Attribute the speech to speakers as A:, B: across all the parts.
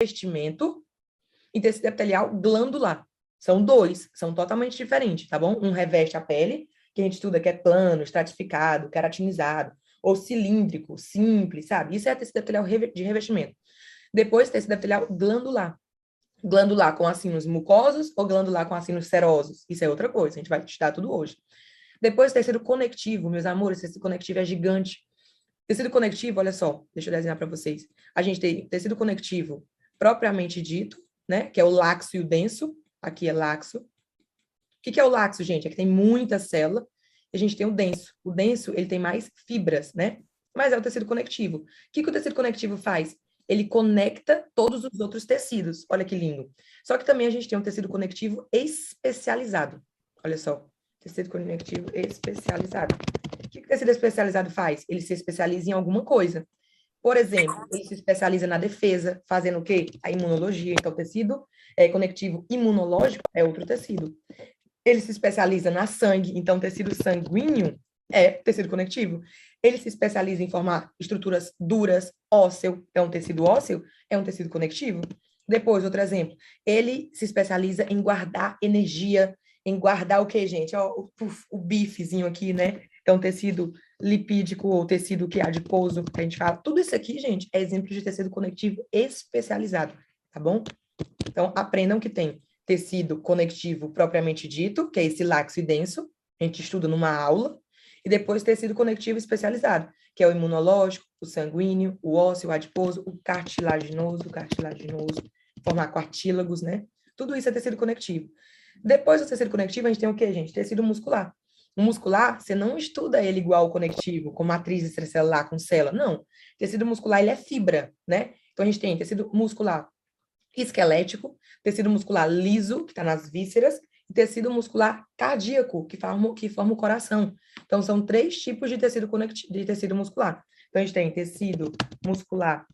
A: revestimento e tecido epitelial glandular. São dois, são totalmente diferentes, tá bom? Um reveste a pele, que a gente estuda que é plano, estratificado, queratinizado, ou cilíndrico, simples, sabe? Isso é tecido epitelial de revestimento. Depois, tecido epitelial glandular. Glandular com acinos mucosos ou glandular com acinos serosos. Isso é outra coisa, a gente vai estudar tudo hoje. Depois, tecido conectivo, meus amores, tecido conectivo é gigante. Tecido conectivo, olha só, deixa eu desenhar para vocês. A gente tem tecido conectivo propriamente dito, né? Que é o laxo e o denso. Aqui é laxo. O que é o laxo, gente? É que tem muita célula. E a gente tem o denso. O denso, ele tem mais fibras, né? Mas é o tecido conectivo. O que o tecido conectivo faz? Ele conecta todos os outros tecidos. Olha que lindo. Só que também a gente tem um tecido conectivo especializado. Olha só. Tecido conectivo especializado. O que o tecido especializado faz? Ele se especializa em alguma coisa. Por exemplo, ele se especializa na defesa, fazendo o quê? A imunologia. Então, tecido conectivo imunológico é outro tecido. Ele se especializa na sangue, então tecido sanguíneo é tecido conectivo. Ele se especializa em formar estruturas duras, ósseo, então tecido ósseo é um tecido conectivo. Depois, outro exemplo, ele se especializa em guardar energia, em guardar o quê, gente? Ó, o bifezinho aqui, né? Então, tecido lipídico ou tecido que é adiposo, que a gente fala. Tudo isso aqui, gente, é exemplo de tecido conectivo especializado, tá bom? Então, aprendam que tem tecido conectivo propriamente dito, que é esse laxo e denso, a gente estuda numa aula, e depois tecido conectivo especializado, que é o imunológico, o sanguíneo, o ósseo, o adiposo, o cartilaginoso, formar cartílagos, né? Tudo isso é tecido conectivo. Depois do tecido conectivo, a gente tem o quê, gente? Tecido muscular. O muscular, você não estuda ele igual ao conectivo, com matriz extracelular, com célula, não. Tecido muscular, ele é fibra, né? Então, a gente tem tecido muscular esquelético, tecido muscular liso, que está nas vísceras, e tecido muscular cardíaco, que forma o coração. Então, são 3 tipos de tecido de tecido muscular. Então, a gente tem tecido muscular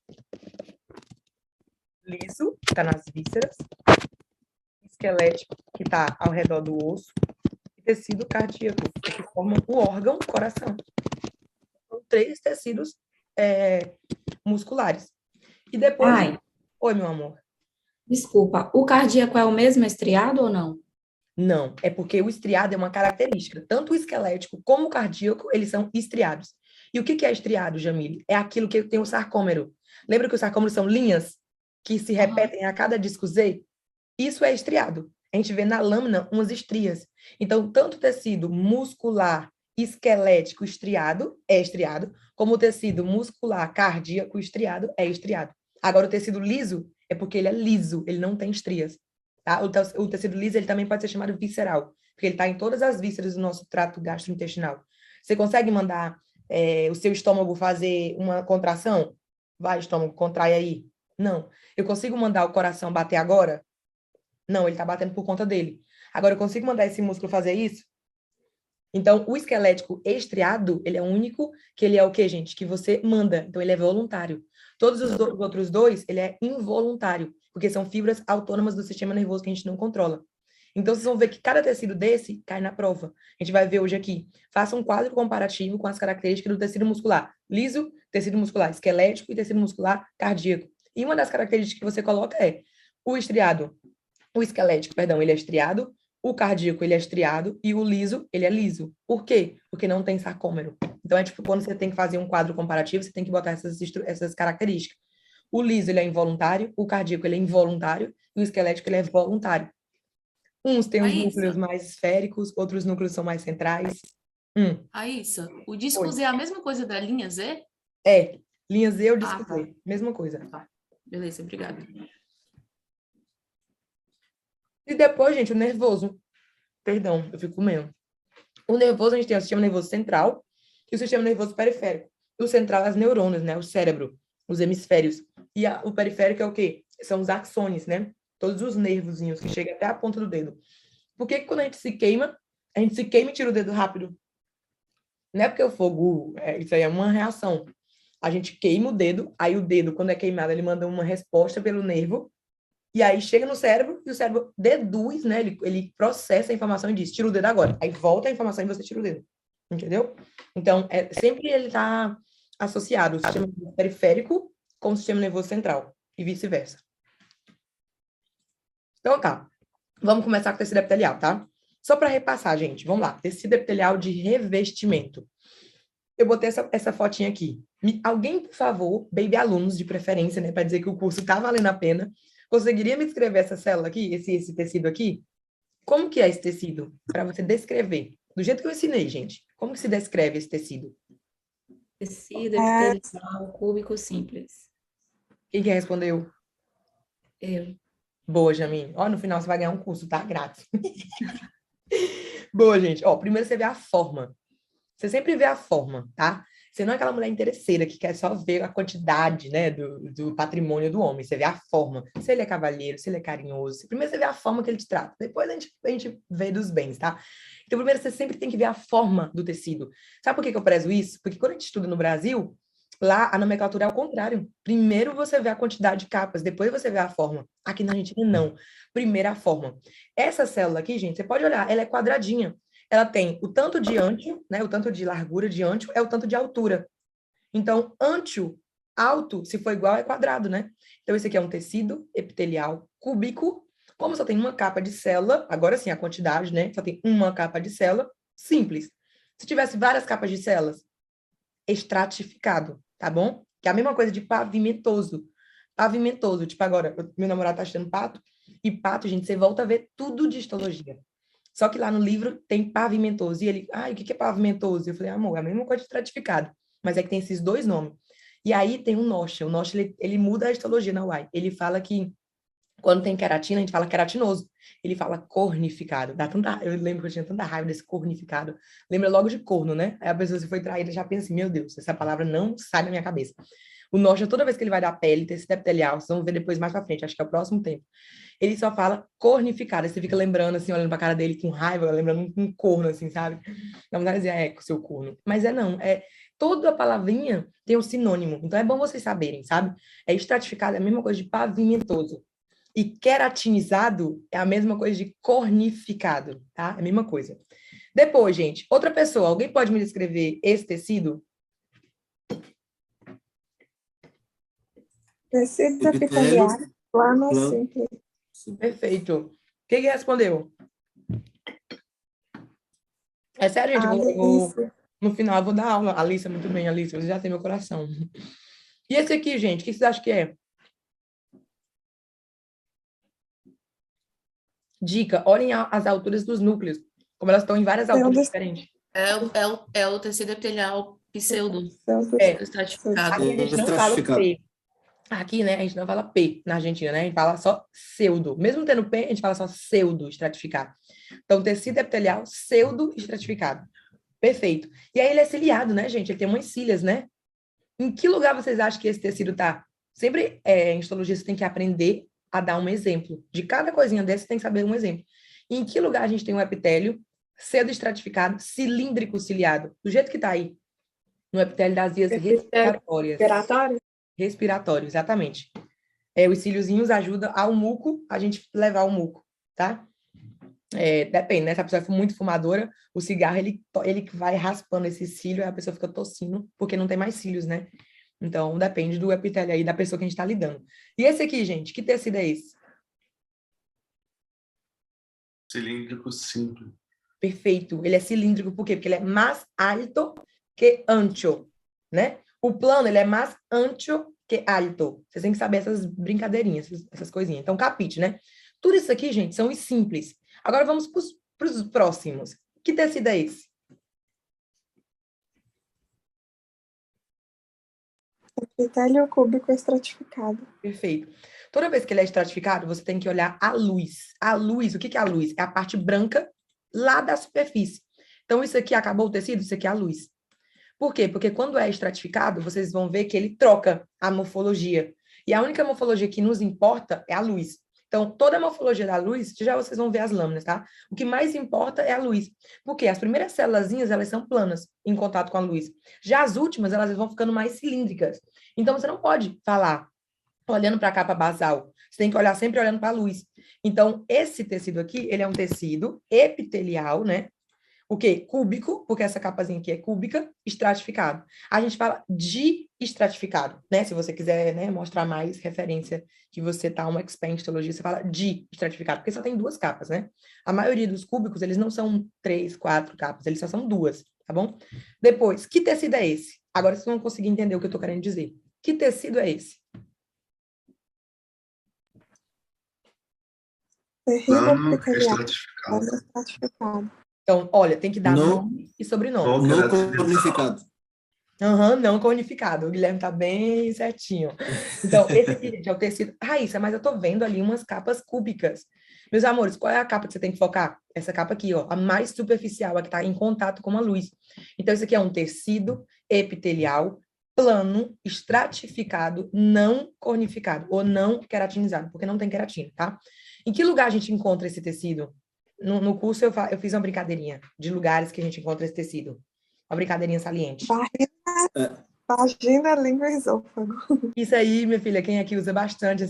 A: liso, que está nas vísceras, esquelético, que está ao redor do osso, e tecido cardíaco, que forma o órgão coração. São 3 tecidos musculares. E depois...
B: Ai,
A: Oi, meu amor.
B: desculpa, o cardíaco é o mesmo estriado ou não?
A: Não, é porque o estriado é uma característica. Tanto o esquelético como o cardíaco, eles são estriados. E o que é estriado, Jamile? É aquilo que tem o sarcômero. Lembra que os sarcômeros são linhas que se
B: Aham.
A: repetem a cada disco Z? Isso é estriado. A gente vê na lâmina umas estrias. Então, tanto o tecido muscular esquelético estriado é estriado, como o tecido muscular cardíaco estriado é estriado. Agora, o tecido liso é porque ele é liso, ele não tem estrias. Tá? O tecido liso ele também pode ser chamado visceral, porque ele está em todas as vísceras do nosso trato gastrointestinal. Você consegue mandar o seu estômago fazer uma contração? Vai, estômago, contrai aí. Não. Eu consigo mandar o coração bater agora? Não, ele está batendo por conta dele. Agora, eu consigo mandar esse músculo fazer isso? Então, o esquelético estriado, ele é o único que ele é o quê, gente? Que você manda. Então, ele é voluntário. Todos os outros dois, ele é involuntário, porque são fibras autônomas do sistema nervoso que a gente não controla. Então, vocês vão ver que cada tecido desse cai na prova. A gente vai ver hoje aqui. Faça um quadro comparativo com as características do tecido muscular liso, tecido muscular esquelético e tecido muscular cardíaco. E uma das características que você coloca é o esquelético, perdão, ele é estriado, o cardíaco, ele é estriado, e o liso, ele é liso. Por quê? Porque não tem sarcômero. Então, é tipo, quando você tem que fazer um quadro comparativo, você tem que botar essas características. O liso, ele é involuntário, o cardíaco, ele é involuntário, e o esquelético, ele é voluntário. Uns têm os núcleos
C: Raíssa,
A: mais esféricos, outros núcleos são mais centrais.
C: Raíssa, o
A: Oi.
C: disco Z é a mesma coisa da linha Z?
A: É, linha Z ou disco
C: Ah, tá.
A: Z, mesma coisa.
C: Tá. Beleza, obrigada.
A: E depois, gente, o nervoso. Perdão, eu fico comendo. O nervoso, a gente tem o sistema nervoso central e o sistema nervoso periférico. O central é as neurônios, né? O cérebro, os hemisférios. E o periférico é o quê? São os axônios, né? Todos os nervozinhos que chegam até a ponta do dedo. Por que quando a gente se queima e tira o dedo rápido? Não é porque o fogo, isso aí é uma reação. A gente queima o dedo, aí o dedo, quando é queimado, ele manda uma resposta pelo nervo, e aí chega no cérebro, e o cérebro deduz, né? Ele processa a informação e diz, tira o dedo agora. Aí volta a informação e você tira o dedo. Entendeu? Então, sempre ele está associado o sistema nervoso periférico com o sistema nervoso central, e vice-versa. Então, tá. Vamos começar com tecido epitelial, tá? Só para repassar, gente. Vamos lá. Tecido epitelial de revestimento. Eu botei essa fotinha aqui. Alguém, por favor, baby alunos de preferência, né? Para dizer que o curso tá valendo a pena. Conseguiria me descrever essa célula aqui, esse tecido aqui? Como que é esse tecido? Para você descrever. Do jeito que eu ensinei, gente. Como que se descreve esse tecido?
B: Tecido epitelial cúbico simples.
A: Quem que respondeu?
B: Eu.
A: Boa, Jamine. Ó, no final você vai ganhar um curso, tá? Grátis. Boa, gente. Ó, primeiro você vê a forma. Você sempre vê a forma, tá? Você não é aquela mulher interesseira que quer só ver a quantidade, né, do patrimônio do homem. Você vê a forma. Se ele é cavalheiro, se ele é carinhoso. Primeiro você vê a forma que ele te trata. Depois a gente vê dos bens, tá? Então, primeiro você sempre tem que ver a forma do tecido. Sabe por que eu prezo isso? Porque quando a gente estuda no Brasil, lá a nomenclatura é ao contrário. Primeiro você vê a quantidade de capas, depois você vê a forma. Aqui na Argentina, não. Primeiro a forma. Essa célula aqui, gente, você pode olhar, ela é quadradinha. Ela tem o tanto de ântio, né? O tanto de largura de ântio é o tanto de altura. Então, ântio alto, se for igual, é quadrado, né? Então, esse aqui é um tecido epitelial cúbico. Como só tem uma capa de célula, agora sim a quantidade, né? Só tem uma capa de célula, simples. Se tivesse várias capas de células, estratificado, tá bom? Que é a mesma coisa de pavimentoso. Pavimentoso, tipo agora, meu namorado tá estudando pato, e pato, gente, você volta a ver tudo de histologia. Só que lá no livro tem pavimentoso. E ele, o que é pavimentoso? Eu falei, amor, é a mesma coisa de estratificado. Mas é que tem esses dois nomes. E aí tem o Nocha. O Nocha, ele muda a histologia na UAI. Ele fala que quando tem queratina, a gente fala queratinoso. Ele fala cornificado. Eu lembro que eu tinha tanta raiva desse cornificado. Lembra logo de corno, né? Aí a pessoa se foi traída já pensa assim, meu Deus, essa palavra não sai da minha cabeça. O Nocha, toda vez que ele vai dar pele, tecido epitelial, vocês vão ver depois mais pra frente, acho que é o próximo tempo. Ele só fala cornificado. Aí você fica lembrando, assim, olhando pra cara dele com raiva, lembrando um corno, assim, sabe? Dá vontade de dizer, com seu corno. Mas não, toda palavrinha tem um sinônimo. Então é bom vocês saberem, sabe? Estratificado é a mesma coisa de pavimentoso. E queratinizado é a mesma coisa de cornificado, tá? É a mesma coisa. Depois, gente, outra pessoa, alguém pode me descrever esse tecido?
D: Tecido epitelial plano simples.
A: Perfeito. Quem que respondeu? É sério, gente, no final eu vou dar aula. Alice, muito bem, Alice, você já tem meu coração. E esse aqui, gente, o que vocês acham que é? Dica, olhem as alturas dos núcleos, como elas estão em várias alturas diferentes.
C: É o tecido epitelial pseudo. Estratificado.
A: Aqui a gente não fala P. Aqui, né, a gente não fala P na Argentina, né? A gente fala só pseudo. Mesmo tendo P, a gente fala só pseudo estratificado. Então, tecido epitelial pseudo estratificado. Perfeito. E aí ele é ciliado, né, gente? Ele tem umas cílias, né? Em que lugar vocês acham que esse tecido tá? Sempre, em histologia, você tem que aprender a dar um exemplo. De cada coisinha dessa, você tem que saber um exemplo. E em que lugar a gente tem um epitélio pseudo-estratificado, cilíndrico ciliado? Do jeito que tá aí. No epitélio das vias respiratórias. Respiratório, exatamente. Os cíliozinhos ajudam ao muco, a gente levar o muco, tá? Depende, né? Se a pessoa for muito fumadora, o cigarro, ele vai raspando esse cílio, e a pessoa fica tossindo, porque não tem mais cílios, né? Então, depende do epitélio aí, da pessoa que a gente tá lidando. E esse aqui, gente, que tecido é esse?
E: Cilíndrico simples.
A: Perfeito. Ele é cilíndrico, por quê? Porque ele é mais alto que ancho, né? O plano, ele é mais ancho que alto. Vocês têm que saber essas brincadeirinhas, essas coisinhas. Então, capite, né? Tudo isso aqui, gente, são os simples. Agora vamos para os próximos. Que tecido é esse?
D: Epitélio cúbico estratificado.
A: Perfeito. Toda vez que ele é estratificado, você tem que olhar a luz. A luz, o que é a luz? É a parte branca lá da superfície. Então, isso aqui acabou o tecido, isso aqui é a luz. Por quê? Porque quando é estratificado, vocês vão ver que ele troca a morfologia. E a única morfologia que nos importa é a luz. Então, toda a morfologia da luz, já vocês vão ver as lâminas, tá? O que mais importa é a luz. Porque as primeiras célulazinhas, elas são planas em contato com a luz. Já as últimas, elas vão ficando mais cilíndricas. Então, você não pode falar olhando para a capa basal. Você tem que olhar sempre olhando para a luz. Então, esse tecido aqui, ele é um tecido epitelial, né? O quê? Cúbico, porque essa capazinha aqui é cúbica, estratificado. A gente fala de estratificado, né? Se você quiser, né, mostrar mais referência que você tá um expert em histologia, você fala de estratificado, porque só tem 2 capas, né? A maioria dos cúbicos, eles não são 3, 4 capas, eles só são 2, tá bom? Depois, que tecido é esse? Agora vocês vão conseguir entender o que eu tô querendo dizer. Que tecido é esse?
D: Terrível
E: Plano
D: epitelial.
E: estratificado.
D: Estratificado.
A: Então, olha, tem que dar
F: Não,
A: nome e sobrenome.
E: Não
F: não
E: queratinizado.
F: cornificado.
A: Aham, não cornificado. O Guilherme tá bem certinho. Então, esse aqui, gente, é o tecido. Raíssa, mas eu tô vendo ali umas capas cúbicas. Meus amores, qual é a capa que você tem que focar? Essa capa aqui, ó, a mais superficial, a que tá em contato com a luz. Então, isso aqui é um tecido epitelial plano, estratificado, não cornificado, ou não queratinizado, porque não tem queratina, tá? Em que lugar a gente encontra esse tecido? No curso eu fiz uma brincadeirinha de lugares que a gente encontra esse tecido. Uma brincadeirinha saliente.
D: Vagina, língua e esôfago.
A: Isso aí, minha filha, quem aqui usa bastante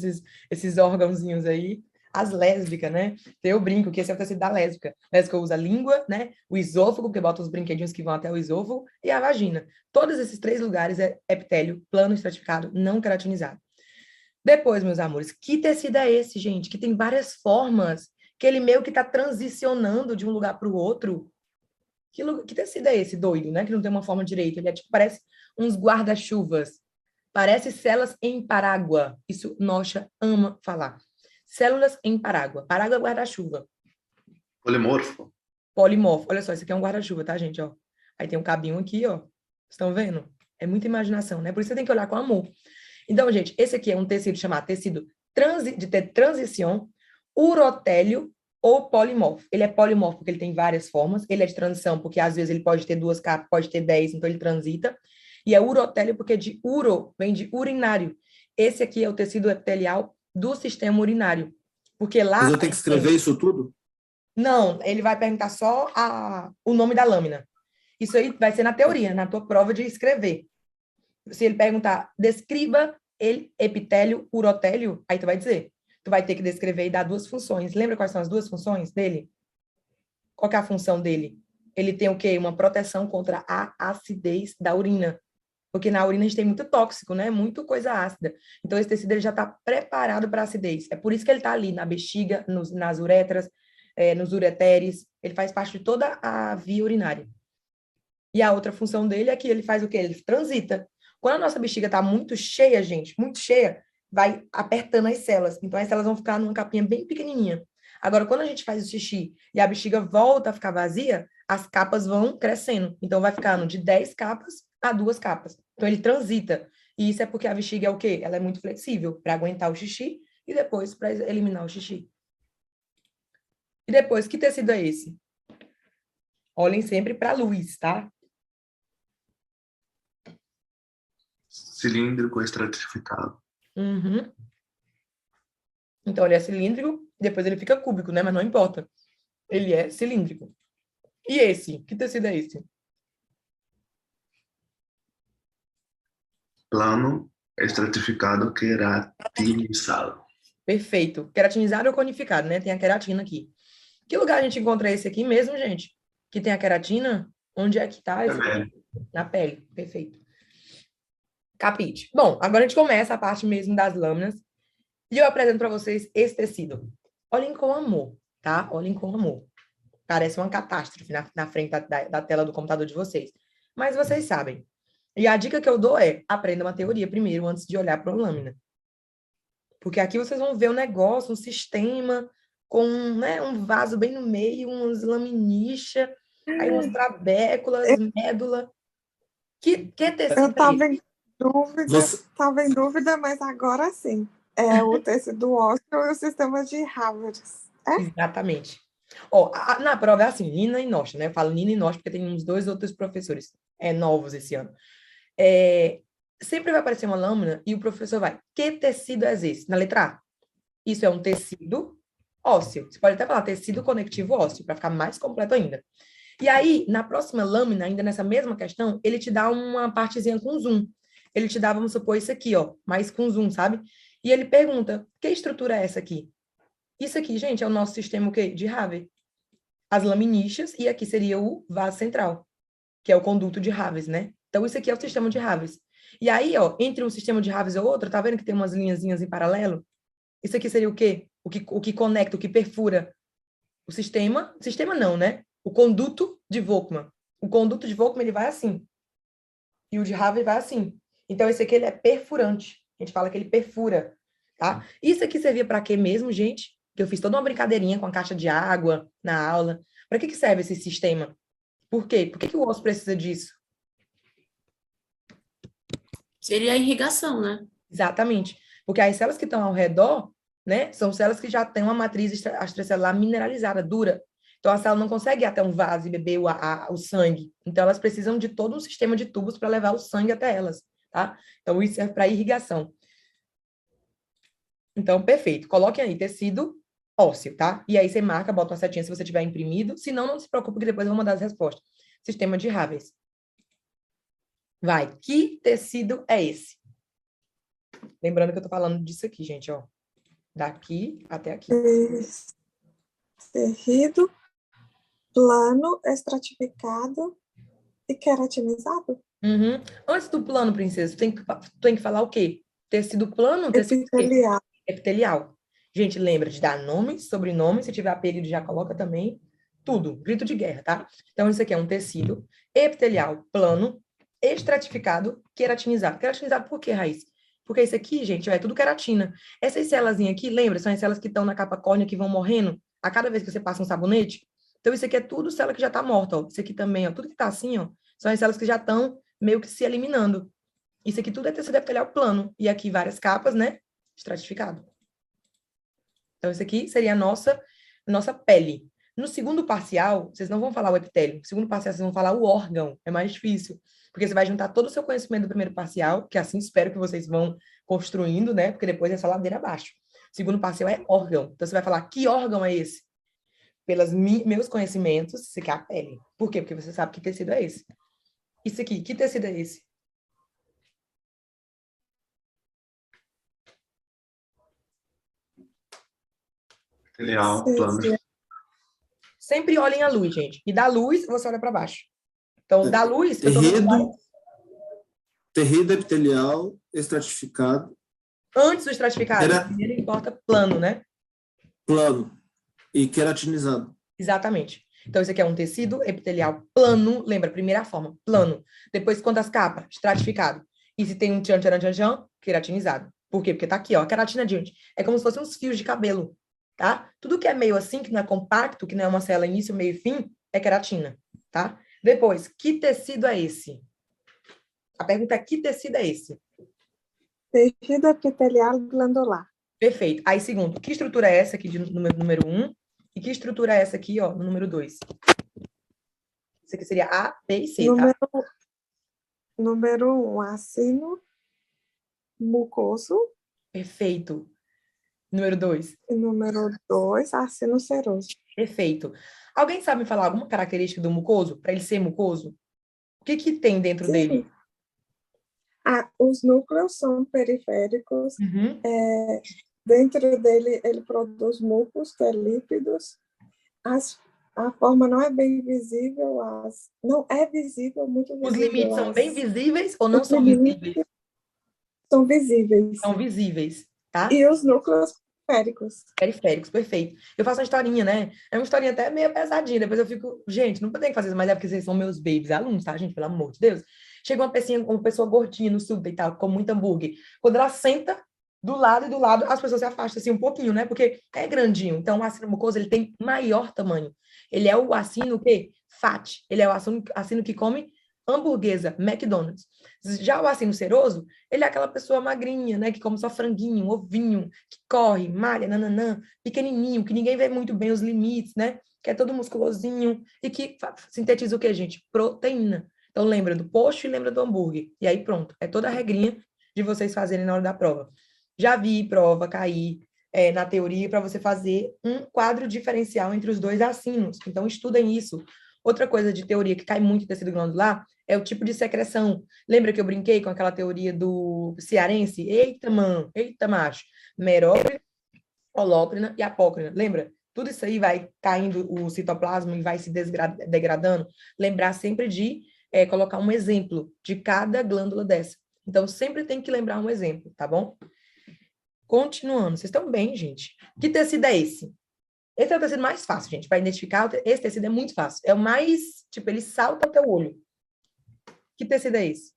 A: esses órgãozinhos aí? As lésbicas, né? Eu brinco que esse é o tecido da lésbica. A lésbica usa a língua, né? O esôfago, porque bota os brinquedinhos que vão até o esôfago, e a vagina. Todos esses 3 lugares é epitélio, plano estratificado, não queratinizado. Depois, meus amores, que tecido é esse, gente? Que tem várias formas, que ele meio que está transicionando de um lugar para o outro. Que tecido é esse, doido, né? Que não tem uma forma direita. Ele é tipo, parece uns guarda-chuvas. Parece células em parágua. Isso Nocha ama falar. Células em parágua. Parágua é guarda-chuva.
E: Polimorfo.
A: Polimorfo. Olha só, isso aqui é um guarda-chuva, tá, gente? Ó. Aí tem um cabinho aqui, ó. Estão vendo? É muita imaginação, né? Por isso você tem que olhar com amor. Então, gente, esse aqui é um tecido chamado tecido de transição, urotélio ou polimorfo. Ele é polimorfo porque ele tem várias formas. Ele é de transição porque, às vezes, ele pode ter 2 capas, pode ter 10, então ele transita. E é urotélio porque de uro vem de urinário. Esse aqui é o tecido epitelial do sistema urinário. Porque lá...
F: Mas eu tenho que escrever isso tudo?
A: Não, ele vai perguntar só o nome da lâmina. Isso aí vai ser na teoria, na tua prova de escrever. Se ele perguntar, descreva epitélio, urotélio, aí tu vai dizer. Tu vai ter que descrever e dar 2 funções. Lembra quais são as 2 funções dele? Qual que é a função dele? Ele tem o quê? Uma proteção contra a acidez da urina. Porque na urina a gente tem muito tóxico, né? Muito coisa ácida. Então, esse tecido ele já está preparado para a acidez. É por isso que ele está ali na bexiga, nas uretras, nos ureteres. Ele faz parte de toda a via urinária. E a outra função dele é que ele faz o quê? Ele transita. Quando a nossa bexiga está muito cheia, gente, muito cheia, vai apertando as células. Então, as células vão ficar numa capinha bem pequenininha. Agora, quando a gente faz o xixi e a bexiga volta a ficar vazia, as capas vão crescendo. Então, vai ficando de 10 capas a 2 capas. Então, ele transita. E isso é porque a bexiga é o quê? Ela é muito flexível para aguentar o xixi e depois para eliminar o xixi. E depois, que tecido é esse? Olhem sempre para a luz, tá?
E: Cilíndrico estratificado.
A: Uhum. Então, ele é cilíndrico, depois ele fica cúbico, né? Mas não importa. Ele é cilíndrico. E esse? Que tecido é esse?
E: Plano estratificado queratinizado.
A: Perfeito. Queratinizado ou conificado, né? Tem a queratina aqui. Que lugar a gente encontra esse aqui mesmo, gente? Que tem a queratina? Onde é que tá esse? Na pele. Perfeito. Capite. Bom, agora a gente começa a parte mesmo das lâminas. E eu apresento para vocês esse tecido. Olhem com amor, tá? Olhem com amor. Parece uma catástrofe na frente da tela do computador de vocês. Mas vocês sabem. E a dica que eu dou é, aprenda uma teoria primeiro, antes de olhar para uma lâmina. Porque aqui vocês vão ver um negócio, um sistema, com, né, um vaso bem no meio, umas laminicha, aí umas trabéculas, médula. Que tecido
D: Eu estava
A: é esse?
D: Estava em dúvida, mas agora sim. É o tecido ósseo e o sistema de Harvard.
A: Exatamente. Ó, na prova é assim, Nina e Nocha, né? Eu falo Nina e Nocha porque tem uns 2 outros professores novos esse ano. Sempre vai aparecer uma lâmina e o professor vai, que tecido é esse? Na letra A. Isso é um tecido ósseo. Você pode até falar tecido conectivo ósseo, para ficar mais completo ainda. E aí, na próxima lâmina, ainda nessa mesma questão, ele te dá uma partezinha com zoom. Ele te dá, vamos supor, isso aqui, ó, mais com zoom, sabe? E ele pergunta, que estrutura é essa aqui? Isso aqui, gente, é o nosso sistema o quê? De Haver. as laminíceas, e aqui seria o vaso central, que é o conduto de Haves, né? Então, isso aqui é o sistema de Haves. E aí, ó, entre um sistema de Haves e outro, tá vendo que tem umas linhazinhas em paralelo? Isso aqui seria o quê? O que conecta, o que perfura o sistema não, né? O conduto de Volkmann. O conduto de Volkmann, ele vai assim. E o de Haves vai assim. Então, esse aqui, ele é perfurante. A gente fala que ele perfura, tá? Isso aqui servia para quê mesmo, gente? Que eu fiz toda uma brincadeirinha com a caixa de água na aula. Para que serve esse sistema? Por quê? Por que o osso precisa disso?
C: Seria a irrigação, né?
A: Exatamente. Porque as células que estão ao redor, né, são células que já têm uma matriz extracelular mineralizada, dura. Então, a célula não consegue ir até um vaso e beber o sangue. Então, elas precisam de todo um sistema de tubos para levar o sangue até elas, tá? Então, isso serve para irrigação. Então, perfeito. Coloquem aí tecido ósseo, tá? E aí você marca, bota uma setinha se você tiver imprimido. Se não, não se preocupe que depois eu vou mandar as respostas. Sistema de Haves. Vai. Que tecido é esse? Lembrando que eu tô falando disso aqui, gente, ó. Daqui até aqui.
D: Tecido plano, estratificado e queratinizado.
A: Uhum. Antes do plano, princesa, tem que falar o quê? Tecido plano, tecido
D: Epitelial.
A: epitelial. Gente, lembra de dar nome, sobrenome, se tiver apelido já coloca também. Tudo, grito de guerra, tá? Então, isso aqui é um tecido epitelial plano, estratificado, queratinizado. Queratinizado por quê, Raiz? Porque isso aqui, gente, ó, é tudo queratina. Essas células aqui, lembra? São as células que estão na capa córnea que vão morrendo a cada vez que você passa um sabonete. Então, isso aqui é tudo célula que já está morta, ó. Isso aqui também, ó. Tudo que está assim, ó, são as células que já estão meio que se eliminando. Isso aqui tudo é tecido epitelial plano. E aqui várias capas, né? Estratificado. Então, isso aqui seria a nossa pele. No segundo parcial, vocês não vão falar o epitélio. No segundo parcial, vocês vão falar o órgão. É mais difícil. Porque você vai juntar todo o seu conhecimento do primeiro parcial, que assim espero que vocês vão construindo, né? Porque depois é só ladeira abaixo. O segundo parcial é órgão. Então, você vai falar, que órgão é esse? Pelos meus conhecimentos, isso aqui é a pele. Por quê? Porque você sabe que tecido é esse. Isso aqui, que tecido é esse?
E: Epitelial plano.
A: Sempre olhem a luz, gente. E da luz, você olha para baixo. Então, da luz, eu tô
F: Terrido epitelial estratificado.
A: antes do estratificado. Primeiro importa plano, né?
F: Plano e queratinizado.
A: Exatamente. Então, isso aqui é um tecido epitelial plano. Lembra, primeira forma, plano. Depois, quantas capas? Estratificado. E se tem um tchan, tchan, tchan, tchan, queratinizado. Por quê? Porque tá aqui, ó. A queratina, gente, é como se fossem uns fios de cabelo, tá? Tudo que é meio assim, que não é compacto, que não é uma célula início, meio e fim, é queratina, tá? Depois, que tecido é esse? A pergunta é, que tecido é esse?
D: Tecido epitelial glandular.
A: Perfeito. Aí, segundo, que estrutura é essa aqui de número 1? E que estrutura é essa aqui, ó, no número 2? Isso aqui seria A, B e C, tá?
D: Número 1, acino mucoso.
A: Perfeito. Número 2?
D: E número 2, acino seroso.
A: Perfeito. Alguém sabe me falar alguma característica do mucoso, para ele ser mucoso? O que que tem dentro dele?
D: Os núcleos são periféricos.
A: Uhum.
D: Dentro dele, ele produz mucos, que é lípidos. A forma não é bem visível. Não é visível, muito visível.
A: Os limites são bem visíveis ou não são visíveis?
D: São visíveis.
A: São visíveis, tá?
D: E os núcleos periféricos.
A: Periféricos, perfeito. Eu faço uma historinha, né? É uma historinha até meio pesadinha. Depois eu fico, gente, não tem que fazer isso, mas é porque vocês são meus babies alunos, tá, gente? Pelo amor de Deus. Chega uma pessoa gordinha no subway e tal, com muito hambúrguer. Quando ela senta do lado e do lado, as pessoas se afastam assim um pouquinho, né? Porque é grandinho. Então, o acino mucoso, ele tem maior tamanho. Ele é o acino, o quê? Fat. Ele é o acino que come hamburguesa, McDonald's. Já o acino seroso, ele é aquela pessoa magrinha, né? Que come só franguinho, ovinho, que corre, malha, nananã, pequenininho, que ninguém vê muito bem os limites, né? Que é todo musculosinho e que sintetiza o quê, gente? Proteína. Então, lembra do post e lembra do hambúrguer. E aí, pronto. É toda a regrinha de vocês fazerem na hora da prova. Já vi prova cair na teoria para você fazer um quadro diferencial entre os dois acinos. Então, estudem isso. Outra coisa de teoria que cai muito em tecido glandular é o tipo de secreção. Lembra que eu brinquei com aquela teoria do cearense? Eita, macho. Merócrina, holócrina e apócrina. Lembra? tudo isso aí vai caindo o citoplasma e vai se degradando, lembrar sempre de colocar um exemplo de cada glândula dessa. Então, sempre tem que lembrar um exemplo, tá bom? Continuando. Vocês estão bem, gente? Que tecido é esse? Esse é o tecido mais fácil, gente, para identificar. Esse tecido é muito fácil. É o mais, tipo, ele salta ao teu olho. Que tecido é esse?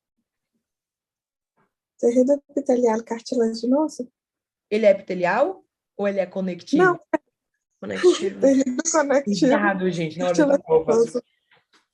D: Tecido epitelial cartilaginoso?
A: Ele é epitelial ou ele é conectivo?
D: Não,
A: Conectivo.
D: tecido conectivo
A: Errado, gente, na hora da prova.
D: cartilaginoso.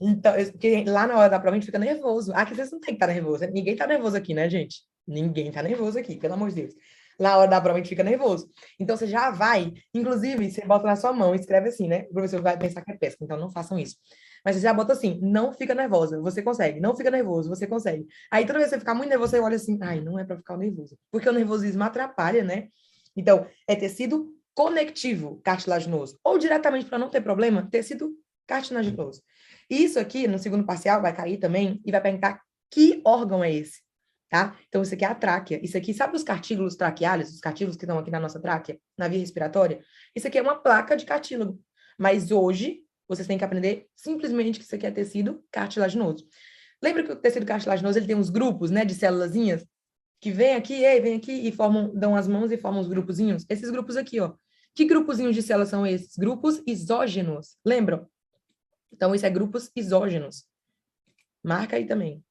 A: Então, porque lá na hora da prova a gente fica nervoso. Aqui vocês não tem que estar nervoso. Ninguém tá nervoso aqui, né, gente? Ninguém tá nervoso aqui, pelo amor de Deus. Na hora da prova a gente fica nervoso. Então você já vai, inclusive, você bota na sua mão e escreve assim, né? O professor vai pensar que é pesca, então não façam isso. Mas você já bota assim, não fica nervosa, você consegue. Não fica nervoso, você consegue. Aí toda vez que você ficar muito nervoso, você olha assim, ai, não é para ficar nervoso. Porque o nervosismo atrapalha, né? Então, é tecido conectivo cartilaginoso. Ou diretamente, para não ter problema, tecido cartilaginoso. Isso aqui, no segundo parcial, vai cair também e vai perguntar que órgão é esse, tá? Então, isso aqui é a tráquea. Isso aqui, sabe os cartílagos traqueares, os cartílagos que estão aqui na nossa tráquea, na via respiratória? Isso aqui é uma placa de cartílago. Mas hoje, vocês têm que aprender simplesmente que isso aqui é tecido cartilaginoso. Lembra que o tecido cartilaginoso, ele tem uns grupos, né, de célulazinhas que vem aqui e formam, dão as mãos e formam os grupozinhos? Esses grupos aqui, ó. Que grupozinhos de células são esses? Grupos isógenos. Lembram? Então, isso é grupos isógenos. Marca aí também.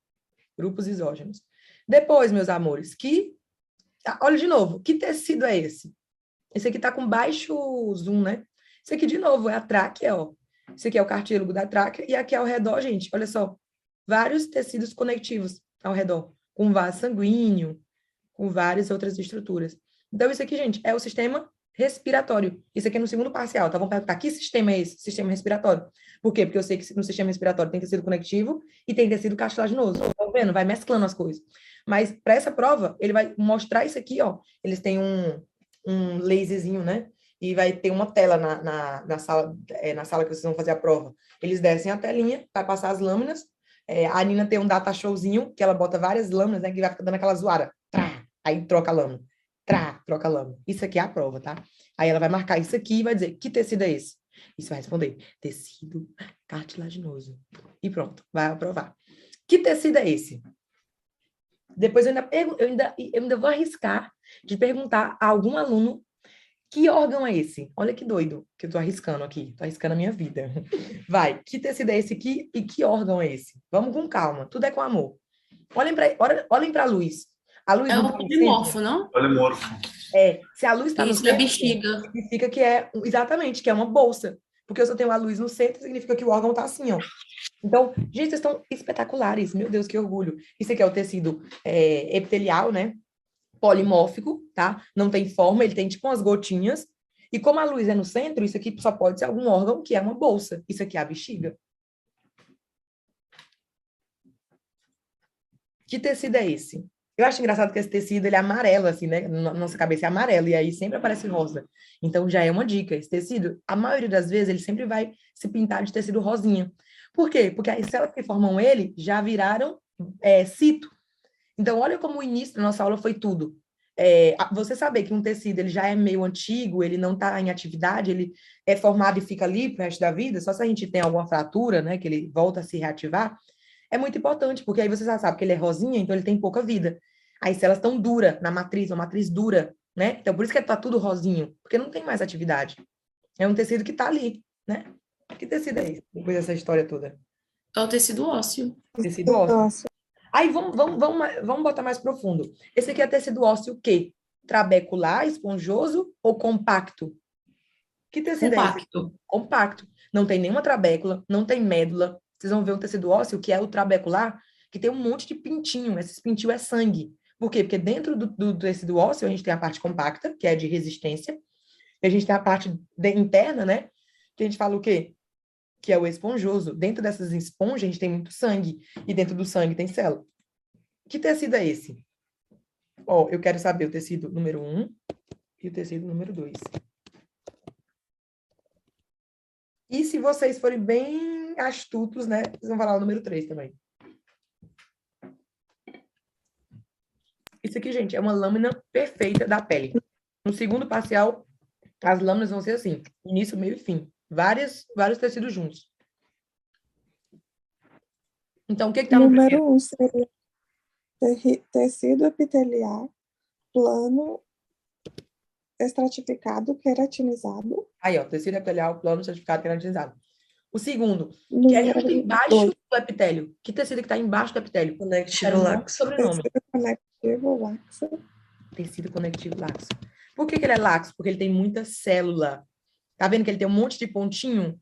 A: Grupos isógenos. Depois, meus amores, olha de novo, que tecido é esse? Esse aqui tá com baixo zoom, né? Esse aqui, de novo, é a tráquea, ó. Esse aqui é o cartílago da tráquea. E aqui ao redor, gente, olha só. Vários tecidos conectivos ao redor. Com vaso sanguíneo, com várias outras estruturas. Então, isso aqui, gente, é o sistema respiratório. Isso aqui é no segundo parcial, tá? Vamos perguntar que sistema é esse? Sistema respiratório. Por quê? Porque eu sei que no sistema respiratório tem tecido conectivo e tem tecido cartilaginoso. Tá vendo? Vai mesclando as coisas. Mas para essa prova, ele vai mostrar isso aqui, ó. Eles têm um laserzinho, né? E vai ter uma tela na sala que vocês vão fazer a prova. Eles descem a telinha, vai passar as lâminas. A Nina tem um data showzinho, que ela bota várias lâminas, né? Que vai ficar dando aquela zoada. Aí troca a lâmina. Troca a lâmina. Isso aqui é a prova, tá? Aí ela vai marcar isso aqui e vai dizer, que tecido é esse? Isso vai responder, tecido cartilaginoso. E pronto, vai aprovar. Que tecido é esse? Depois eu ainda vou arriscar de perguntar a algum aluno que órgão é esse? Olha que doido que eu tô arriscando aqui. Tô arriscando a minha vida. Vai, que tecido é esse aqui e que órgão é esse? Vamos com calma, tudo é com amor. Olhem para a luz. A luz
C: É
A: não
C: o
A: está no
C: polimorfo,
A: centro?
C: não?
E: Polimorfo.
A: Se a luz está no
C: Isso é
A: centro,
C: bexiga.
A: significa que exatamente, que é uma bolsa. Porque se eu tenho a luz no centro, significa que o órgão está assim, ó. Então, gente, vocês estão espetaculares. Meu Deus, que orgulho. Isso aqui é o tecido epitelial, né? Polimórfico, tá? Não tem forma, ele tem tipo umas gotinhas. E como a luz é no centro, isso aqui só pode ser algum órgão que é uma bolsa. Isso aqui é a bexiga. Que tecido é esse? Eu acho engraçado que esse tecido, ele é amarelo, assim, né? Na nossa cabeça é amarelo, e aí sempre aparece rosa. Então, já é uma dica. Esse tecido, a maioria das vezes, ele sempre vai se pintar de tecido rosinha. Por quê? Porque as células que formam ele já viraram cito. Então, olha como o início da nossa aula foi tudo. Você saber que um tecido ele já é meio antigo, ele não está em atividade, ele é formado e fica ali pro resto da vida, só se a gente tem alguma fratura, né, que ele volta a se reativar, é muito importante, porque aí você já sabe que ele é rosinha, então ele tem pouca vida. As células estão duras na matriz, uma matriz dura, né? Então, por isso que está tudo rosinho, porque não tem mais atividade. É um tecido que está ali, né? Que tecido é esse, depois dessa história toda?
C: É o tecido ósseo.
A: Tecido ósseo.
D: Nossa,
A: Aí, vamos botar mais profundo. Esse aqui é tecido ósseo o quê? Trabecular, esponjoso ou compacto? Que tecido é esse?
C: Compacto.
A: Compacto. Não tem nenhuma trabécula, não tem médula. Vocês vão ver um tecido ósseo, que é o trabecular, que tem um monte de pintinho. Esses pintinhos é sangue. Por quê? Porque dentro do tecido ósseo, a gente tem a parte compacta, que é de resistência, e a gente tem a parte interna, né? Que a gente fala o quê? Que é o esponjoso. Dentro dessas esponjas, a gente tem muito sangue, e dentro do sangue tem célula. Que tecido é esse? Ó, eu quero saber o tecido número 1 e o tecido número 2. E se vocês forem bem astutos, né, vocês vão falar o número 3 também. Isso aqui, gente, é uma lâmina perfeita da pele. No segundo parcial, As lâminas vão ser assim, início, meio e fim. Vários tecidos juntos. Então, o que está no primeiro?
D: Número 1 seria tecido epitelial plano, estratificado, queratinizado.
A: Aí, ó, tecido epitelial, plano, estratificado, queratinizado. O segundo, que é
D: Número
A: justo embaixo
D: 2,
A: do epitélio. Que tecido que está embaixo do epitélio?
C: Conectivo
A: Era o nome e
C: laxo.
A: sobrenome.
D: tecido conectivo laxo.
A: Tecido conectivo laxo. Por que ele é laxo? Porque ele tem muita célula. Tá vendo que ele tem um monte de pontinho?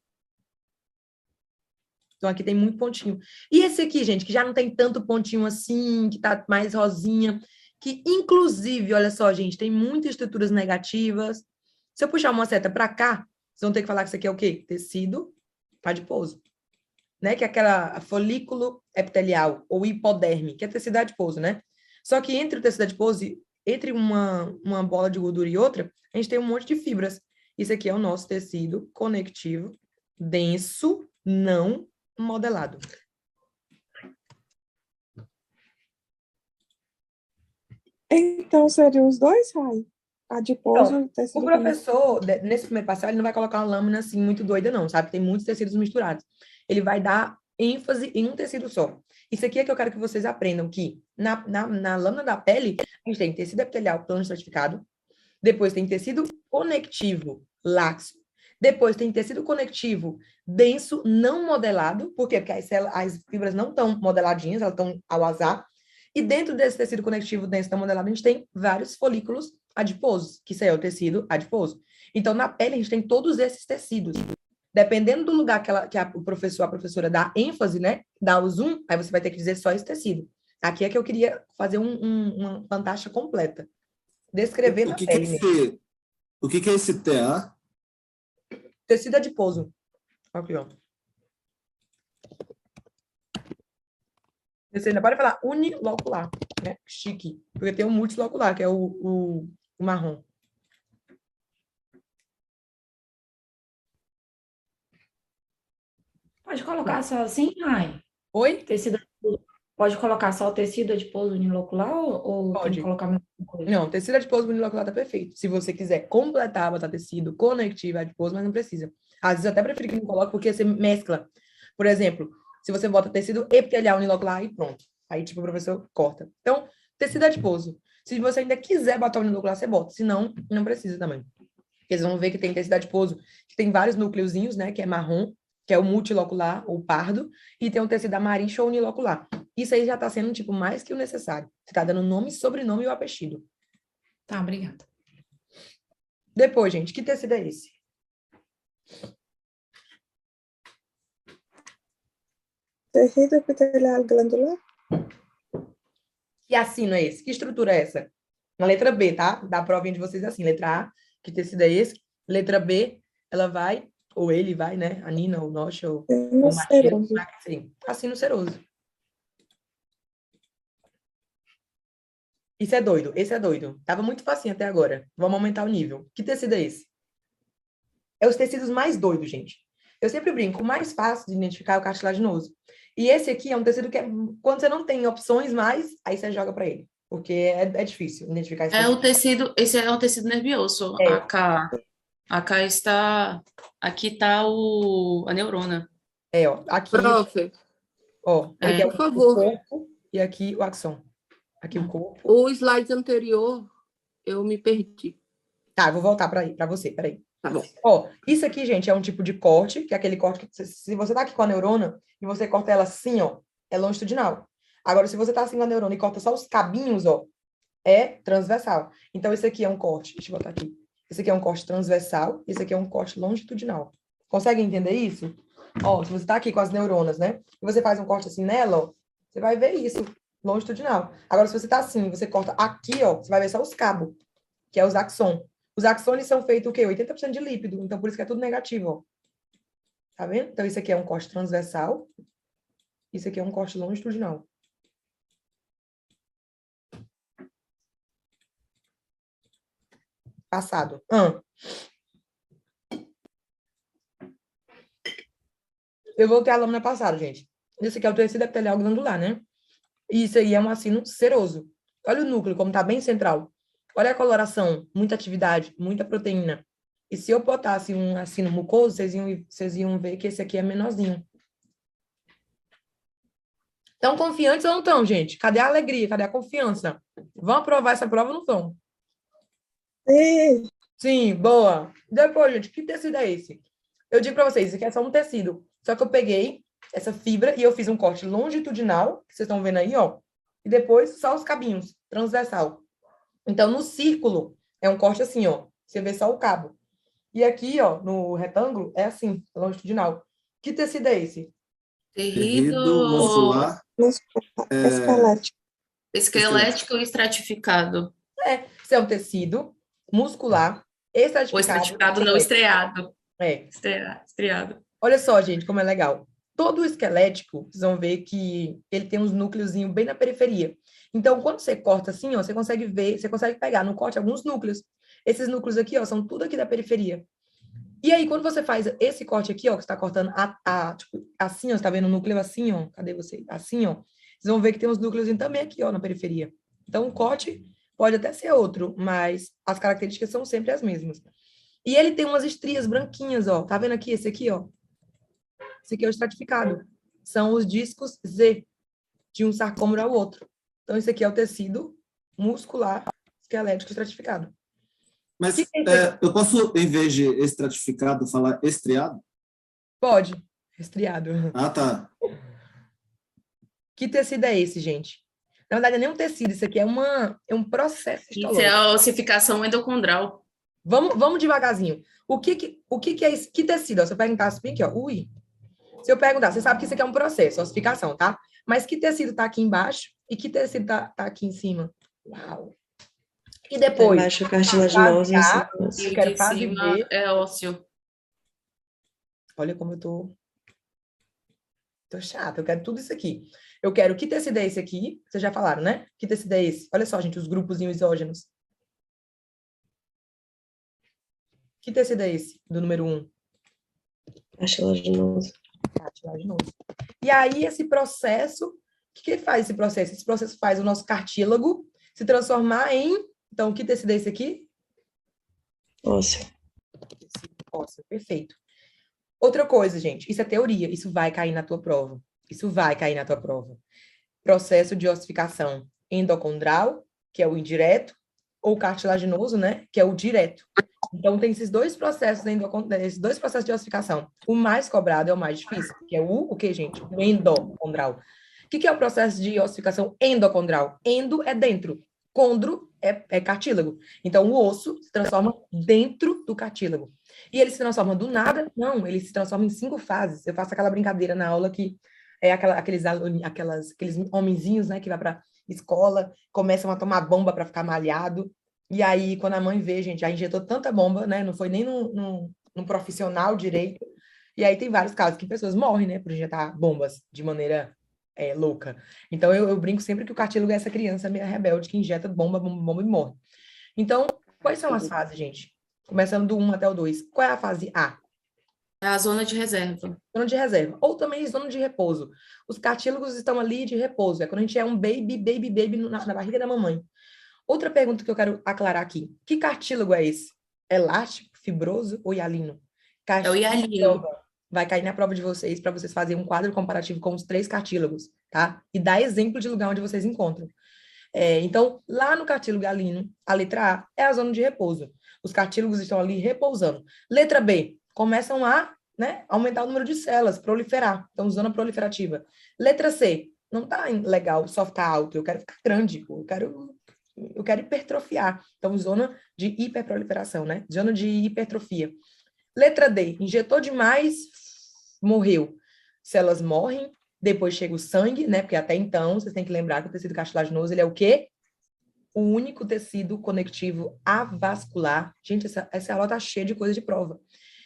A: Então, aqui tem muito pontinho. E esse aqui, gente, que já não tem tanto pontinho assim, que tá mais rosinha, que, inclusive, olha só, gente, tem muitas estruturas negativas. Se eu puxar uma seta para cá, vocês vão ter que falar que isso aqui é o quê? Tecido adiposo. Né? Que é aquela folículo epitelial, ou hipoderme, que é tecido adiposo, né? Só que entre o tecido adiposo, entre uma bola de gordura e outra, a gente tem um monte de fibras. Isso aqui é o nosso tecido conectivo denso, não modelado.
D: Então, seriam os dois, Rai? Adiposo
A: Então,
D: e tecido
A: o professor, nesse primeiro parcial, ele não vai colocar uma lâmina assim muito doida, não, sabe? Tem muitos tecidos misturados. Ele vai dar ênfase em um tecido só. Isso aqui é que eu quero que vocês aprendam, que na lâmina da pele, a gente tem tecido epitelial plano estratificado, depois tem tecido conectivo laxo, depois tem tecido conectivo denso não modelado, por quê? Porque as fibras não estão modeladinhas, elas estão ao azar, e dentro desse tecido conectivo denso não modelado, a gente tem vários folículos adiposos, que isso aí é o tecido adiposo. Então, na pele, a gente tem todos esses tecidos. Dependendo do lugar o professor, a professora dá ênfase, né? Dá o zoom, aí você vai ter que dizer só esse tecido. Aqui é que eu queria fazer uma fantástica completa. Descrever na pele mesmo.
F: O que é esse TA?
A: Tecido adiposo. Aqui, ó. Você ainda pode falar unilocular, né? Chique. Porque tem o multilocular, que é o marrom.
B: Pode colocar só assim, Rai?
A: Oi?
B: Tecido adiposo. Pode colocar só o tecido adiposo unilocular ou tem que
A: Pode.
B: colocar mais alguma coisa?
A: Não, tecido adiposo unilocular tá perfeito. Se você quiser completar, botar tecido conectivo adiposo, mas não precisa. Às vezes eu até prefiro que não coloque, porque você mescla. Por exemplo, se você bota tecido epitelial unilocular, e pronto. Aí, tipo, o professor corta. Então, tecido adiposo. Se você ainda quiser botar unilocular, você bota. Se não, não precisa também. Eles vão ver que tem tecido adiposo, que tem vários núcleozinhos, né? Que é marrom, que é o multilocular, ou pardo, e tem um tecido amarillo ou unilocular. Isso aí já está sendo, tipo, mais que o necessário. Você está dando nome, sobrenome e o apelido.
B: Tá, obrigada.
A: Depois, gente, que tecido é esse?
D: Tecido epitelial glandular.
A: Que assino é esse? Que estrutura é essa? Na letra B, tá? Da provinha de vocês assim. Letra A, que tecido é esse? Letra B, ela vai, ou ele vai, né? A Nina, ou Noxa, ou o Matias. Assino seroso. Isso é doido. Esse é doido. Tava muito facinho até agora. Vamos aumentar o nível. Que tecido é esse? É os tecidos mais doidos, gente. Eu sempre brinco, o mais fácil de identificar é o cartilaginoso. E esse aqui é um tecido que, quando você não tem opções mais, aí você joga para ele. Porque é difícil identificar esse tecido.
C: É o tecido, esse é o tecido nervioso.
A: É.
C: Acá está, aqui está a neurona.
A: É, ó. Aqui,
G: Prof,
A: ó. Aqui é
G: por
A: o
G: favor,
A: corpo e aqui o axon. Aqui o corpo.
G: o slide anterior eu me perdi.
A: Tá, eu vou voltar para você, peraí.
G: Tá bom.
A: Ó, isso aqui, gente, é um tipo de corte, que é aquele corte que, se você tá aqui com a neurona e você corta ela assim, ó, é longitudinal. Agora, se você tá assim com a neurona e corta só os cabinhos, ó, é transversal. Então, esse aqui é um corte, deixa eu botar aqui. Esse aqui é um corte transversal, esse aqui é um corte longitudinal. Consegue entender isso? Ó, se você tá aqui com as neuronas, né, e você faz um corte assim nela, ó, você vai ver isso, longitudinal. Agora, se você tá assim, você corta aqui, ó, você vai ver só os cabos, que é os axon. Os axônios são feitos o quê? 80% de lípido. Então, por isso que é tudo negativo, ó. Tá vendo? Então, isso aqui é um corte transversal. Isso aqui é um corte longitudinal. Passado. Eu voltei à lâmina passada, gente. Esse aqui é o tecido epitelial glandular, né? E isso aí é um acino seroso. Olha o núcleo, como tá bem central. Olha a coloração, muita atividade, muita proteína. E se eu botasse um assim no mucoso, vocês iam ver que esse aqui é menorzinho. Estão confiantes ou não estão, gente? Cadê a alegria? Cadê a confiança? Vão aprovar essa prova ou não vão?
D: Sim,
A: Sim, boa. Depois, gente, que tecido é esse? Eu digo para vocês, isso aqui é só um tecido. Só que eu peguei essa fibra e eu fiz um corte longitudinal, que vocês estão vendo aí, ó. E depois só os cabinhos, transversal. Então, no círculo, é um corte assim, ó. Você vê só o cabo. E aqui, ó, no retângulo, é assim, longitudinal. Que tecido é esse?
C: Tecido
F: Tecido muscular.
D: esquelético.
C: esquelético e estratificado.
A: Isso é um tecido muscular,
C: Ou
A: estratificado.
C: estratificado não
A: esquelético.
C: estreado.
A: É.
C: Estreado.
A: Olha só, gente, como é legal. Todo o esquelético, vocês vão ver que ele tem uns núcleozinhos bem na periferia. Então, quando você corta assim, ó, você consegue ver, você consegue pegar no corte alguns núcleos. Esses núcleos aqui, ó, são tudo aqui da periferia. E aí, quando você faz esse corte aqui, ó, que você está cortando tipo, assim, ó, você está vendo o núcleo assim, ó, cadê você? Assim, ó. Vocês vão ver que tem uns núcleos também aqui, ó, na periferia. Então, o corte pode até ser outro, mas as características são sempre as mesmas. E ele tem umas estrias branquinhas, ó. Tá vendo aqui? Esse aqui, ó. Esse aqui é o estratificado. São os discos Z, de um sarcômero ao outro. Então, esse aqui é o tecido muscular esquelético estratificado.
F: Mas
A: Que é isso aqui?
F: eu posso, em vez de estratificado, falar estriado?
A: Pode. Estriado.
F: Ah, tá.
A: Que tecido é esse, gente? Na verdade, não é nem um tecido. Isso aqui é um processo
C: Isso é
A: histológico.
C: a ossificação endocondral.
A: Vamos devagarzinho. O que é isso? Que tecido? Ó, se eu perguntar assim, aqui, ó. Ui. Se eu perguntar, você sabe que isso aqui é um processo, ossificação, tá? Mas que tecido tá aqui embaixo e que tecido tá aqui em cima? Uau! E depois,
H: Embaixo cartilaginosa.
A: fase A,
C: E
A: eu quero
C: de
A: fase
C: cima
A: B.
C: é ósseo.
A: Olha como eu tô chata, eu quero tudo isso aqui. Eu quero que tecido é esse aqui? Vocês já falaram, né? Que tecido é esse? Olha só, gente, os grupos isógenos. Que tecido é esse, do número 1?
H: Cartilaginosa.
A: Cartilaginoso. E aí, esse processo, o que faz esse processo? Esse processo faz o nosso cartílago se transformar em... Então, que tecido é esse aqui?
H: Ósseo.
A: Ósseo, perfeito. Outra coisa, gente, isso é teoria, isso vai cair na tua prova. Isso vai cair na tua prova. Processo de ossificação endocondral, que é o indireto, ou cartilaginoso, né, que é o direto. Então, tem esses dois processos de ossificação. O mais cobrado é o mais difícil, que é o quê, gente? O endocondral. O que é o processo de ossificação endocondral? Endo é dentro. Condro é cartílago. Então, o osso se transforma dentro do cartílago. E ele se transforma do nada? Não, ele se transforma em 5 fases. Eu faço aquela brincadeira na aula que é aqueles homenzinhos, né, que vai para escola, começam a tomar bomba para ficar malhado. E aí, quando a mãe vê, gente, já injetou tanta bomba, né? Não foi nem num profissional direito. E aí tem vários casos que pessoas morrem, né? Por injetar bombas de maneira louca. Então, eu brinco sempre que o cartílago é essa criança meio rebelde que injeta bomba e morre. Então, quais são as fases, gente? Começando do 1 até o 2. Qual é a fase A?
C: É a zona de reserva.
A: Zona de reserva. Ou também zona de repouso. Os cartílagos estão ali de repouso. É quando a gente é um baby na barriga da mamãe. Outra pergunta que eu quero aclarar aqui. Que cartílago é esse? Elástico, fibroso ou hialino?
C: É o hialino.
A: Vai cair na prova de vocês para vocês fazerem um quadro comparativo com os 3 cartílagos, tá? E dar exemplo de lugar onde vocês encontram. Então, lá no cartílago hialino, a letra A é a zona de repouso. Os cartílagos estão ali repousando. Letra B, começam a aumentar o número de células, proliferar. Então, zona proliferativa. Letra C, não tá legal, só ficar alto. Eu quero ficar grande, eu quero hipertrofiar. Então, zona de hiperproliferação, né? Zona de hipertrofia. Letra D, injetou demais, morreu. Células morrem, depois chega o sangue, né? Porque até então, vocês têm que lembrar que o tecido cartilaginoso, ele é o quê? O único tecido conectivo avascular. Gente, essa aula tá cheia de coisa de prova.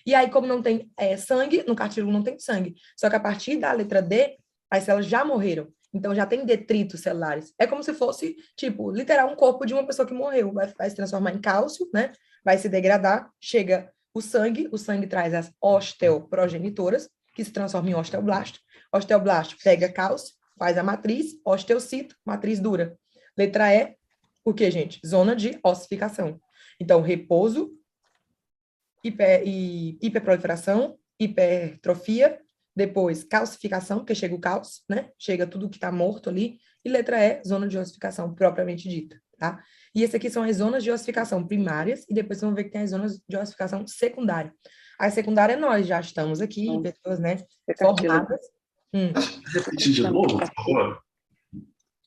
A: E aí, como não tem sangue, no cartílago não tem sangue. Só que a partir da letra D, as células já morreram. Então, já tem detritos celulares. É como se fosse, tipo, literal, um corpo de uma pessoa que morreu. Vai se transformar em cálcio, né? Vai se degradar. Chega o sangue traz as osteoprogenitoras, que se transformam em osteoblasto. Osteoblasto pega cálcio, faz a matriz, osteocito, matriz dura. Letra E, o que, gente? Zona de ossificação. Então, repouso hiperproliferação, hipertrofia, depois calcificação, porque chega o cálcio, né? Chega tudo que está morto ali. E letra E, zona de ossificação propriamente dita, tá? E esse aqui são as zonas de ossificação primárias, e depois vocês vão ver que tem as zonas de ossificação secundária. A secundária nós já estamos aqui, pessoas, né, formadas.
E: Repete de novo, por favor.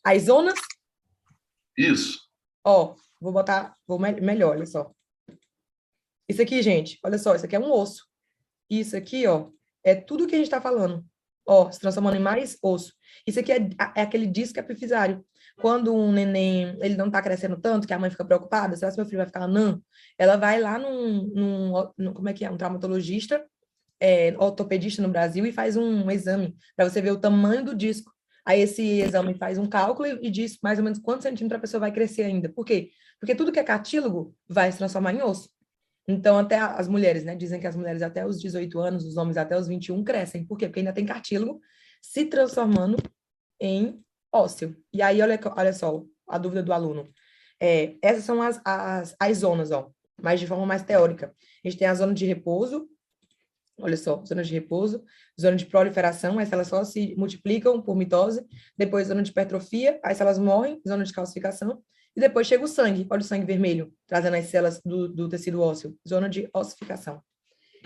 A: As zonas,
E: Isso.
A: ó, melhor, olha só. Isso aqui, gente, olha só, isso aqui é um osso. Isso aqui, ó, é tudo que a gente está falando. Ó, se transformando em mais osso. Isso aqui é aquele disco epifisário. Quando um neném, ele não está crescendo tanto, que a mãe fica preocupada, será que meu filho vai ficar anã? Ela vai lá como é que é? Um traumatologista, ortopedista no Brasil, e faz um exame para você ver o tamanho do disco. Aí esse exame faz um cálculo e diz mais ou menos quantos centímetros a pessoa vai crescer ainda. Por quê? Porque tudo que é cartílago vai se transformar em osso. Então, até as mulheres, né? Dizem que as mulheres até os 18 anos, os homens até os 21 crescem. Por quê? Porque ainda tem cartílago se transformando em ósseo. E aí, olha só, a dúvida do aluno. Essas são as zonas, ó, mas de forma mais teórica. A gente tem a zona de repouso, olha só, zona de repouso, zona de proliferação, essa elas só se multiplicam por mitose, depois zona de hipertrofia, aí elas morrem, zona de calcificação, e depois chega o sangue, olha o sangue vermelho, trazendo as células do tecido ósseo, zona de ossificação.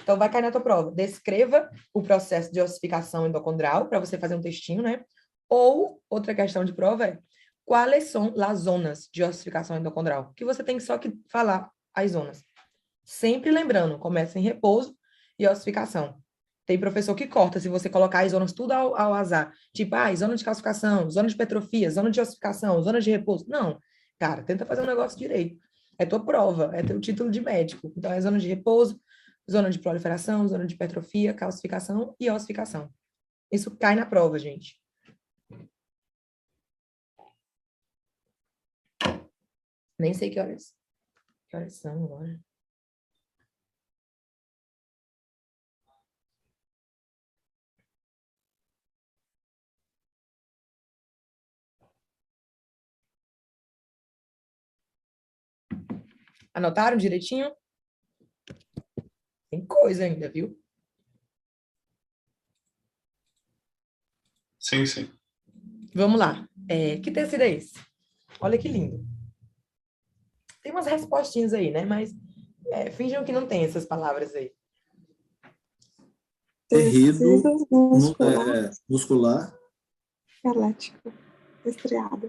A: Então, vai cair na tua prova. Descreva o processo de ossificação endocondral, para você fazer um textinho, né? Ou, outra questão de prova é, quais são as zonas de ossificação endocondral? Que você tem só que falar as zonas. Sempre lembrando, começa em repouso e ossificação. Tem professor que corta, se você colocar as zonas tudo ao azar. Tipo, zona de calcificação, zona de hipertrofia, zona de ossificação, zona de repouso. Não, cara, tenta fazer um negócio direito. É tua prova, é teu título de médico. Então, é zona de repouso, zona de proliferação, zona de hipertrofia, calcificação e ossificação. Isso cai na prova, gente. Nem sei que horas são agora. Anotaram direitinho? Tem coisa ainda, viu?
E: Sim, sim.
A: Vamos lá. Que tecido é esse? Olha que lindo. Tem umas respostinhas aí, né? Mas finjam que não tem essas palavras aí.
F: Tecido
D: muscular,
F: muscular.
D: esquelético, estriado.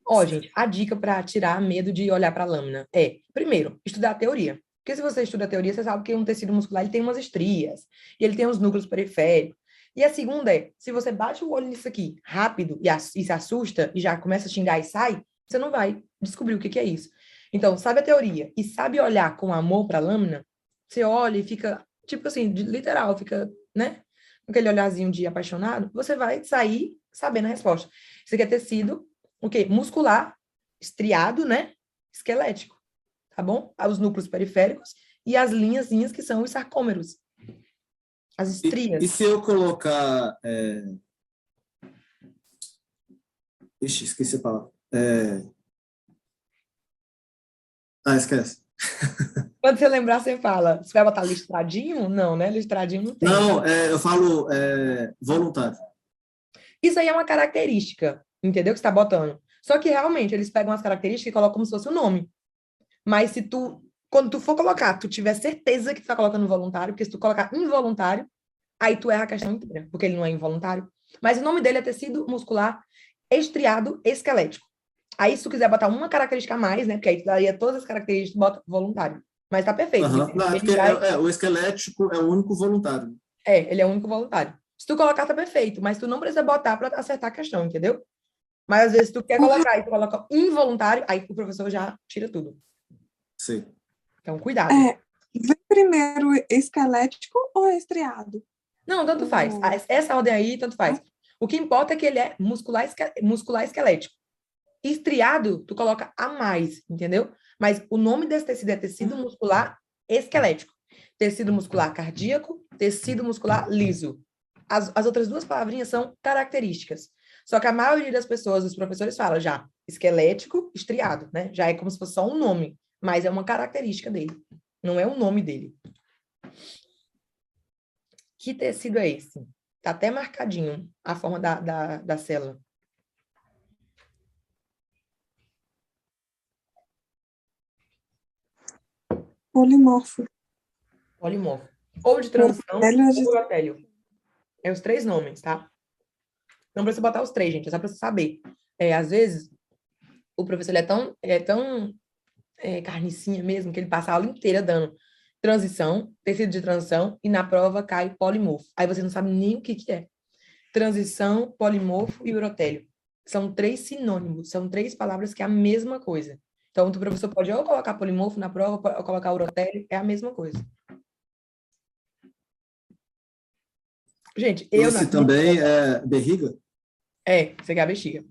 A: Ó, gente, a dica para tirar medo de olhar para a lâmina é, primeiro, estudar a teoria. Porque se você estuda a teoria, você sabe que um tecido muscular ele tem umas estrias, e ele tem os núcleos periféricos. E a segunda é, se você bate o olho nisso aqui rápido e se assusta e já começa a xingar e sai, você não vai descobrir o que é isso. Então, sabe a teoria e sabe olhar com amor para a lâmina, você olha e fica, tipo assim, literal, fica, né? Com aquele olharzinho de apaixonado, você vai sair sabendo a resposta. Isso aqui é tecido, o quê? Muscular, estriado, né? Esquelético, tá bom? Os núcleos periféricos e as linhazinhas que são os sarcômeros. As estrias.
F: E se eu colocar... Ixi, esqueci a palavra. Esquece.
A: Quando você lembrar, você fala. Você vai botar listradinho? Não, né? Listradinho não tem.
F: Não, eu falo voluntário.
A: Isso aí é uma característica, entendeu? Que você está botando. Só que realmente eles pegam as características e colocam como se fosse o nome. Mas se quando tu for colocar, tu tiver certeza que tu tá colocando voluntário, porque se tu colocar involuntário, aí tu erra a questão inteira, porque ele não é involuntário. Mas o nome dele é tecido muscular estriado esquelético. Aí, se tu quiser botar uma característica a mais, né? Porque aí tu daria todas as características, tu bota voluntário. Mas tá perfeito.
F: Não, porque o esquelético é o único voluntário.
A: Ele é o único voluntário. Se tu colocar, tá perfeito, mas tu não precisa botar para acertar a questão, entendeu? Mas às vezes tu quer colocar e tu coloca involuntário, aí o professor já tira tudo.
F: Sim.
A: Então, cuidado.
D: Vem primeiro esquelético ou estriado?
A: Não, tanto faz. Essa ordem aí, tanto faz. O que importa é que ele é muscular esquelético. Estriado, tu coloca a mais, entendeu? Mas o nome desse tecido é tecido muscular esquelético. Tecido muscular cardíaco, tecido muscular liso. As outras duas palavrinhas são características. Só que a maioria das pessoas, os professores falam já esquelético, estriado, né? Já é como se fosse só um nome, mas é uma característica dele. Não é o nome dele. Que tecido é esse? Tá até marcadinho a forma da célula.
D: Polimorfo.
A: Polimorfo. Ou de transição, ou urotélio. É os 3 nomes, tá? Não precisa botar os 3, gente. É só pra você saber. Às vezes, o professor ele é tão carnicinha mesmo, que ele passa a aula inteira dando transição, tecido de transição, e na prova cai polimorfo. Aí você não sabe nem o que é. Transição, polimorfo e urotélio. São 3 sinônimos, são 3 palavras que é a mesma coisa. Então, o professor pode ou colocar polimorfo na prova, ou colocar urotélio, é a mesma coisa. Gente,
F: Esse também é bexiga?
A: Você quer a bexiga.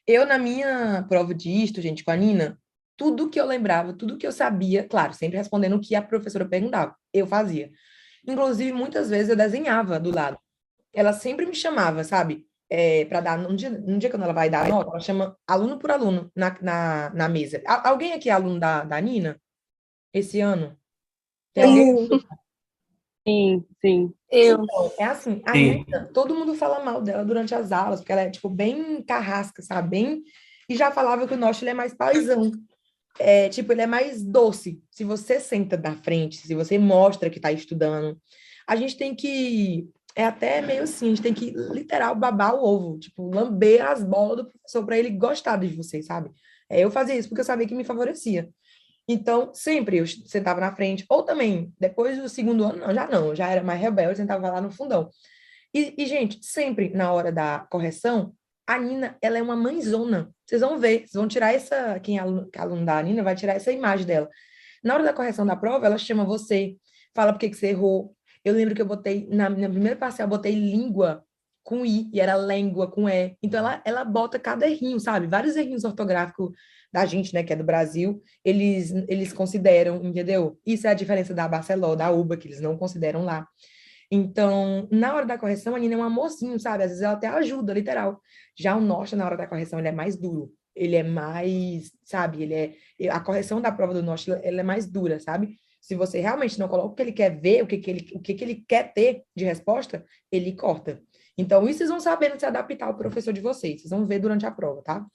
A: Eu, na minha prova de isto, gente, com a Nina, tudo que eu lembrava, tudo que eu sabia, claro, sempre respondendo o que a professora perguntava, eu fazia. Inclusive, muitas vezes eu desenhava do lado. Ela sempre me chamava, sabe? Para dar, num dia quando ela vai dar a nota, ela chama aluno por aluno na mesa. Alguém aqui é aluno da Nina? Esse ano? Tem alguém?
I: Sim, sim.
A: Então, é assim, a Nina, todo mundo fala mal dela durante as aulas, porque ela é, tipo, bem carrasca, sabe? E já falava que o Nosh, ele é mais paizão. Tipo, ele é mais doce. Se você senta da frente, se você mostra que tá estudando, a gente tem que... É até meio assim, a gente tem que, literal, babar o ovo. Tipo, lamber as bolas do professor para ele gostar de você, sabe? Eu fazia isso porque eu sabia que me favorecia. Então, sempre eu sentava na frente, ou também, depois do segundo ano, não, já era mais rebelde, sentava lá no fundão. E, gente, sempre na hora da correção, a Nina, ela é uma mãezona. Vocês vão ver, vocês vão tirar quem é aluno da Nina vai tirar essa imagem dela. Na hora da correção da prova, ela chama você, fala por que você errou. Eu lembro que eu botei, na minha primeira parcial, eu botei língua com I, e era léngua com E. Então, ela bota cada errinho, sabe? Vários errinhos ortográficos da gente, né, que é do Brasil, eles consideram, entendeu? Isso é a diferença da Barceló, da UBA, que eles não consideram lá. Então, na hora da correção, a Nina é um amorzinho, sabe? Às vezes ela até ajuda, literal. Já o Nosta, na hora da correção, ele é mais duro. Ele é mais, sabe? A correção da prova do Nosta, ela é mais dura, sabe? Se você realmente não coloca o que ele quer ver, o que ele quer ter de resposta, ele corta. Então, isso vocês vão sabendo se adaptar ao professor de vocês. Vocês vão ver durante a prova, tá?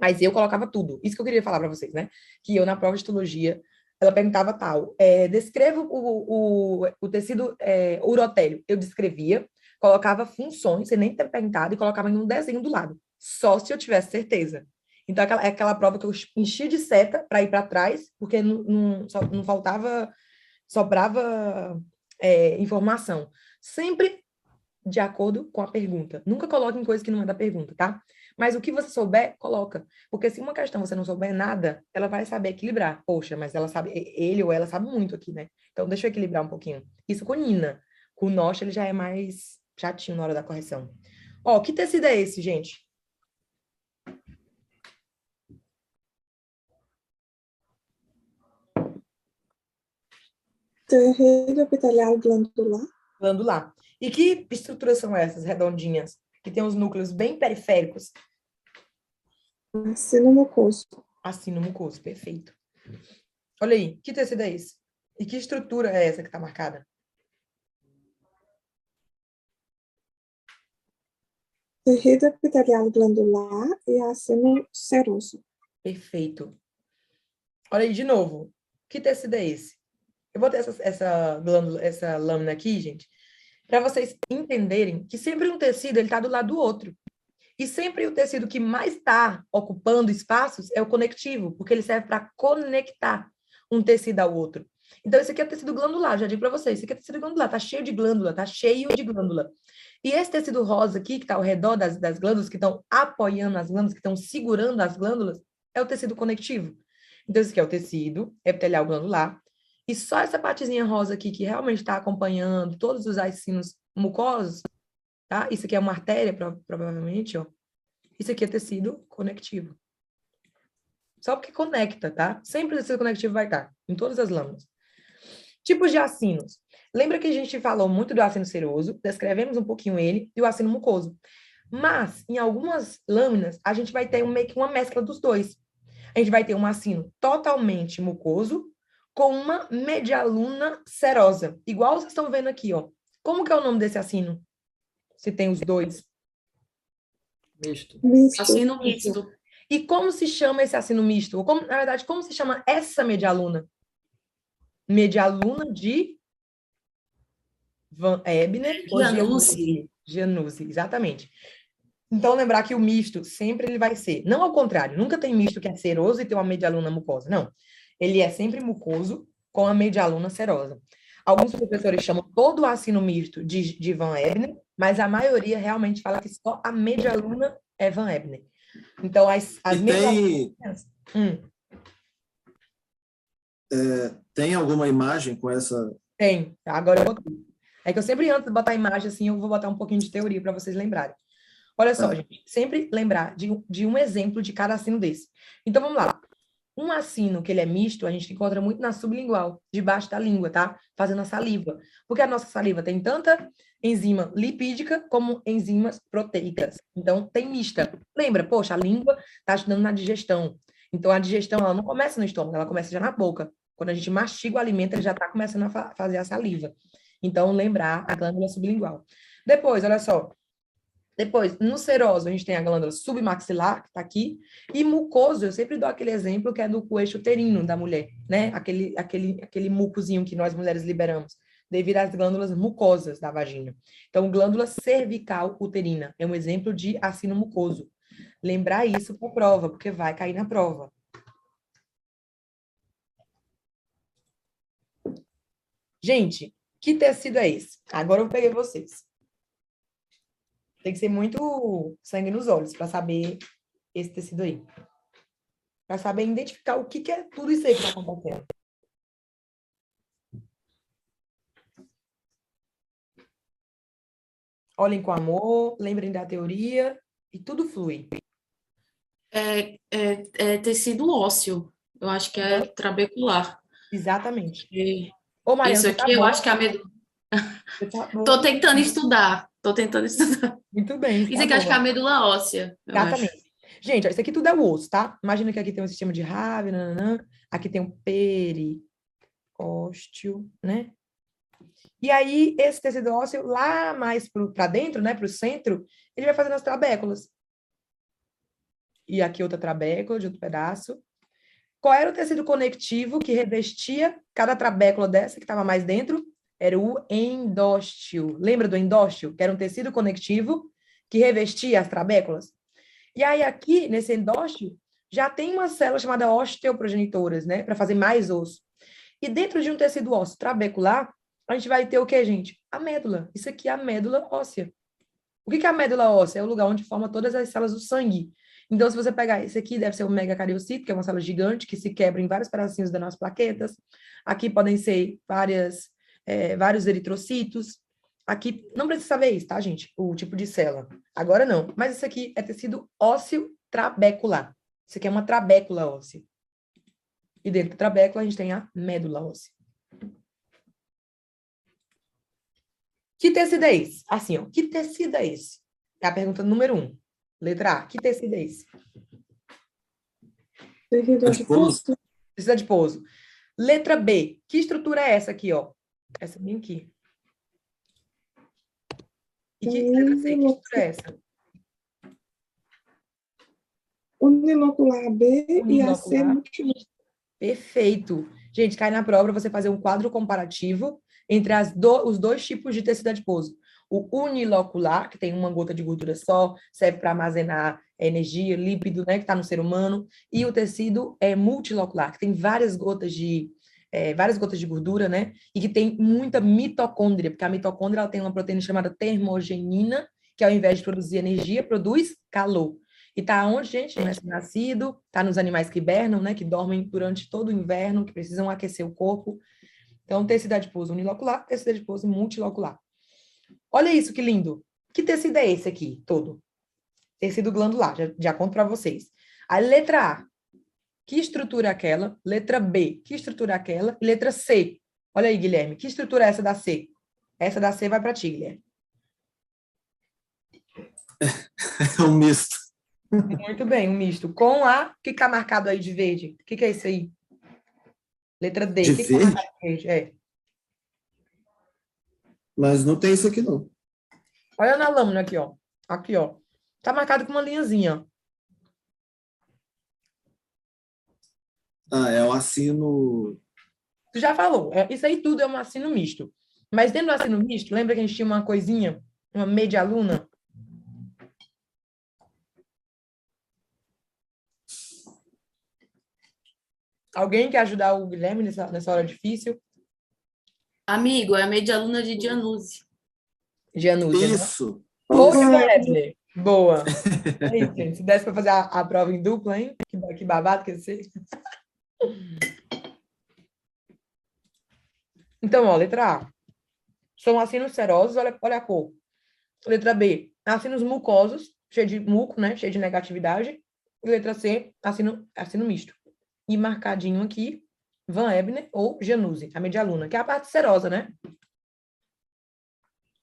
A: Mas eu colocava tudo. Isso que eu queria falar para vocês, né? Que eu, na prova de histologia, ela perguntava tal, descreva o tecido urotélio. Eu descrevia, colocava funções, sem nem ter perguntado, e colocava em um desenho do lado. Só se eu tivesse certeza. Então, aquela prova que eu enchia de seta para ir para trás, porque não faltava, sobrava informação. Sempre de acordo com a pergunta. Nunca coloque em coisa que não é da pergunta, tá? Mas o que você souber, coloca. Porque se uma questão você não souber nada, ela vai saber equilibrar. Poxa, mas ela sabe, ele ou ela sabe muito aqui, né? Então, deixa eu equilibrar um pouquinho. Isso com Nina. Com o Nosh, ele já é mais chatinho na hora da correção. Ó, que tecido é esse, gente?
D: Tecido epitelial glandular.
A: Glandular. E que estruturas são essas, redondinhas? Que tem os núcleos bem periféricos?
D: Acino mucoso.
A: Acino mucoso, perfeito. Olha aí, que tecido é esse? E que estrutura é essa que está marcada?
D: Tecido epitelial glandular e acino seroso.
A: Perfeito. Olha aí, de novo. Que tecido é esse? Eu botei essa lâmina aqui, gente, para vocês entenderem que sempre um tecido ele está do lado do outro. E sempre o tecido que mais está ocupando espaços é o conectivo, porque ele serve para conectar um tecido ao outro. Então, esse aqui é tecido glandular, já digo para vocês, esse aqui é tecido glandular, tá cheio de glândula, tá cheio de glândula. E esse tecido rosa aqui, que está ao redor das glândulas, que estão apoiando as glândulas, que estão segurando as glândulas, é o tecido conectivo. Então, esse aqui é o tecido epitelial glandular. E só essa partezinha rosa aqui, que realmente está acompanhando todos os acinos mucosos, tá? Isso aqui é uma artéria, provavelmente, ó. Isso aqui é tecido conectivo. Só porque conecta, tá? Sempre o tecido conectivo vai estar, em todas as lâminas. Tipos de acinos. Lembra que a gente falou muito do acino seroso, descrevemos um pouquinho ele, e o acino mucoso. Mas, em algumas lâminas, a gente vai ter meio que uma mescla dos dois. A gente vai ter um acino totalmente mucoso, com uma medialuna serosa. Igual vocês estão vendo aqui, ó. Como que é o nome desse acino? Se tem os dois.
F: Misto.
D: Misto.
C: Acino misto.
A: E como se chama esse acino misto? Ou na verdade, como se chama essa medialuna? Medialuna de Van Ebner ou
C: Janussi.
A: Janussi, exatamente. Então, lembrar que o misto sempre ele vai ser, não ao contrário, nunca tem misto que é seroso e tem uma medialuna mucosa, não. Ele é sempre mucoso com a medialuna serosa. Alguns professores chamam todo o acino misto de Van Ebner, mas a maioria realmente fala que só a medialuna é Van Ebner. Então, as medialunas...
F: Tem alguma imagem com essa...
A: Tem. Agora eu botei. É que eu sempre, antes de botar a imagem, assim, eu vou botar um pouquinho de teoria para vocês lembrarem. Olha só, gente, sempre lembrar de um exemplo de cada acino desse. Então, vamos lá. Um acino que ele é misto, a gente encontra muito na sublingual, debaixo da língua, tá? Fazendo a saliva. Porque a nossa saliva tem tanta enzima lipídica como enzimas proteicas. Então, tem mista. Lembra, poxa, a língua está ajudando na digestão. Então, a digestão, ela não começa no estômago, ela começa já na boca. Quando a gente mastiga o alimento, ele já está começando a fazer a saliva. Então, lembrar a glândula sublingual. Depois, olha só. Depois, no seroso, a gente tem a glândula submaxilar, que está aqui, e mucoso, eu sempre dou aquele exemplo que é do coxo uterino da mulher, né? Aquele mucozinho que nós mulheres liberamos, devido às glândulas mucosas da vagina. Então, glândula cervical uterina é um exemplo de acino mucoso. Lembrar isso para a prova, porque vai cair na prova. Gente, que tecido é esse? Agora eu peguei vocês. Tem que ser muito sangue nos olhos para saber esse tecido aí. Para saber identificar o que é tudo isso aí que está acontecendo. Olhem com amor, lembrem da teoria e tudo flui.
C: É tecido ósseo. Eu acho que é trabecular.
A: Exatamente.
C: E
A: Ô, Mariana,
C: isso
A: você tá
C: aqui eu
A: boa?
C: acho que é a medula.
A: Você tá boa.
C: Tô tentando estudar.
A: Muito bem.
C: Isso
A: Tá
C: aqui eu acho que é a
A: boa.
C: medula óssea. Eu acho.
A: Exatamente. Gente, ó, isso aqui tudo é o osso, tá? Imagina que aqui tem um sistema de Ravi, nananã. Aqui tem um periósteo, né? E aí, esse tecido ósseo, lá mais para dentro, né, para o centro, ele vai fazendo as trabéculas. E aqui outra trabécula de outro pedaço. Qual era o tecido conectivo que revestia cada trabécula dessa, que estava mais dentro? Era o endósteo. Lembra do endósteo? Que era um tecido conectivo que revestia as trabéculas? E aí, aqui, nesse endósteo, já tem uma célula chamada osteoprogenitoras, né? Para fazer mais osso. E dentro de um tecido ósseo trabecular, a gente vai ter o quê, gente? A médula. Isso aqui é a médula óssea. O que é a médula óssea? É o lugar onde forma todas as células do sangue. Então, se você pegar esse aqui, deve ser o megacariocito, que é uma célula gigante, que se quebra em vários pedacinhos das nossas plaquetas. Aqui podem ser vários eritrocitos. Aqui, não precisa saber isso, tá, gente? O tipo de célula. Agora não. Mas isso aqui é tecido ósseo trabecular. Isso aqui é uma trabécula óssea. E dentro da trabécula, a gente tem a médula óssea. Que tecido é esse? Assim, ó. Que tecido é esse? É a pergunta número 1. Letra A. Que tecido é esse?
D: Tecido adiposo.
A: Tecido adiposo. Letra B. Que estrutura é essa aqui, ó? Essa bem aqui. E letra C? Que estrutura é essa?
D: Unilocular B e a C
A: Unilocular.
D: multilocular.
A: Perfeito. Gente, cai na prova para você fazer um quadro comparativo entre os dois tipos de tecido adiposo. O unilocular, que tem uma gota de gordura só, serve para armazenar energia, lípido, né, que está no ser humano, e o tecido multilocular, que tem várias gotas de gordura, né, e que tem muita mitocôndria, porque a mitocôndria ela tem uma proteína chamada termogenina, que ao invés de produzir energia, produz calor. E tá onde, gente? No recém-nascido, tá nos animais que hibernam, né, que dormem durante todo o inverno, que precisam aquecer o corpo. Então, tecido adiposo unilocular, tecido adiposo multilocular. Olha isso, que lindo. Que tecido é esse aqui, todo? Tecido glandular, já conto para vocês. A letra A, que estrutura é aquela? Letra B, que estrutura é aquela? E letra C. Olha aí, Guilherme, que estrutura é essa da C? Essa da C vai para ti, Guilherme.
F: É um misto.
A: Muito bem, um misto. Com a... O que está marcado aí de verde? O que é isso aí? Letra D.
F: De
A: O que que tá
F: verde?
A: marcado de verde? É.
F: Mas não tem isso aqui, não.
A: Olha na lâmina aqui, ó. Aqui, ó. Tá marcado com uma linhazinha.
F: Ah, é o assino.
A: Tu já falou. Isso aí tudo é um assino misto. Mas dentro do assino misto, lembra que a gente tinha uma coisinha, uma meia luna? Alguém quer ajudar o Guilherme nessa hora difícil?
C: Amigo, é a media-luna de Januse.
A: Janúzia, né?
F: Isso.
A: Ô,
F: Isso.
A: Ebner. Boa. É isso, gente. Se desse para fazer a prova em dupla, hein? Que babado que ia ser. Então, ó, letra A. São acinos serosos, olha a cor. Letra B, acinos mucosos, cheio de muco, né? Cheio de negatividade. E letra C, assino misto. E marcadinho aqui, Van Ebner ou Januse, a medialuna, que é a parte serosa, né?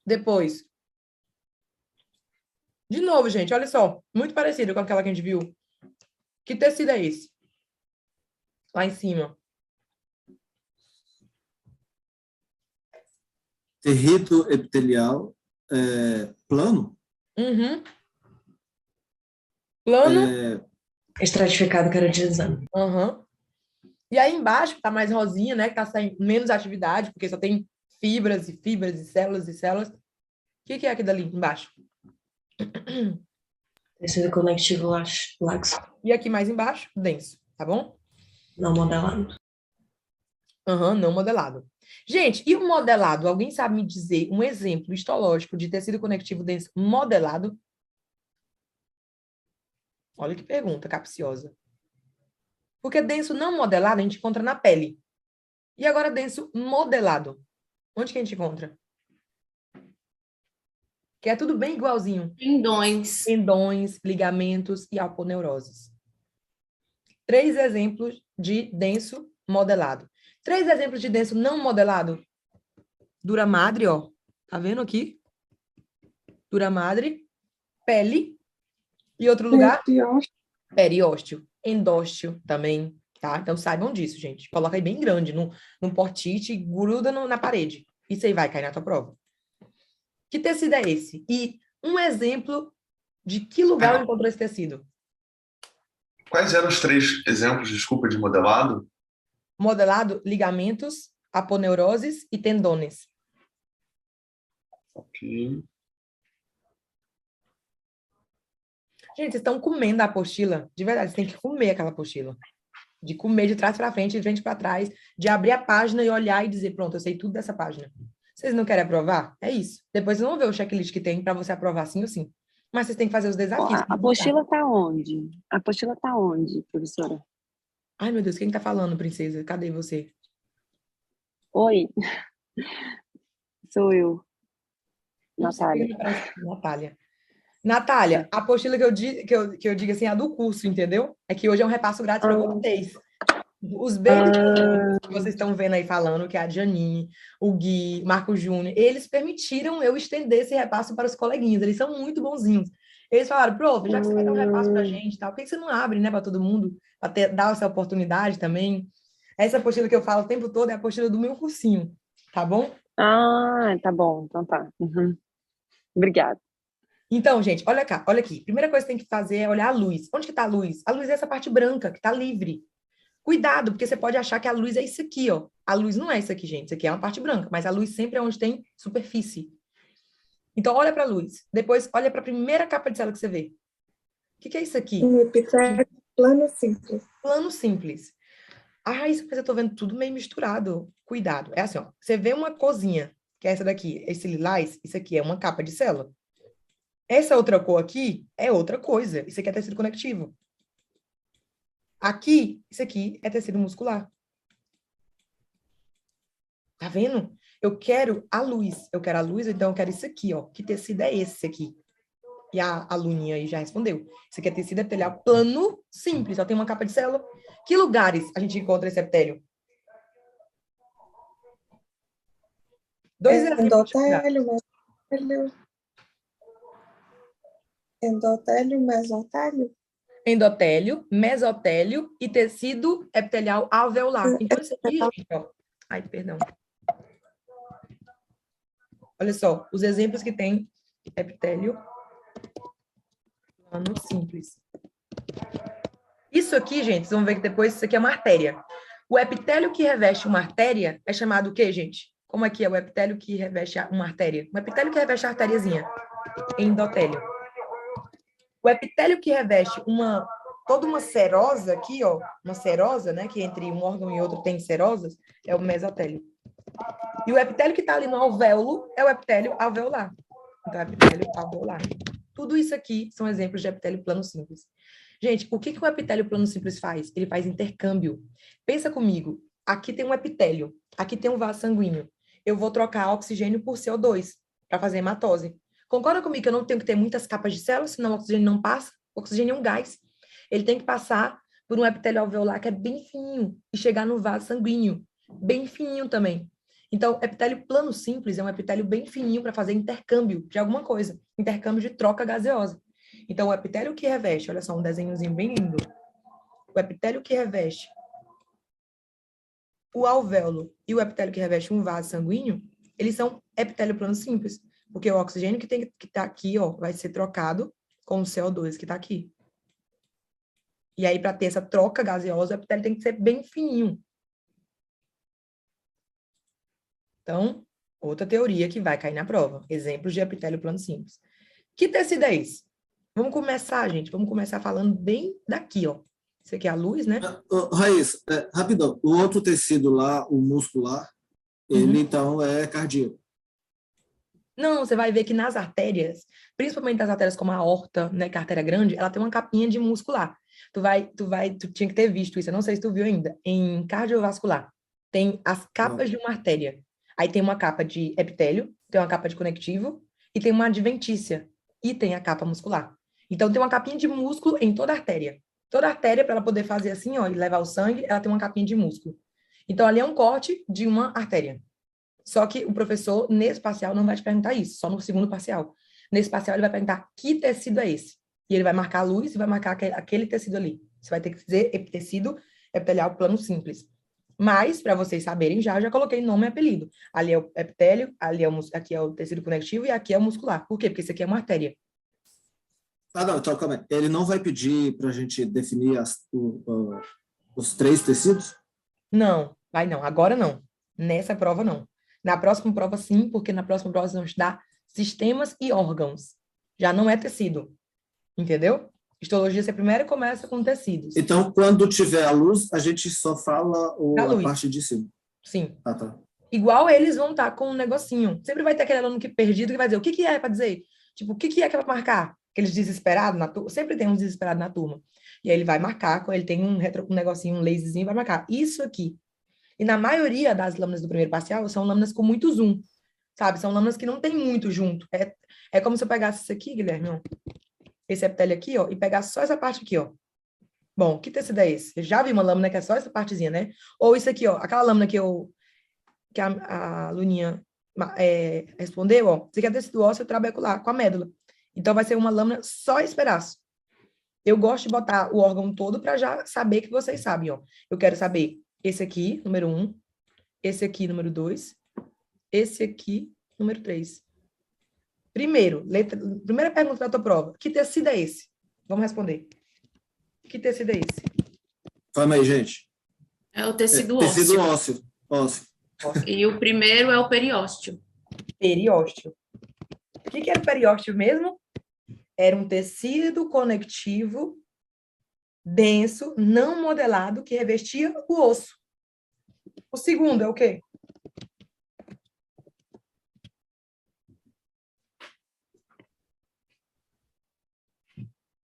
A: Depois. De novo, gente, olha só. Muito parecido com aquela que a gente viu. Que tecido é esse? Lá em cima.
F: Territo epitelial plano.
A: Uhum. Plano.
H: Estratificado queratinizado.
A: Uhum. E aí embaixo tá mais rosinha, né? Que tá sem menos atividade, porque só tem fibras e fibras e células e células. O que é aquilo ali embaixo?
H: Tecido conectivo laxo.
A: E aqui mais embaixo, denso, tá bom?
H: Não modelado.
A: Uhum, não modelado. Gente, e o modelado? Alguém sabe me dizer um exemplo histológico de tecido conectivo denso modelado? Olha que pergunta capciosa. Porque denso não modelado a gente encontra na pele. E agora denso modelado. Onde que a gente encontra? Que é tudo bem igualzinho.
C: Tendões.
A: Tendões, ligamentos e aponeuroses. 3 exemplos de denso modelado. 3 exemplos de denso não modelado. Dura madre, ó. Tá vendo aqui? Dura madre, pele. E outro lugar? Periósteo. Endósteo também, tá? Então saibam disso, gente. Coloca aí bem grande, num post-it, gruda na parede. Isso aí vai cair na tua prova. Que tecido é esse? E um exemplo de que lugar eu encontrei esse tecido?
E: Quais eram os 3 exemplos, desculpa, de modelado?
A: Modelado, ligamentos, aponeuroses e tendones.
E: Ok.
A: Gente, vocês estão comendo a apostila? De verdade, vocês têm que comer aquela apostila. De comer de trás para frente, de frente para trás, de abrir a página e olhar e dizer, pronto, eu sei tudo dessa página. Vocês não querem aprovar? É isso. Depois vocês vão ver o checklist que tem para você aprovar sim ou sim. Mas vocês têm que fazer os desafios.
I: A apostila está onde? A apostila está onde, professora?
A: Ai, meu Deus, quem tá falando, princesa? Cadê você?
I: Oi, sou eu, Natália.
A: Natália, a apostila que eu digo assim, é a do curso, entendeu? É que hoje é um repasso grátis para vocês. Os baby que vocês estão vendo aí falando, que é a Janine, o Gui, Marco Júnior, eles permitiram eu estender esse repasso para os coleguinhas, eles são muito bonzinhos. Eles falaram, prof, já que você vai dar um repasso para a gente, tal, por que você não abre, né, para todo mundo, para dar essa oportunidade também? Essa apostila que eu falo o tempo todo é a apostila do meu cursinho, tá bom?
I: Ah, tá bom, então tá. Uhum. Obrigada.
A: Então, gente, olha cá, olha aqui. Primeira coisa que tem que fazer é olhar a luz. Onde que tá a luz? A luz é essa parte branca, que tá livre. Cuidado, porque você pode achar que a luz é isso aqui, ó. A luz não é isso aqui, gente. Isso aqui é uma parte branca, mas a luz sempre é onde tem superfície. Então, olha para a luz. Depois, olha para a primeira capa de célula que você vê. O que é isso aqui?
D: Um epitélio plano simples.
A: Plano simples. Ah, isso mas eu tô vendo tudo meio misturado. Cuidado. É assim, ó. Você vê uma cozinha, que é essa daqui, esse lilás, isso aqui é uma capa de célula. Essa outra cor aqui é outra coisa. Isso aqui é tecido conectivo. Aqui, isso aqui é tecido muscular. Tá vendo? Eu quero a luz. Eu quero a luz, então eu quero isso aqui, ó. Que tecido é esse aqui? E a aluninha aí já respondeu. Isso aqui é tecido epitelial plano simples, só tem uma capa de célula. Que lugares a gente encontra esse epitélio? 2 exemplos.
D: Endotélio, mesotélio.
A: endotélio, mesotélio e tecido epitelial alveolar. Então, isso aqui, gente, ó. Ai, perdão. Olha só, os exemplos que tem epitélio plano simples. Isso aqui, gente, vocês vão ver que depois isso aqui é uma artéria. O epitélio que reveste uma artéria é chamado o quê, gente? Como é que é o epitélio que reveste uma artéria? O epitélio que reveste a artériazinha. Endotélio. O epitélio que reveste toda uma serosa aqui, ó, uma serosa, né, que entre um órgão e outro tem serosas, é o mesotélio. E o epitélio que está ali no alvéolo é o epitélio alveolar. Então, é epitélio alveolar. Tudo isso aqui são exemplos de epitélio plano simples. Gente, o que o epitélio plano simples faz? Ele faz intercâmbio. Pensa comigo, aqui tem um epitélio, aqui tem um vaso sanguíneo. Eu vou trocar oxigênio por CO2 para fazer hematose. Concorda comigo que eu não tenho que ter muitas capas de células, senão o oxigênio não passa? O oxigênio é um gás. Ele tem que passar por um epitélio alveolar que é bem fininho e chegar no vaso sanguíneo, bem fininho também. Então, epitélio plano simples é um epitélio bem fininho para fazer intercâmbio de alguma coisa, intercâmbio de troca gaseosa. Então, o epitélio que reveste, olha só, um desenhozinho bem lindo. O epitélio que reveste o alvéolo e o epitélio que reveste um vaso sanguíneo, eles são epitélio plano simples, porque o oxigênio que está aqui, ó, vai ser trocado com o CO2 que está aqui. E aí, para ter essa troca gaseosa, o epitélio tem que ser bem fininho. Então, outra teoria que vai cair na prova. Exemplos de epitélio plano simples. Que tecido é esse? Vamos começar, gente. Vamos começar falando bem daqui, ó. Isso aqui é a luz, né?
F: Raíssa, rapidão. O outro tecido lá, o muscular, ele então é cardíaco.
A: Não, você vai ver que nas artérias, principalmente nas artérias como a aorta, né, que é a artéria grande, ela tem uma capinha de muscular. Tu tinha que ter visto isso, eu não sei se tu viu ainda. Em cardiovascular, tem as capas de uma artéria. Aí tem uma capa de epitélio, tem uma capa de conectivo e tem uma adventícia. E tem a capa muscular. Então, tem uma capinha de músculo em toda a artéria. Toda artéria, para ela poder fazer assim, ó, e levar o sangue, ela tem uma capinha de músculo. Então, ali é um corte de uma artéria. Só que o professor, nesse parcial, não vai te perguntar isso, só no segundo parcial. Nesse parcial, ele vai perguntar que tecido é esse. E ele vai marcar a luz e vai marcar aquele tecido ali. Você vai ter que dizer tecido epitelial plano simples. Mas, para vocês saberem já coloquei nome e apelido. Ali é o epitélio, aqui é o tecido conectivo e aqui é o muscular. Por quê? Porque isso aqui é uma artéria.
F: Não, então calma aí. Ele não vai pedir para a gente definir os 3 tecidos?
A: Não, vai não. Agora não. Nessa prova, não. Na próxima prova, sim, porque na próxima prova vamos estudar sistemas e órgãos. Já não é tecido. Entendeu? Histologia, você primeiro começa com tecidos.
F: Então, quando tiver a luz, a gente só fala a parte de cima.
A: Sim.
F: Tá.
A: Igual eles vão estar com um negocinho. Sempre vai ter aquele aluno perdido que vai dizer o que é para dizer? Tipo, o que é que vai marcar? Aqueles desesperados na turma. Sempre tem uns desesperados na turma. E aí ele vai marcar, ele tem um negocinho, um laserzinho, vai marcar. Isso aqui. E na maioria das lâminas do primeiro parcial, são lâminas com muito zoom. Sabe? São lâminas que não tem muito junto. É como se eu pegasse isso aqui, Guilherme, ó. Esse epitélio aqui, ó, e pegar só essa parte aqui, ó. Bom, que tecido é esse? Eu já vi uma lâmina que é só essa partezinha, né? Ou isso aqui, ó, aquela lâmina que a aluninha respondeu, ó. Isso aqui é tecido ósseo trabecular, com a médula. Então, vai ser uma lâmina só esse pedaço. Eu gosto de botar o órgão todo para já saber que vocês sabem, ó. Eu quero saber esse aqui, número 1, esse aqui, número 2, esse aqui, número 3. Primeira pergunta da tua prova. Que tecido é esse? Vamos responder. Que tecido é esse?
F: Calma aí, gente.
C: É o tecido ósseo.
F: Tecido ósseo.
C: E o primeiro é o periósteo.
A: Periósteo. O que era o periósteo mesmo? Era um tecido conectivo denso, não modelado, que revestia o osso. O segundo é o quê?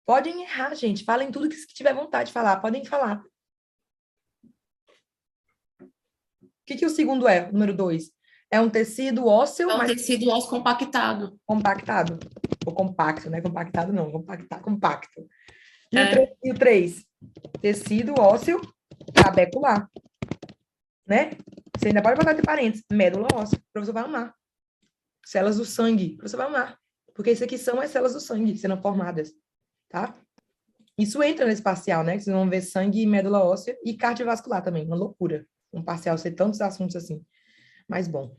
A: Podem errar, gente. Falem tudo que tiver vontade de falar. Podem falar. O que o segundo é? Número 2. É um tecido ósseo...
C: É um tecido ósseo compactado.
A: Compactado. Ou compacto, né? Compactado não. Compacto. E o 3? Tecido ósseo trabecular. Né? Você ainda pode botar entre parênteses. Médula óssea. O professor vai amar. Células do sangue. O professor vai amar. Porque isso aqui são as células do sangue sendo formadas. Tá? Isso entra nesse parcial, né? Que vocês vão ver sangue e medula óssea e cardiovascular também, uma loucura. Um parcial ser tantos assuntos assim. Mas bom.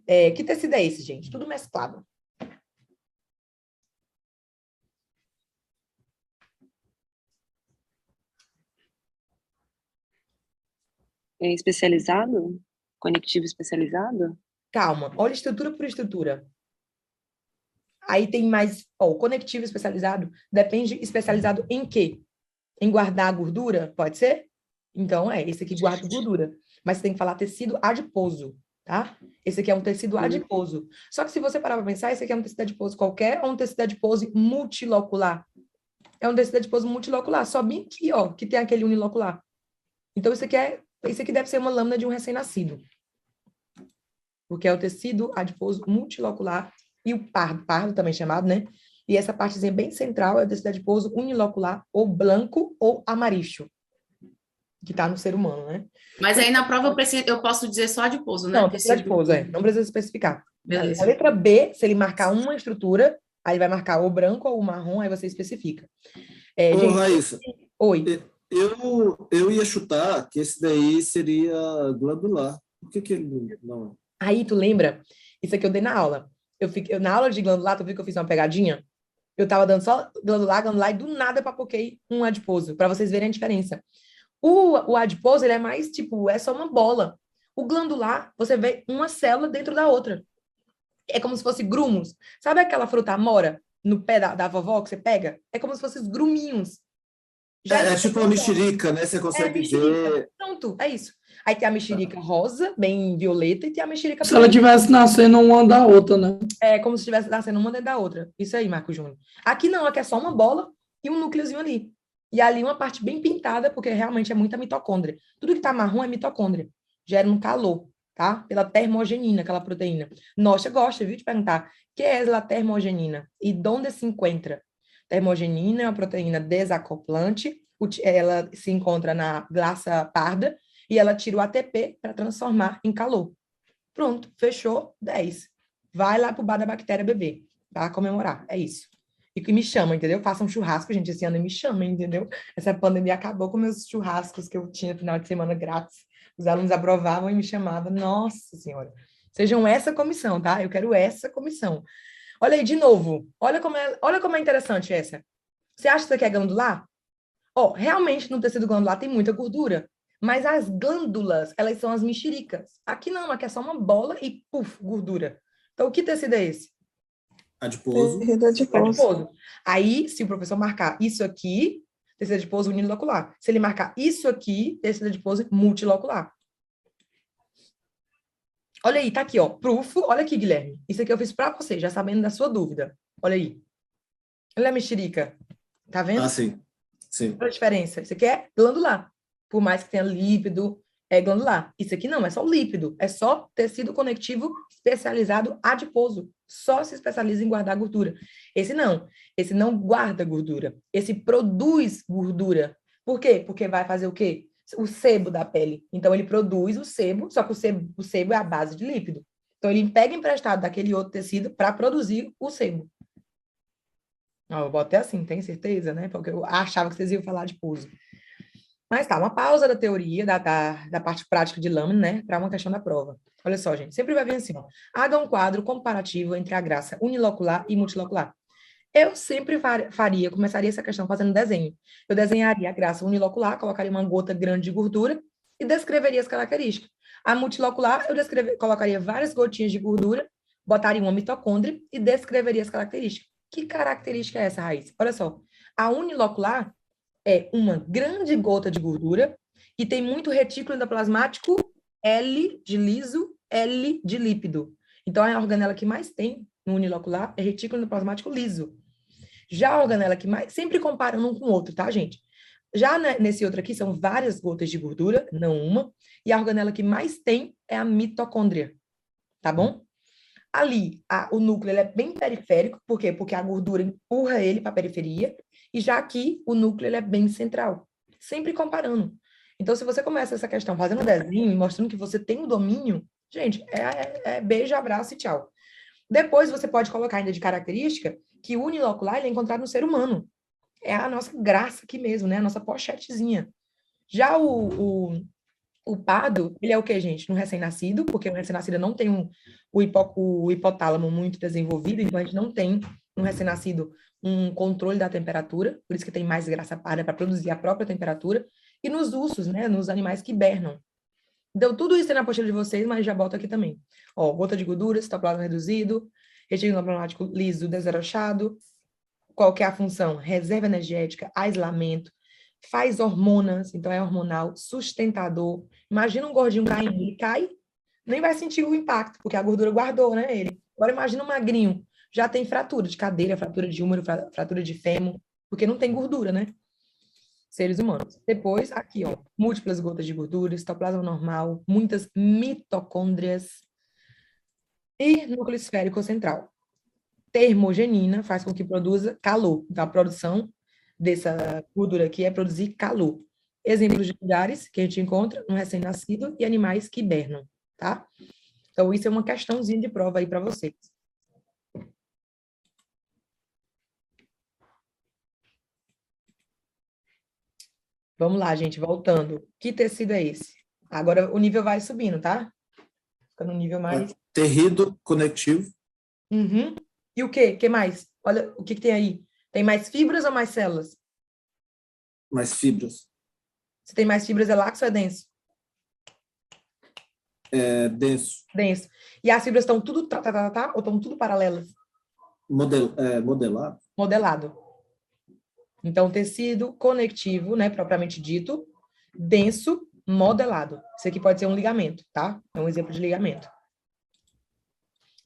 A: Que tecido é esse, gente? Tudo mesclado.
I: É especializado? Conectivo especializado?
A: Calma, olha estrutura por estrutura. Aí tem mais, ó, o conectivo especializado depende especializado em quê? Em guardar a gordura? Pode ser? Então, esse aqui guarda gordura. Mas você tem que falar tecido adiposo, tá? Esse aqui é um tecido adiposo. Só que se você parar para pensar, esse aqui é um tecido adiposo qualquer ou um tecido adiposo multilocular? É um tecido adiposo multilocular, só bem aqui, ó, que tem aquele unilocular. Então, isso aqui deve ser uma lâmina de um recém-nascido. Porque é o tecido adiposo multilocular e o pardo também chamado, né? E essa partezinha bem central é o tecido adiposo unilocular ou branco ou amarillo, que está no ser humano, né?
C: Mas aí na prova eu posso dizer só adiposo, né?
A: Não, tecido adiposo, não precisa especificar.
C: Beleza.
A: A letra B, se ele marcar uma estrutura, aí ele vai marcar o branco ou o marrom, aí você especifica.
F: Ô,
A: Gente,
F: Raíssa,
A: oi.
F: eu ia chutar que esse daí seria glandular. Por que ele não?
A: Aí, tu lembra? Isso aqui eu dei na aula. Na aula de glandular, tu viu que eu fiz uma pegadinha? Eu tava dando só glandular, e do nada eu papoquei um adiposo, para vocês verem a diferença. O adiposo, ele é mais, tipo, é só uma bola. O glandular, você vê uma célula dentro da outra. É como se fosse grumos. Sabe aquela fruta amora no pé da vovó que você pega? É como se fossem os gruminhos.
F: É tipo uma mexerica, né? Você consegue ver.
A: Pronto, é isso. Aí tem a mexerica rosa, bem violeta, e tem a mexerica
J: Se ela tivesse nascendo uma da outra, né?
A: É como se estivesse nascendo uma dentro da outra. Isso aí, Marco Júnior. Aqui não, aqui é só uma bola e um núcleozinho ali. E ali uma parte bem pintada, porque realmente é muita mitocôndria. Tudo que tá marrom é mitocôndria. Gera um calor, tá? Pela termogenina, aquela proteína. Nossa, gosta, viu, de perguntar. Que é a termogenina? E onde se encontra? Termogenina é uma proteína desacoplante. Ela se encontra na glassa parda e ela tira o ATP para transformar em calor. Pronto, fechou, 10. Vai lá pro bar da bactéria beber, tá? Comemorar, é isso. E que me chama, entendeu? Faça um churrasco, gente, esse ano me chama, entendeu? Essa pandemia acabou com meus churrascos que eu tinha no final de semana grátis. Os alunos aprovavam e me chamavam. Nossa Senhora. Sejam essa comissão, tá? Eu quero essa comissão. Olha aí, de novo. Olha como é interessante essa. Você acha que isso aqui é glandular? Realmente no tecido glandular tem muita gordura. Mas as glândulas, elas são as mexericas. Aqui não, aqui é só uma bola e, puf, gordura. Então, que tecido é esse?
F: Adiposo.
A: Adiposo. Aí, se o professor marcar isso aqui, tecido adiposo unilocular. Se ele marcar isso aqui, tecido adiposo multilocular. Olha aí, tá aqui, ó. Proof. Olha aqui, Guilherme. Isso aqui eu fiz pra você, já sabendo da sua dúvida. Olha aí. Olha a mexerica. Tá vendo?
F: Ah, sim. Sim.
A: Olha a diferença. Isso aqui é glandular. Por mais que tenha lípido, é glandular. Isso aqui não, é só lípido. É só tecido conectivo especializado adiposo. Só se especializa em guardar gordura. Esse não guarda gordura. Esse produz gordura. Por quê? Porque vai fazer o quê? O sebo da pele. Então, ele produz o sebo, só que o sebo é a base de lípido. Então, ele pega emprestado daquele outro tecido para produzir o sebo. Eu botei assim, tem certeza, né? Porque eu achava que vocês iam falar de pouso. Mas tá, uma pausa da teoria, da parte prática de lâmina, né? Para uma questão da prova. Olha só, gente, sempre vai vir assim, ó. Haga um quadro comparativo entre a graça unilocular e multilocular. Eu sempre começaria essa questão fazendo desenho. Eu desenharia a graça unilocular, colocaria uma gota grande de gordura e descreveria as características. A multilocular, eu colocaria várias gotinhas de gordura, botaria uma mitocôndria e descreveria as características. Que característica é essa, Raíssa? Olha só, a unilocular é uma grande gota de gordura e tem muito retículo endoplasmático L de liso, L de lípido. Então, a organela que mais tem no unilocular é retículo endoplasmático liso. Já a organela que mais... Sempre comparando um com o outro, tá, gente? Já nesse outro aqui, são várias gotas de gordura, não uma, e a organela que mais tem é a mitocôndria, tá bom? Ali, o núcleo ele é bem periférico, por quê? Porque a gordura empurra ele para a periferia, e já aqui, o núcleo ele é bem central. Sempre comparando. Então, se você começa essa questão fazendo desenho e mostrando que você tem o domínio, gente, beijo, abraço e tchau. Depois, você pode colocar ainda de característica que o unilocular ele é encontrado no ser humano. é a nossa graça aqui mesmo, né? A nossa pochetezinha. Já o pardo, ele é o quê, gente? No recém-nascido, porque o recém-nascido não tem o hipotálamo muito desenvolvido, então a gente não tem no recém-nascido um controle da temperatura, por isso que tem mais graça parda para produzir a própria temperatura, e nos ursos, né? Nos animais que hibernam. Então, tudo isso tem na apostila de vocês, mas já boto aqui também. Ó, gota de gordura, citoplasma reduzido, retículo plasmático liso desabrochado. Qual que é a função? Reserva energética, isolamento, faz hormonas, então é hormonal, sustentador. Imagina um gordinho caindo, ele cai, nem vai sentir o impacto, porque a gordura guardou, né, ele. Agora imagina um magrinho, já tem fratura de cadeira, fratura de úmero, fratura de fêmur, porque não tem gordura, né? Seres humanos. Depois, aqui, ó, múltiplas gotas de gordura, citoplasma normal, muitas mitocôndrias e núcleo esférico central. Termogenina faz com que produza calor. Então, a produção dessa gordura aqui é produzir calor. Exemplos de lugares que a gente encontra no recém-nascido e animais que hibernam, tá? Então, isso é uma questãozinha de prova aí para vocês. Vamos lá, gente, voltando. Que tecido é esse? Agora o nível vai subindo, tá? Fica no nível mais...
F: Tecido conectivo.
A: Uhum. E o quê? O que mais? Olha, o que tem aí? Tem mais fibras ou mais células?
F: Mais fibras.
A: Se tem mais fibras, é laxo ou é denso?
F: É denso.
A: Denso. E as fibras estão tudo ou estão tudo paralelas?
F: Modelado.
A: Modelado. Então, tecido conectivo, né, propriamente dito, denso, modelado. Isso aqui pode ser um ligamento, tá? É um exemplo de ligamento.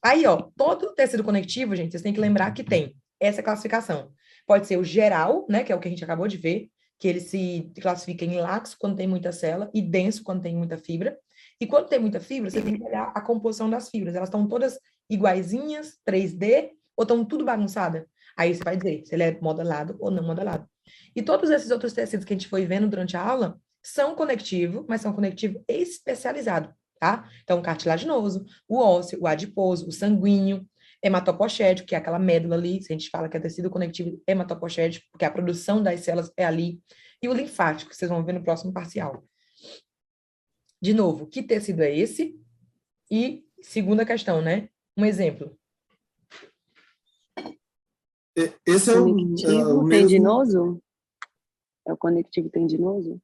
A: Aí, ó, todo tecido conectivo, gente, vocês têm que lembrar que tem essa classificação. Pode ser o geral, né, que é o que a gente acabou de ver, que ele se classifica em laxo quando tem muita célula e denso quando tem muita fibra. E quando tem muita fibra, você tem que olhar a composição das fibras. Elas estão todas iguaizinhas, 3D, ou estão tudo bagunçadas? Aí você vai dizer se ele é modelado ou não modelado. E todos esses outros tecidos que a gente foi vendo durante a aula são conectivos, mas são conectivo especializado, tá? Então, o cartilaginoso, o ósseo, o adiposo, o sanguíneo, hematopoético, que é aquela médula ali, se a gente fala que é tecido conectivo hematopoético, porque a produção das células é ali, e o linfático, que vocês vão ver no próximo parcial. De novo, que tecido é esse? E segunda questão, né? Um exemplo.
F: Esse é o
I: Conectivo
F: mesmo...
I: tendinoso? É o conectivo tendinoso?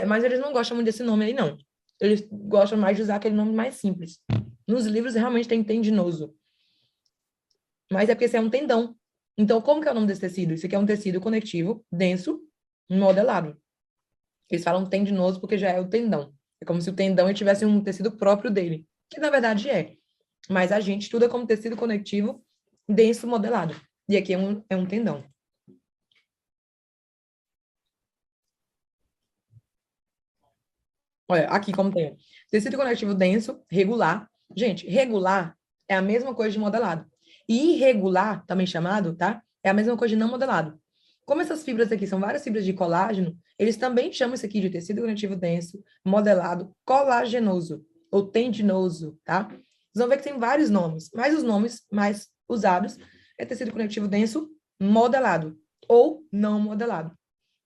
A: Mas eles não gostam muito desse nome aí, não. Eles gostam mais de usar aquele nome mais simples. Nos livros, realmente tem tendinoso. Mas é porque esse é um tendão. Então, como que é o nome desse tecido? Esse aqui é um tecido conectivo, denso, modelado. Eles falam tendinoso porque já é o tendão. É como se o tendão ele tivesse um tecido próprio dele. Que, na verdade, é. Mas a gente estuda como tecido conectivo, denso, modelado. E aqui é um tendão. Olha, aqui como tem. Tecido conectivo denso, regular. Gente, regular é a mesma coisa de modelado. E irregular, também chamado, tá? É a mesma coisa de não modelado. Como essas fibras aqui são várias fibras de colágeno, eles também chamam isso aqui de tecido conectivo denso, modelado, colagenoso ou tendinoso, tá? Vocês vão ver que tem vários nomes, mas os nomes mais usados é tecido conectivo denso, modelado ou não modelado.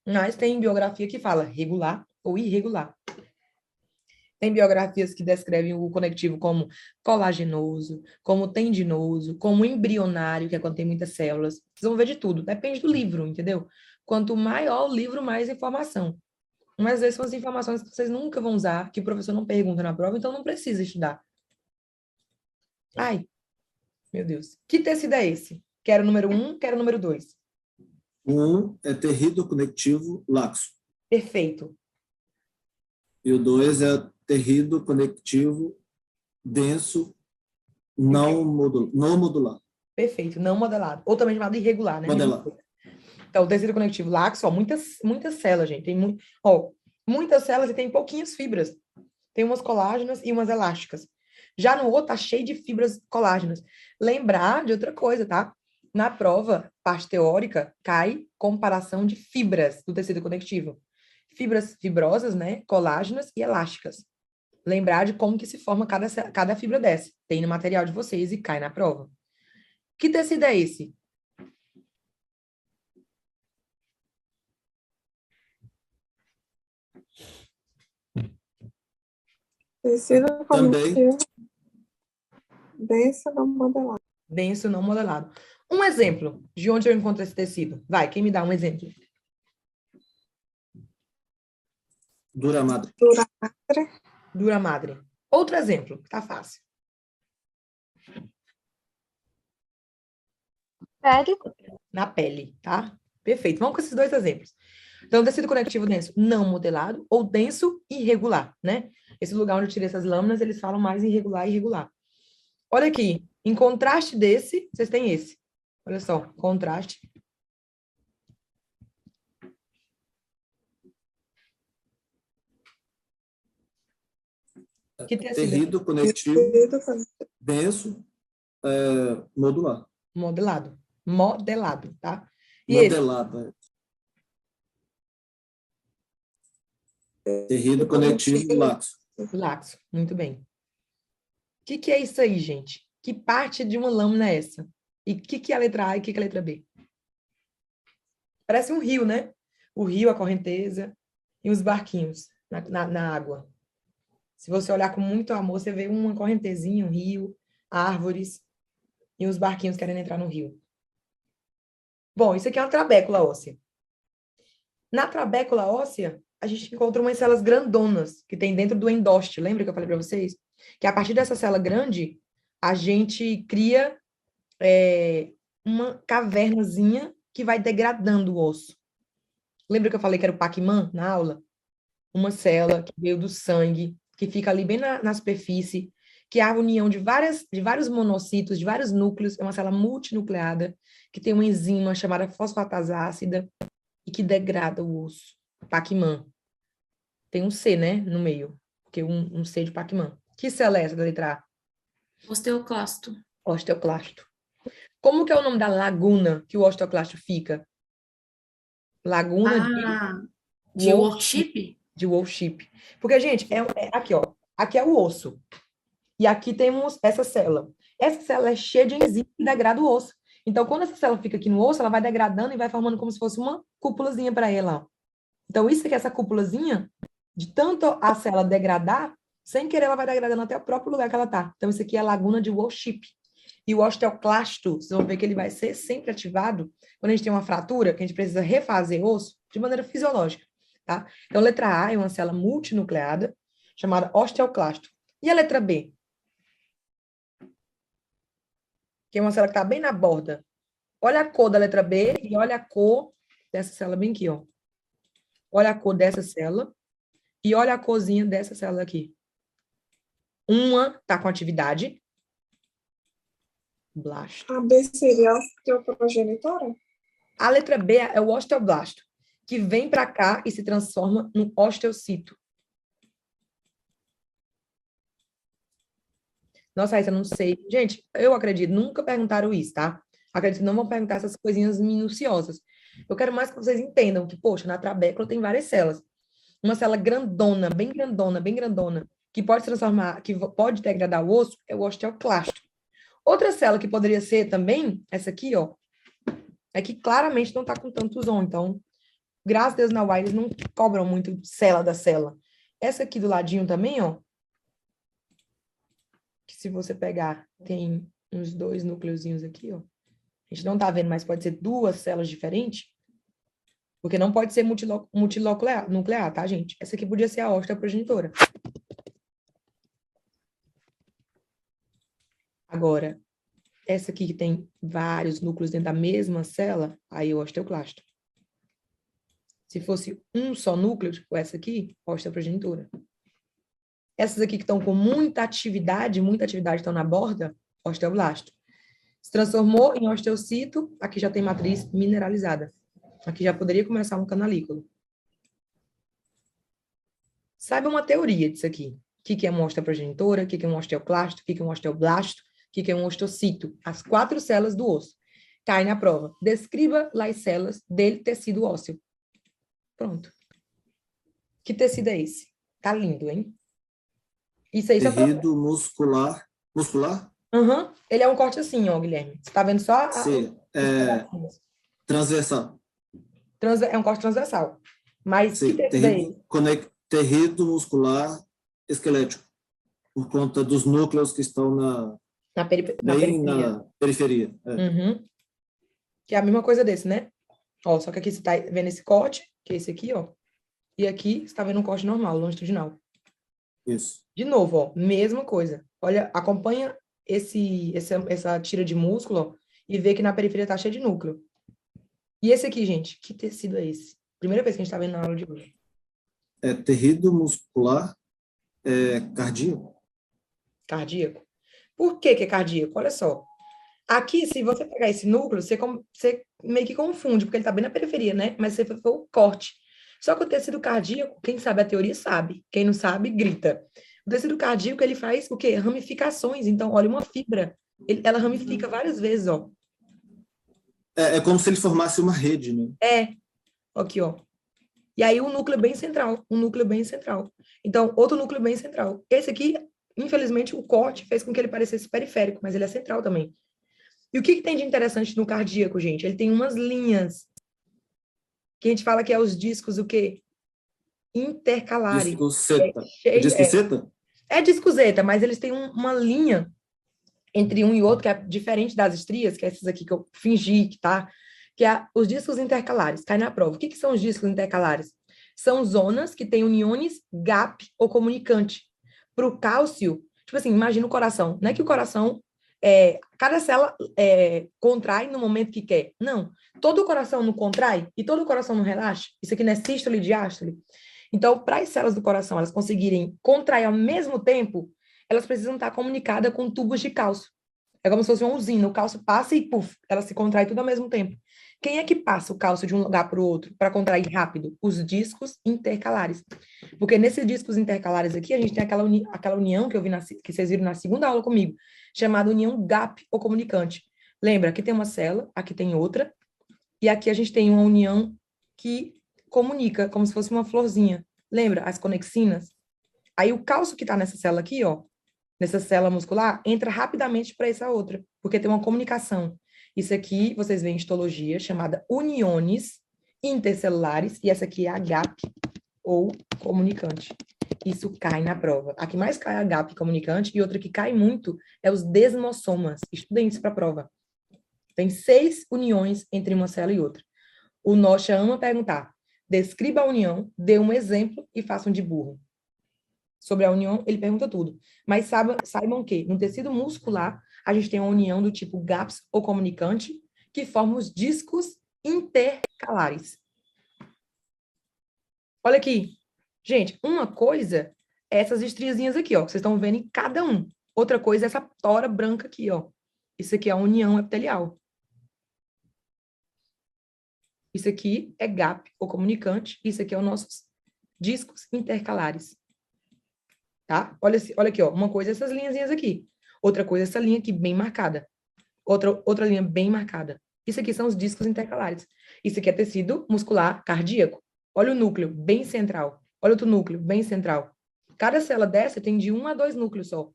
A: Mas tem biografia que fala regular ou irregular. Tem biografias que descrevem o conectivo como colagenoso, como tendinoso, como embrionário, que é quando tem muitas células. Vocês vão ver de tudo, depende do livro, entendeu? Quanto maior o livro, mais informação. Mas às vezes são as informações que vocês nunca vão usar, que o professor não pergunta na prova, então não precisa estudar. Ai, meu Deus. Que tecido é esse? Quero o número 1, quero o número 2.
F: O 1 é tecido conectivo laxo.
A: Perfeito.
F: E o 2 é tecido conectivo denso, não modular.
A: Perfeito, não modelado. Ou também chamado irregular, né?
F: Modelado.
A: Então, o tecido conectivo laxo, ó, muitas células, gente. Tem muitas células e tem pouquinhas fibras. Tem umas colágenas e umas elásticas. Já no outro, tá cheio de fibras colágenas. Lembrar de outra coisa, tá? Na prova, parte teórica, cai comparação de fibras do tecido conectivo. Fibras fibrosas, né? Colágenas e elásticas. Lembrar de como que se forma cada fibra dessa. Tem no material de vocês e cai na prova. Que tecido é esse?
D: Tecido
F: Também.
D: conectivo denso não modelado.
A: Denso não modelado. Um exemplo de onde eu encontro esse tecido. Vai, quem me dá um exemplo?
F: Dura madre.
A: Dura madre. Outro exemplo, que tá fácil.
I: Pele.
A: Na pele, tá? Perfeito. Vamos com esses dois exemplos. Então, tecido conectivo denso não modelado ou denso irregular, né? Esse lugar onde eu tirei essas lâminas, eles falam mais irregular e irregular. Olha aqui, em contraste desse, vocês têm esse. Olha só, contraste. Que tecido?
F: Terrido conectivo denso modular.
A: Modelado. Modelado, tá? E esse?
F: Modelado. Terrido conectivo laxo.
A: Laxo, muito bem. O que é isso aí, gente? Que parte de uma lâmina é essa? E o que é a letra A e o que é a letra B? Parece um rio, né? O rio, a correnteza e os barquinhos na água. Se você olhar com muito amor, você vê uma correntezinha, um rio, árvores e os barquinhos querendo entrar no rio. Bom, isso aqui é uma trabécula óssea. Na trabécula óssea, a gente encontra umas células grandonas que tem dentro do endósteo. Lembra que eu falei para vocês? Que a partir dessa célula grande, a gente cria uma cavernazinha que vai degradando o osso. Lembra que eu falei que era o Pac-Man na aula? Uma célula que veio do sangue, que fica ali bem na superfície, que é a união de vários monocitos, de vários núcleos, é uma célula multinucleada, que tem uma enzima chamada fosfatase ácida e que degrada o osso. Pac-Man. Tem um C, né, no meio, porque um C de Pac-Man. Que célula é essa da letra A?
C: Osteoclasto.
A: Osteoclasto. Como que é o nome da laguna que o osteoclasto fica? Laguna
C: de Wolff-Chip?
A: De Wolff-Chip. Porque, gente, aqui, ó. Aqui é o osso. E aqui temos essa célula. Essa célula é cheia de enzima que degrada o osso. Então, quando essa célula fica aqui no osso, ela vai degradando e vai formando como se fosse uma cúpulazinha para ela, ó. Então, isso aqui, essa cúpulazinha, de tanto a célula degradar, sem querer, ela vai degradando até o próprio lugar que ela está. Então, isso aqui é a laguna de Wolff-Chip. E o osteoclasto, vocês vão ver que ele vai ser sempre ativado quando a gente tem uma fratura, que a gente precisa refazer osso de maneira fisiológica, tá? Então, letra A é uma célula multinucleada, chamada osteoclasto. E a letra B? Que é uma célula que está bem na borda. Olha a cor da letra B e olha a cor dessa célula bem aqui, ó. Olha a cor dessa célula e olha a corzinha dessa célula aqui. Uma está com atividade. Blasto.
D: A B seria a osteoprogenitora?
A: A letra B é o osteoblasto, que vem para cá e se transforma no osteocito. Nossa, Raíssa, eu não sei. Gente, eu acredito, nunca perguntaram isso, tá? Acredito que não vão perguntar essas coisinhas minuciosas. Eu quero mais que vocês entendam que, poxa, na trabécula tem várias células. Uma célula grandona, bem grandona, que pode se transformar, que pode degradar o osso, é o osteoclasto. Outra célula que poderia ser também, essa aqui, ó, é que claramente não está com tantos on. Então, graças a Deus, na UAI, eles não cobram muito célula da célula. Essa aqui do ladinho também, ó, que se você pegar, tem uns 2 núcleozinhos aqui, ó. A gente não tá vendo, mas pode ser 2 células diferentes, porque não pode ser multinuclear, tá, gente? Essa aqui podia ser a osteoprogenitora. Agora, essa aqui que tem vários núcleos dentro da mesma célula, aí é o osteoclasto. Se fosse um só núcleo, tipo essa aqui, osteoprogenitora. Essas aqui que estão com muita atividade estão na borda, osteoblasto. Se transformou em osteocito, aqui já tem matriz mineralizada. Aqui já poderia começar um canalículo. Saiba uma teoria disso aqui. O que é uma osteoprogenitora, o que é um osteoclasto, o que é um osteoblasto, o que é um osteocito. As 4 células do osso. Cai na prova. Descreva lá as células dele tecido ósseo. Pronto. Que tecido é esse? Tá lindo, hein? Isso aí só
F: Terrido muscular. Muscular?
A: Uhum. Ele é um corte assim, ó, Guilherme. Você tá vendo só?
F: Sim. Transversal.
A: É um corte transversal. Mas
F: sim,
A: que tecido é esse?
F: terrido muscular esquelético. por conta dos núcleos que estão
A: Na
F: bem
A: periferia.
F: na periferia.
A: Uhum. Que é a mesma coisa desse, né? Ó, só que aqui você tá vendo esse corte, que é esse aqui, ó. E aqui você tá vendo um corte normal, longitudinal.
F: Isso.
A: De novo, ó, mesma coisa. Olha, acompanha essa tira de músculo, ó, e vê que na periferia tá cheio de núcleo. E esse aqui, gente, que tecido é esse? Primeira vez que a gente tá vendo na aula de hoje.
F: É tecido muscular cardíaco.
A: Cardíaco. Por que que é cardíaco? Olha só. Aqui, se você pegar esse núcleo, você meio que confunde, porque ele tá bem na periferia, né? Mas você foi o corte. Só que o tecido cardíaco, quem sabe a teoria sabe. Quem não sabe, grita. O tecido cardíaco, ele faz o quê? Ramificações. Então, olha, uma fibra, ela ramifica várias vezes, ó.
F: É como se ele formasse uma rede, né?
A: Aqui, ó. E aí, um núcleo bem central. Um núcleo bem central. Então, outro núcleo bem central. Esse aqui, infelizmente, o corte fez com que ele parecesse periférico, mas ele é central também. E o que tem de interessante no cardíaco, gente? Ele tem umas linhas que a gente fala que é os discos, o quê? Intercalares.
F: Discoseta.
A: É
F: Discoseta?
A: É discoseta, mas eles têm uma linha entre um e outro que é diferente das estrias, que é essas aqui que eu fingi que tá, que é os discos intercalares. Cai na prova. O que são os discos intercalares? São zonas que têm uniões gap ou comunicante. Para o cálcio, tipo assim, imagina o coração. Não é que o coração, cada célula contrai no momento que quer. Não. Todo o coração não contrai e todo o coração não relaxa. Isso aqui não é sístole e diástole. Então, para as células do coração elas conseguirem contrair ao mesmo tempo, elas precisam estar comunicadas com tubos de cálcio. É como se fosse uma usina. O cálcio passa e, puf, ela se contrai tudo ao mesmo tempo. Quem é que passa o cálcio de um lugar para o outro para contrair rápido? Os discos intercalares. Porque nesses discos intercalares aqui, a gente tem aquela união que eu vi que vocês viram na segunda aula comigo, chamada união gap ou comunicante. Lembra? Aqui tem uma célula, aqui tem outra, e aqui a gente tem uma união que comunica, como se fosse uma florzinha. Lembra? As conexinas. Aí o cálcio que está nessa célula aqui, ó, nessa célula muscular, entra rapidamente para essa outra, porque tem uma comunicação. Isso aqui, vocês veem em histologia, chamada uniões intercelulares, e essa aqui é a gap, ou comunicante. Isso cai na prova. A que mais cai é a gap comunicante, e outra que cai muito é os desmossomas. Estudem isso para a prova. Tem 6 uniões entre uma célula e outra. O Nocha ama perguntar, descreva a união, dê um exemplo e faça um de burro. Sobre a união, ele pergunta tudo. Mas saibam que, no tecido muscular, a gente tem uma união do tipo GAPS ou comunicante, que forma os discos intercalares. Olha aqui. Gente, uma coisa é essas estriazinhas aqui, ó, que vocês estão vendo em cada um. Outra coisa é essa tora branca aqui, ó. Isso aqui é a união epitelial. Isso aqui é GAP ou comunicante. Isso aqui é os nossos discos intercalares. Tá? Olha aqui, ó. Uma coisa é essas linhazinhas aqui. Outra coisa é essa linha aqui bem marcada. Outra linha bem marcada. Isso aqui são os discos intercalares. Isso aqui é tecido muscular cardíaco. Olha o núcleo bem central. Olha outro núcleo bem central. Cada célula dessa tem de 1 a 2 núcleos só.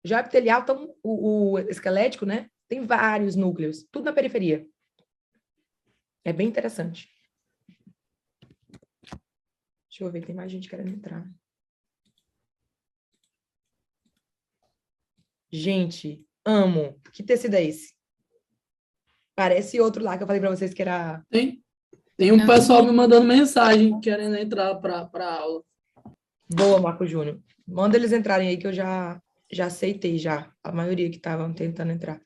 A: Já o epitelial, então, o esquelético, né? Tem vários núcleos. Tudo na periferia. É bem interessante. Deixa eu ver, tem mais gente querendo entrar. Gente, amo. Que tecido é esse? Parece outro lá que eu falei pra vocês que era...
J: Tem um pessoal me mandando mensagem querendo entrar para aula.
A: Boa, Marco Júnior. Manda eles entrarem aí que eu já aceitei já. A maioria que estavam tentando entrar.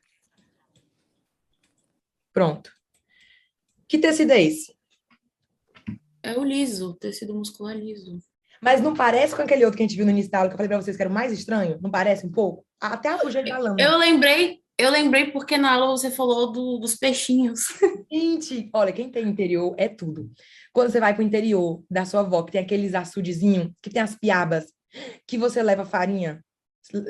A: Pronto. Que tecido é esse?
C: É o liso, tecido muscular liso.
A: Mas não parece com aquele outro que a gente viu no início da aula, que eu falei pra vocês que era o mais estranho? Não parece um pouco? Até o jeito da lâmina.
C: Eu lembrei porque na aula você falou dos peixinhos.
A: Gente, olha, quem tem interior é tudo. Quando você vai pro interior da sua avó, que tem aqueles açudezinhos, que tem as piabas, que você leva farinha,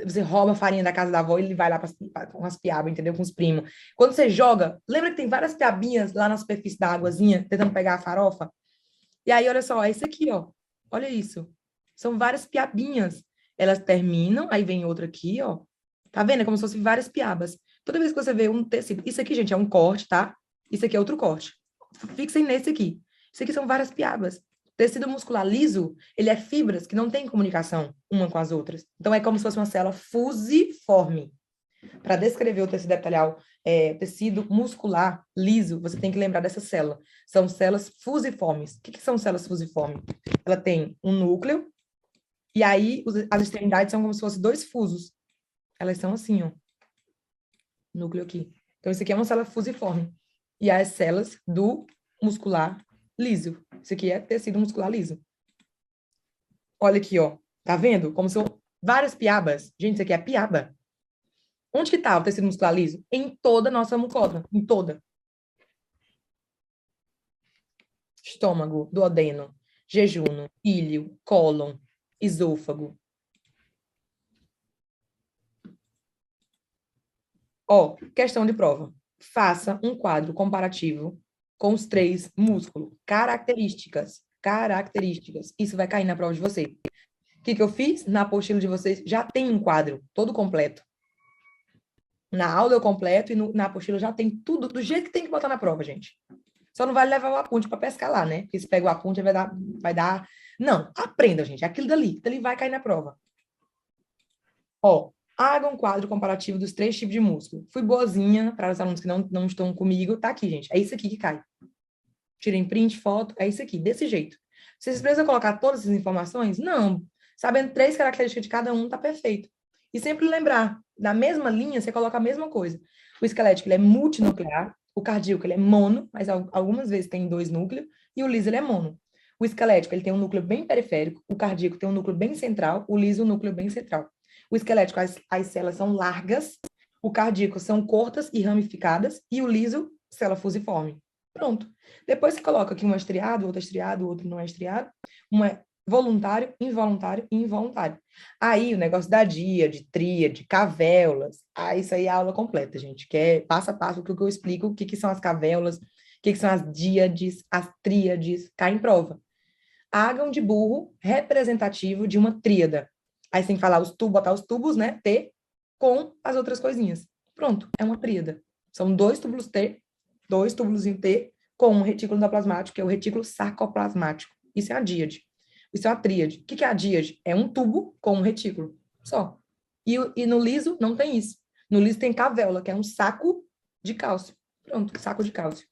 A: você rouba a farinha da casa da avó e ele vai lá com as piabas, entendeu? Com os primos. Quando você joga, lembra que tem várias piabinhas lá na superfície da águazinha, tentando pegar a farofa? E aí, olha só, é esse aqui, ó. Olha isso. São várias piabinhas. Elas terminam, aí vem outra aqui, ó. Tá vendo? É como se fossem várias piabas. Toda vez que você vê um tecido... Isso aqui, gente, é um corte, tá? Isso aqui é outro corte. Fixem nesse aqui. Isso aqui são várias piabas. Tecido muscular liso, ele é fibras que não têm comunicação uma com as outras. Então, é como se fosse uma célula fusiforme. Para descrever o tecido epitelial, tecido muscular liso, você tem que lembrar dessa célula. São células fusiformes. O que são células fusiformes? Ela tem um núcleo, e aí as extremidades são como se fossem dois fusos. Elas são assim, ó. Núcleo aqui. Então, isso aqui é uma célula fusiforme. E as células do muscular liso. Isso aqui é tecido muscular liso. Olha aqui, ó. Tá vendo? Como são várias piabas. Gente, isso aqui é piaba. Onde que tá o tecido muscular liso? Em toda a nossa mucosa. Em toda. Estômago, duodeno, jejunum, íleo, cólon, esôfago. Ó, questão de prova. Faça um quadro comparativo com os 3 músculos. Características. Características. Isso vai cair na prova de vocês. O que eu fiz? Na apostila de vocês já tem um quadro todo completo. Na aula eu completo e na apostila já tem tudo do jeito que tem que botar na prova, gente. Só não vai levar o apunte para pescar lá, né? Porque se pega o apunte vai dar... Não, aprenda, gente. Aquilo dali vai cair na prova. Ó, haga um quadro comparativo dos 3 tipos de músculo. Fui boazinha para os alunos que não estão comigo. Tá aqui, gente. É isso aqui que cai. Tirem print, foto. É isso aqui, desse jeito. Vocês precisam colocar todas essas informações? Não. Sabendo 3 características de cada um, tá perfeito. E sempre lembrar, na mesma linha, você coloca a mesma coisa. O esquelético, ele é multinuclear. O cardíaco, ele é mono, mas algumas vezes tem 2 núcleos. E o liso, ele é mono. O esquelético, ele tem um núcleo bem periférico. O cardíaco tem um núcleo bem central. O liso, um núcleo bem central. O esquelético, as células são largas. O cardíaco são curtas e ramificadas. E o liso, célula fusiforme. Pronto. Depois você coloca aqui um estriado, outro não é estriado. Um é voluntário, involuntário e involuntário. Aí, o negócio da díade, tríade, cavéolas, isso aí é a aula completa, gente, que é passo a passo o que eu explico, o que são as cavéolas, o que são as díades, as tríades, cai em prova. Ágão de burro representativo de uma tríada. Aí você tem que falar botar os tubos, né, T, com as outras coisinhas. Pronto, é uma tríada. São 2 túbulos T, 2 túbulos em T, com um retículo endoplasmático, que é o retículo sarcoplasmático. Isso é a díade. Isso é uma tríade. O que é a díade? É um tubo com um retículo. Só. E no liso não tem isso. No liso tem cavéola, que é um saco de cálcio. Pronto, saco de cálcio.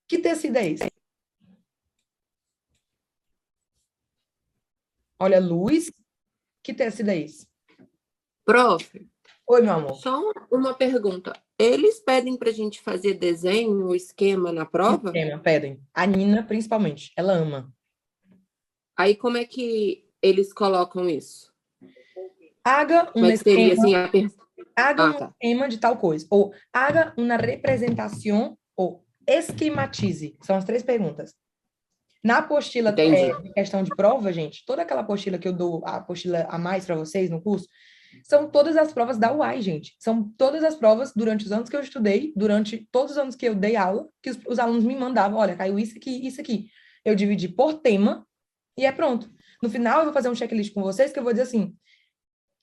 A: Que tecido é esse? Olha, luz. Que tecido é esse?
G: Prof,
A: Oi, meu amor.
G: só uma pergunta. Eles pedem para a gente fazer desenho, esquema na prova?
A: Pedem. A Nina, principalmente. Ela ama.
G: Aí como é que eles colocam isso?
A: Haga
G: Como é que seria assim a
A: haga esquema de tal coisa. Ou haga uma representação ou esquematize. São as 3 perguntas. Na apostila de questão de prova, gente, toda aquela apostila que eu dou, a apostila a mais para vocês no curso, são todas as provas da UAI, gente. São todas as provas durante os anos que eu estudei, durante todos os anos que eu dei aula, que os alunos me mandavam, olha, caiu isso aqui, isso aqui. Eu dividi por tema e é pronto. No final, eu vou fazer um checklist com vocês que eu vou dizer assim,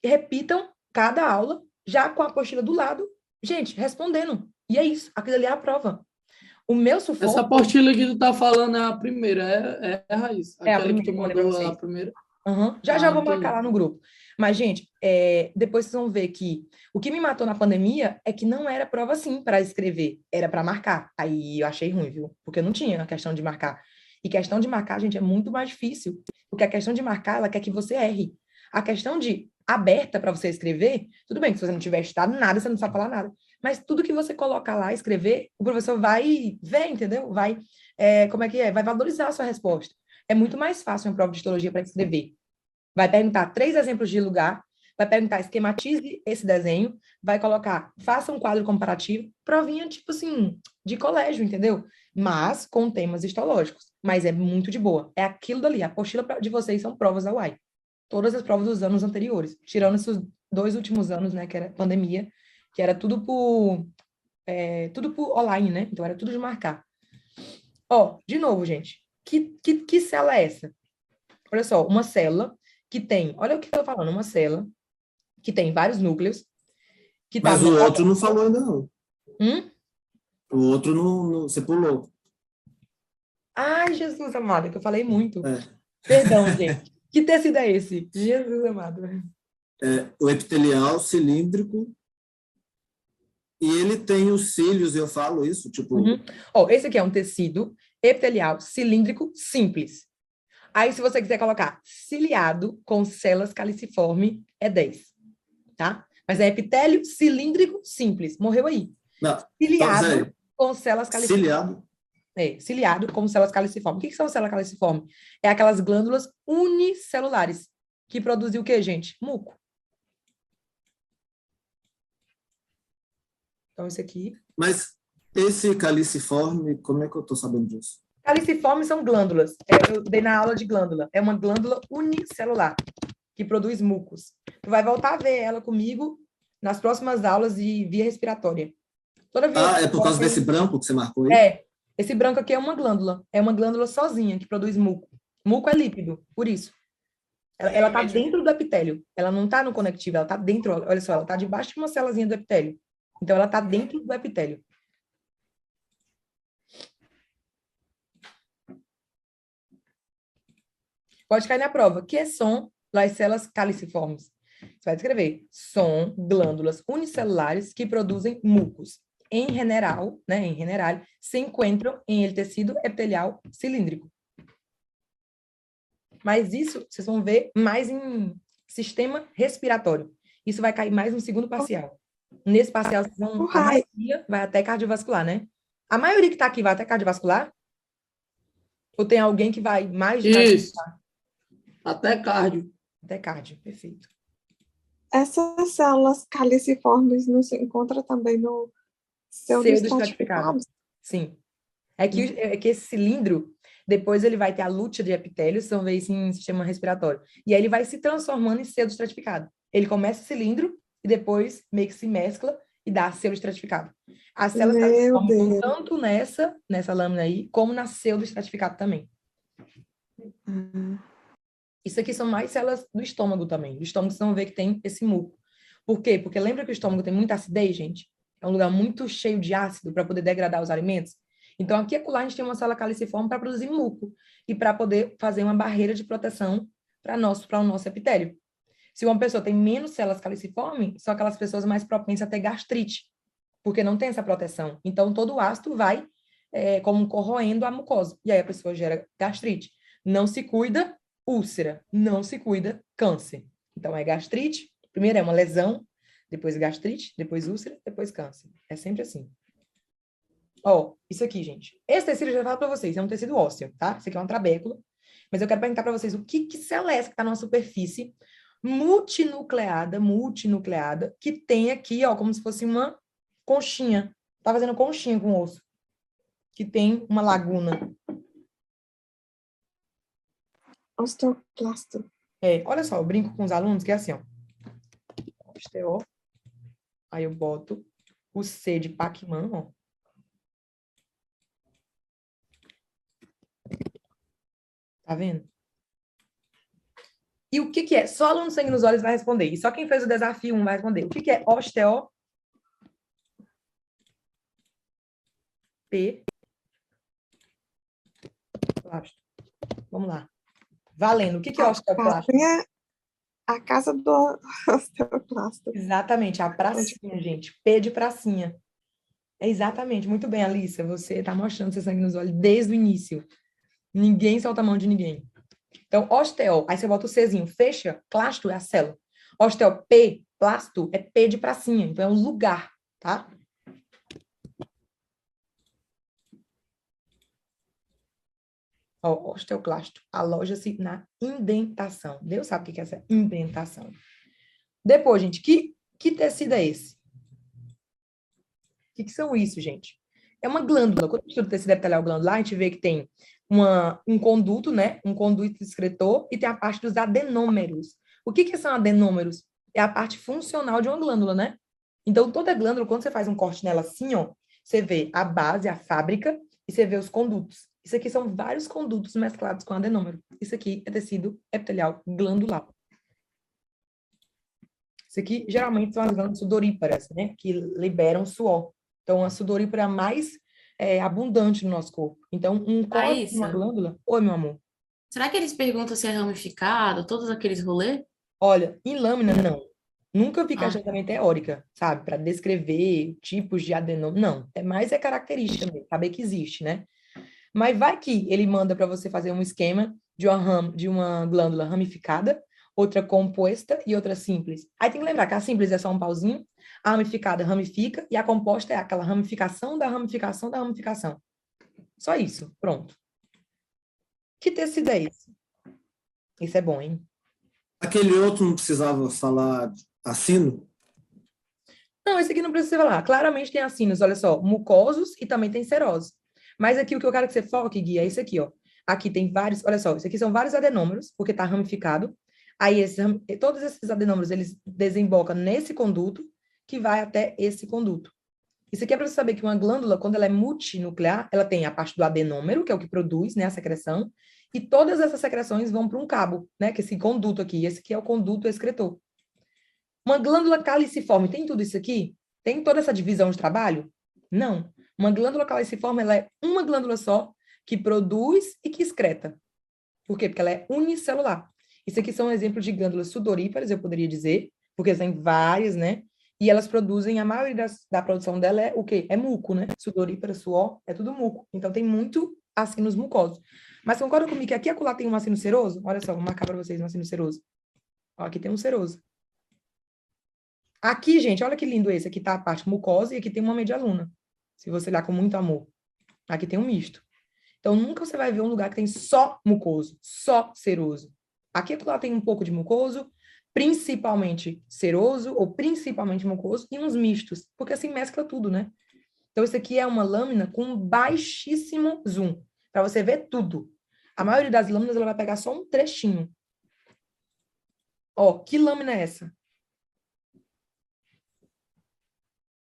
A: repitam cada aula, já com a apostila do lado, gente, respondendo. E é isso, aquilo ali é a prova. O meu sufoco...
J: Essa apostila que tu tá falando é a primeira, é a raiz.
A: É a
J: Aquela
A: primeira,
J: que tu mandou a primeira.
A: Uhum. Já vou marcar lá no grupo. Mas, gente, depois vocês vão ver que o que me matou na pandemia é que não era prova assim para escrever, era para marcar. Aí eu achei ruim, viu? Porque eu não tinha a questão de marcar. E questão de marcar, gente, é muito mais difícil. Porque a questão de marcar, ela quer que você erre. A questão de aberta para você escrever, tudo bem que se você não tiver estudado nada, você não sabe falar nada. Mas tudo que você colocar lá, escrever, o professor vai ver, entendeu? Vai, vai valorizar a sua resposta. É muito mais fácil uma prova de histologia para escrever. Vai perguntar 3 exemplos de lugar, vai perguntar esquematize esse desenho, vai colocar, faça um quadro comparativo, provinha, tipo assim, de colégio, entendeu? Mas com temas histológicos. Mas é muito de boa. É aquilo dali. A apostila de vocês são provas da UAI. Todas as provas dos anos anteriores. Tirando esses 2 últimos anos, né, que era pandemia, que era tudo por online, né? Então era tudo de marcar. Ó, de novo, gente. Que célula é essa? Olha só, uma célula que tem... Olha o que eu tô falando. Uma célula que tem vários núcleos.
F: Mas o outro não falou ainda, não.
A: Hum?
F: O outro não você pulou.
A: Ai, Jesus amado, que eu falei muito.
F: É.
A: Perdão, gente. Que tecido é esse? Jesus amado.
F: O epitelial cilíndrico, e ele tem os cílios, eu falo isso, tipo...
A: Ó, esse aqui é um tecido epitelial cilíndrico simples. Aí, se você quiser colocar ciliado com células caliciforme, é 10, tá? Mas é epitélio cilíndrico simples. Morreu aí.
F: Não,
A: Ciliado com células caliciformes.
F: ciliado.
A: Ciliado com células caliciformes. O que são células caliciformes? É aquelas glândulas unicelulares que produzem o quê, gente? Muco. Então, esse aqui.
F: Mas esse caliciforme, como é que eu estou sabendo disso?
A: Caliciformes são glândulas. Eu dei na aula de glândula. É uma glândula unicelular que produz mucos. Tu vai voltar a ver ela comigo nas próximas aulas de via respiratória. Toda vez
F: é por causa desse branco que você marcou aí?
A: Esse branco aqui é uma glândula. É uma glândula sozinha que produz muco. Muco é lípido, por isso. Ela está dentro do epitélio. Ela não está no conectivo, ela está dentro. Olha só, ela está debaixo de uma células do epitélio. Então, ela está dentro do epitélio. Pode cair na prova. O que são as células caliciformes? Você vai escrever. São glândulas unicelulares que produzem mucos. Em general, né, se encontram em tecido epitelial cilíndrico. Mas isso, vocês vão ver mais em sistema respiratório. Isso vai cair mais no segundo parcial. Nesse parcial, a maioria vai até cardiovascular, né? A maioria que está aqui vai até cardiovascular? Ou tem alguém que vai mais de cardiovascular?
J: Até cardio.
A: Até cardio, perfeito.
D: Essas células caliciformes não se encontram também no pseudoestratificado?
A: Sim. É que esse cilindro, depois ele vai ter a lútea de epitélio, vocês vão ver isso em sistema respiratório. E aí ele vai se transformando em pseudoestratificado. Ele começa cilindro e depois meio que se mescla e dá pseudoestratificado. As células caliciformes estão tanto nessa lâmina aí, como na pseudoestratificado também. Isso aqui são mais células do estômago também. Do estômago vocês vão ver que tem esse muco. Por quê? Porque lembra que o estômago tem muita acidez, gente? É um lugar muito cheio de ácido para poder degradar os alimentos. Então, aqui e acolá, a gente tem uma célula caliciforme para produzir muco e para poder fazer uma barreira de proteção para o nosso epitélio. Se uma pessoa tem menos células caliciformes, são aquelas pessoas mais propensas a ter gastrite, porque não tem essa proteção. Então, todo o ácido vai como corroendo a mucosa. E aí a pessoa gera gastrite. Não se cuida, úlcera. Não se cuida, câncer. Então, é gastrite. Primeiro é uma lesão, depois gastrite, depois úlcera, depois câncer. É sempre assim. Ó, isso aqui, gente. Esse tecido, eu já falo para vocês, é um tecido ósseo, tá? Isso aqui é uma trabécula. Mas eu quero perguntar para vocês o que célula é essa que está na superfície multinucleada, que tem aqui, ó, como se fosse uma conchinha. Tá fazendo conchinha com o osso. Que tem uma laguna.
D: Osteoclasto.
A: Olha só, eu brinco com os alunos que é assim, ó. Osteo. Aí eu boto o C de Pac-Man, ó. Tá vendo? E o que é? Só aluno sangue nos olhos vai responder. E só quem fez o desafio 1 vai responder. O que é osteo? P. Plasto. Vamos lá. Valendo. O que é osteoclasto?
D: A casa do osteoclasto.
A: Exatamente, a pracinha, gente. P de pracinha. Exatamente. Muito bem, Alícia. Você está mostrando seu sangue nos olhos desde o início. Ninguém solta a mão de ninguém. Então, osteo, aí você bota o Czinho, fecha, clasto é a célula. Osteo, P, plasto, é P de pracinha, então é um lugar, tá? Ó, osteoclasto, aloja-se na indentação. Deus sabe o que é essa indentação. Depois, gente, que tecido é esse? O que são isso, gente? É uma glândula. Quando a gente estuda o tecido epitelial glandular, a gente vê que tem um conduto, né? Um conduto excretor e tem a parte dos adenômeros. O que são adenômeros? É a parte funcional de uma glândula, né? Então, toda glândula, quando você faz um corte nela assim, ó, você vê a base, a fábrica, e você vê os condutos. Isso aqui são vários condutos mesclados com adenômero. Isso aqui é tecido epitelial glandular. Isso aqui, geralmente, são as glândulas sudoríparas, né? Que liberam suor. Então, a sudorípara mais abundante no nosso corpo. Então, um córtex de uma
C: Raíssa,
A: glândula... Oi, meu amor.
C: será que eles perguntam se é ramificado, todos aqueles rolês?
A: Olha, em lâmina, não. Nunca vi
C: Ah,
A: questão também teórica, sabe? Para descrever tipos de adenoma. Não. É mais característica mesmo, saber que existe, né? Mas vai que ele manda para você fazer um esquema de uma glândula ramificada, outra composta e outra simples. Aí tem que lembrar que a simples é só um pauzinho, a ramificada ramifica e a composta é aquela ramificação da ramificação da ramificação. Só isso, pronto. Que tecido é esse? Esse é bom, hein?
F: Aquele outro não precisava falar acino?
A: Não, esse aqui não precisa falar. Claramente tem acinos, olha só, mucosos e também tem serosos. Mas aqui o que eu quero que você foque, Gui, é isso aqui, ó. Aqui tem vários, olha só, isso aqui são vários adenômeros, porque está ramificado. Aí todos esses adenômeros, eles desembocam nesse conduto, que vai até esse conduto. Isso aqui é para você saber que uma glândula, quando ela é multinuclear, ela tem a parte do adenômero, que é o que produz, né, a secreção, e todas essas secreções vão para um cabo, né, que é esse conduto aqui, esse aqui é o conduto excretor. Uma glândula caliciforme tem tudo isso aqui? Tem toda essa divisão de trabalho? Não. Uma glândula caliciforme, ela é uma glândula só que produz e que excreta. Por quê? Porque ela é unicelular. Isso aqui são exemplos de glândulas sudoríparas, eu poderia dizer, porque tem várias, né? E elas produzem, a maioria da produção dela é o quê? É muco, né? Sudorípara, suor, é tudo muco. Então tem muito acinos mucosos. Mas concorda comigo que aqui e acolá tem um acino seroso? Olha só, vou marcar para vocês um acino seroso. Ó, aqui tem um seroso. Aqui, gente, olha que lindo esse. Aqui tá a parte mucosa e aqui tem uma medialuna. Se você olhar com muito amor. Aqui tem um misto. Então, nunca você vai ver um lugar que tem só mucoso, só seroso. Aqui e lá tem um pouco de mucoso, principalmente seroso ou principalmente mucoso, e uns mistos, porque assim mescla tudo, né? Então, isso aqui é uma lâmina com baixíssimo zoom, para você ver tudo. A maioria das lâminas, ela vai pegar só um trechinho. Ó, que lâmina é essa?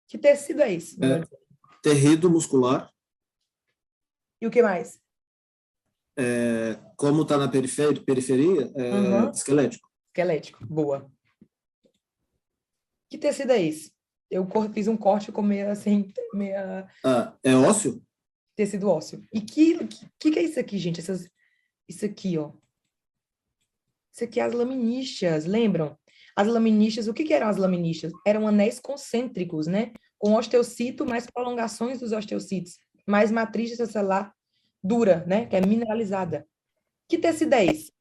A: Que tecido é esse?
F: Tecido muscular.
A: E o que mais?
F: Como está na periferia, esquelético.
A: Esquelético, boa. Que tecido é esse? Eu fiz um corte com meia, assim, meia...
F: É ósseo?
A: Tecido ósseo. E que é isso aqui, gente? Isso aqui, ó. Isso aqui é as laminíceas, lembram? As laminíceas, o que eram as laminíceas? Eram anéis concêntricos, né? Com osteocito, mais prolongações dos osteocitos, mais matriz celular dura, né? Que é mineralizada. Que tecido é esse?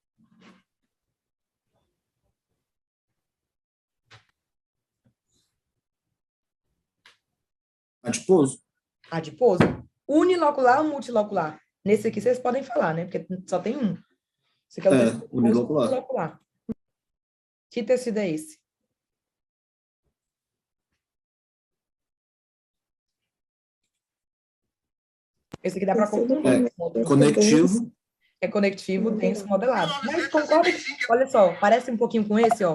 F: Adiposo?
A: Adiposo. Unilocular ou multilocular? Nesse aqui vocês podem falar, né? Porque só tem um. Esse aqui é o tecido unilocular. Que tecido é esse? Esse aqui dá para confundir.
F: Conectivo.
A: É conectivo, denso, modelado. Mas concorda? Olha só, parece um pouquinho com esse, ó.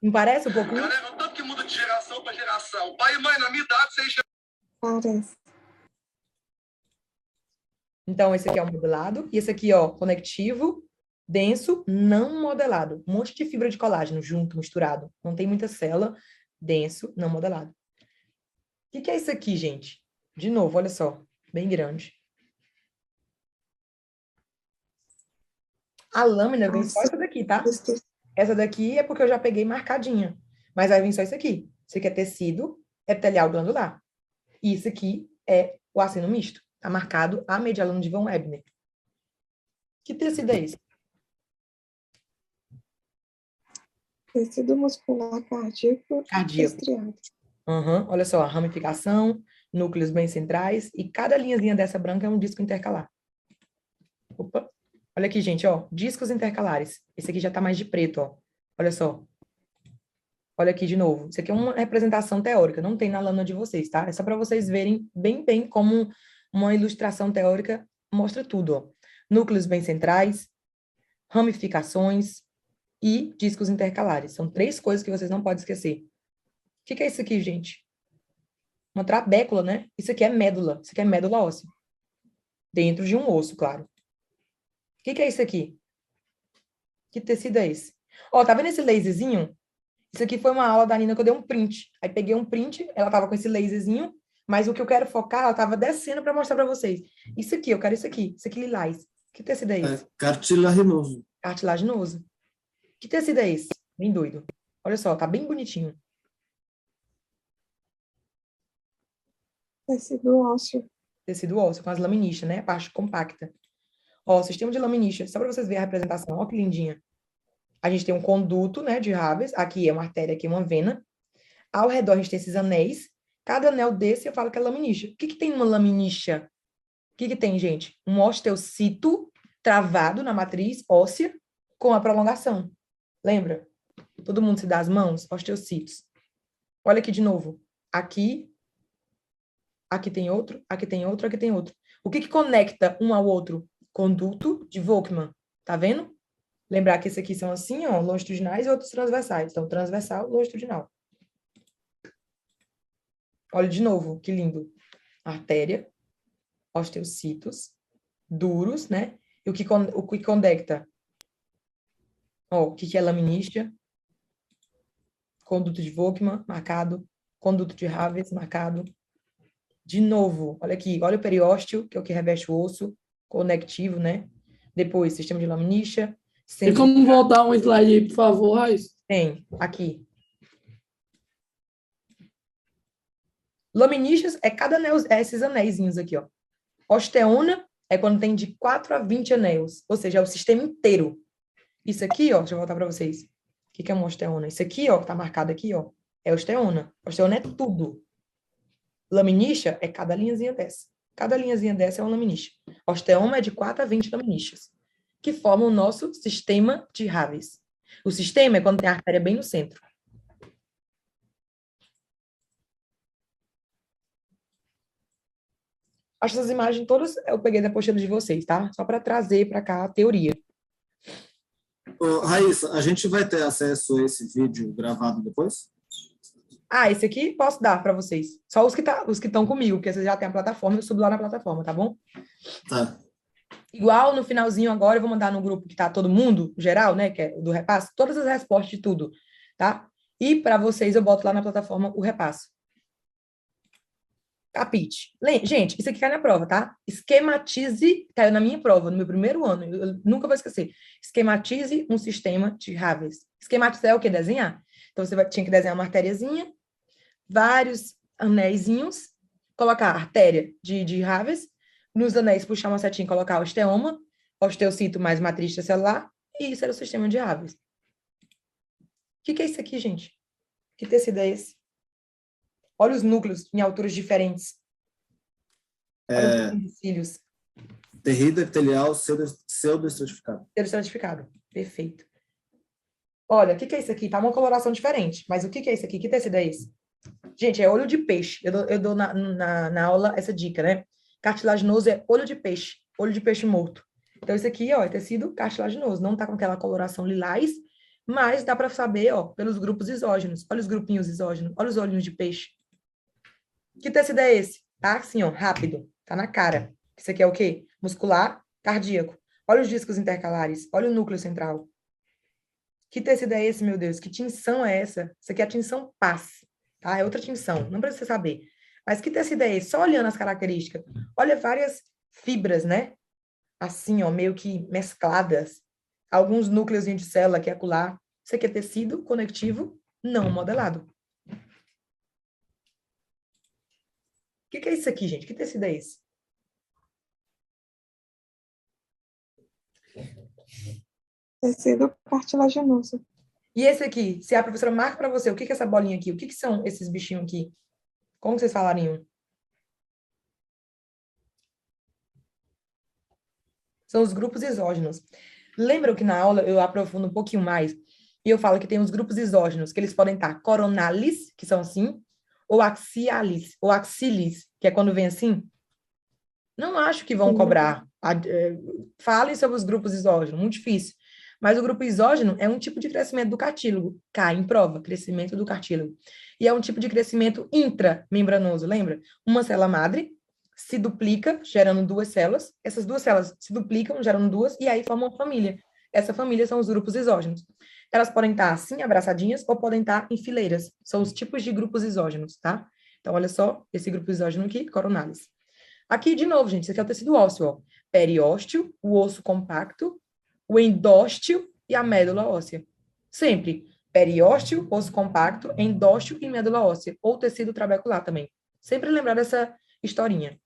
A: Não parece um pouquinho?
E: O tanto que muda de geração para geração. Pai e mãe, na minha idade, vocês já...
D: Parece.
A: Então, esse aqui é o modelado. E esse aqui, ó, conectivo, denso, não modelado. Um monte de fibra de colágeno junto, misturado. Não tem muita célula. Denso, não modelado. O que é isso aqui, gente? De novo, olha só. Bem grande. A lâmina vem só essa daqui, tá? Essa daqui é porque eu já peguei marcadinha. Mas vai vir só isso aqui. Isso aqui é tecido epitelial glandular. E isso aqui é o acino misto. Está marcado a medialuna de von Ebner. Que tecido é esse?
D: Tecido muscular cardíaco. Estriado.
A: Olha só, a ramificação, núcleos bem centrais, e cada linhazinha dessa branca é um disco intercalar. Opa! Olha aqui, gente, ó, discos intercalares. Esse aqui já tá mais de preto, ó. Olha só. Olha aqui de novo. Isso aqui é uma representação teórica, não tem na lâmina de vocês, tá? É só para vocês verem bem como uma ilustração teórica mostra tudo, ó. Núcleos bem centrais, ramificações e discos intercalares. São 3 coisas que vocês não podem esquecer. O que é isso aqui, gente? Uma trabécula, né? Isso aqui é médula. Isso aqui é médula óssea. Dentro de um osso, claro. O que é isso aqui? Que tecido é esse? Ó, tá vendo esse laserzinho? Isso aqui foi uma aula da Nina que eu dei um print. Aí peguei um print, ela tava com esse laserzinho, mas o que eu quero focar, ela tava descendo para mostrar para vocês. Isso aqui, eu quero isso aqui lilás. Que tecido é esse?
F: Cartilaginoso.
A: Cartilaginoso. Que tecido é esse? Bem doido. Olha só, tá bem bonitinho.
D: Tecido ósseo.
A: Tecido ósseo, com as laminíceas, né? A parte compacta. Ó, sistema de laminíceas, só para vocês verem a representação. Ó, que lindinha. A gente tem um conduto, né, de Haves. Aqui é uma artéria, aqui é uma vena. Ao redor a gente tem esses anéis. Cada anel desse eu falo que é laminícia. O que tem uma laminícia? O que tem, gente? Um osteocito travado na matriz óssea com a prolongação. Lembra? Todo mundo se dá as mãos? Osteocitos. Olha aqui de novo. Aqui tem outro, aqui tem outro, aqui tem outro. O que conecta um ao outro? Conduto de Volkmann. Tá vendo? Lembrar que esses aqui são assim, ó, longitudinais e outros transversais. Então, transversal, longitudinal. Olha de novo, que lindo. Artéria, osteocitos, duros, né? E o que conecta? Ó, o que é laminícia? Conduto de Volkmann, marcado. Conduto de Haves, marcado. De novo, olha aqui, olha o periósteo, que é o que reveste o osso, conectivo, né? Depois, sistema de laminícia.
J: Tem como voltar um slide aí, por favor, Raiz?
A: Tem, aqui. Laminíceas é cada anel, é esses anéisinhos aqui, ó. Osteona é quando tem de 4 a 20 anéis, ou seja, é o sistema inteiro. Isso aqui, ó, deixa eu voltar para vocês. O que é uma osteona? Isso aqui, ó, que tá marcado aqui, ó, é osteona. Osteona é tudo. Laminícia é cada linhazinha dessa. Cada linhazinha dessa é uma laminícia. Osteoma é de 4 a 20 laminícias, que formam o nosso sistema de Haves. O sistema é quando tem a artéria bem no centro. Acho que essas imagens todas eu peguei da apostila de vocês, tá? Só para trazer para cá a teoria.
F: Ô, Raíssa, a gente vai ter acesso a esse vídeo gravado depois?
A: Ah, esse aqui posso dar para vocês. Só os que estão comigo, porque vocês já têm a plataforma, eu subo lá na plataforma, tá bom?
F: Tá.
A: Igual no finalzinho agora, eu vou mandar no grupo que tá todo mundo, geral, né, que é do repasse, todas as respostas de tudo, tá? E para vocês eu boto lá na plataforma o repasse. Capite. Gente, isso aqui cai na prova, tá? Esquematize, caiu na minha prova, no meu primeiro ano, eu nunca vou esquecer. Esquematize um sistema de Haves. Esquematizar é o quê? Desenhar. Então, você tinha que desenhar uma artériazinha, vários anéisinhos, colocar a artéria de Haves, nos anéis puxar uma setinha e colocar osteoma, osteocito mais matriz celular, e isso era o sistema de Haves. O que é isso aqui, gente? Que tecido é esse? Olha os núcleos em alturas diferentes. Olha os cílios.
F: Terrível epitelial pseudoestratificado.
A: Pseudoestratificado. Perfeito. Olha, o que é isso aqui? Tá uma coloração diferente. Mas o que é isso aqui? Que tecido é esse? Gente, é olho de peixe. Eu dou na aula essa dica, né? Cartilaginoso é olho de peixe morto. Então, isso aqui, ó, é tecido cartilaginoso. Não tá com aquela coloração lilás, mas dá para saber, ó, pelos grupos isógenos. Olha os grupinhos isógenos. Olha os olhinhos de peixe. Que tecido é esse? Tá assim, ó, rápido. Tá na cara. Isso aqui é o quê? Muscular, cardíaco. Olha os discos intercalares. Olha o núcleo central. Que tecido é esse, meu Deus? Que tinção é essa? Isso aqui é a tinção paz, tá? É outra tinção. Não precisa saber. Mas que tecido é esse? Só olhando as características. Olha várias fibras, né? Assim, ó, meio que mescladas. Alguns núcleos de célula que é acolá. Isso aqui é tecido conectivo não modelado. O que é isso aqui, gente? Que tecido é esse?
D: Tecido cartilaginoso.
A: E esse aqui? Se a professora marca para você, o que é essa bolinha aqui? O que são esses bichinhos aqui? Como vocês falariam? São os grupos isógenos. Lembram que na aula eu aprofundo um pouquinho mais e eu falo que tem os grupos isógenos, que eles podem estar coronalis, que são assim, ou axialis, ou axilis, que é quando vem assim. Não acho que vão cobrar. Falem sobre os grupos isógenos, muito difícil. Mas o grupo isógeno é um tipo de crescimento do cartílago. Cai em prova, crescimento do cartílago. E é um tipo de crescimento intramembranoso, lembra? Uma célula madre se duplica, gerando duas células. Essas duas células se duplicam, gerando duas, e aí formam uma família. Essa família são os grupos isógenos. Elas podem estar assim, abraçadinhas, ou podem estar em fileiras. São os tipos de grupos isógenos, tá? Então, olha só, esse grupo isógeno aqui, coronalis. Aqui, de novo, gente, esse aqui é o tecido ósseo, ó. Periósteo, o osso compacto, o endósteo e a médula óssea. Sempre. Periósteo, osso compacto, endósteo e médula óssea. Ou tecido trabecular também. Sempre lembrar dessa historinha.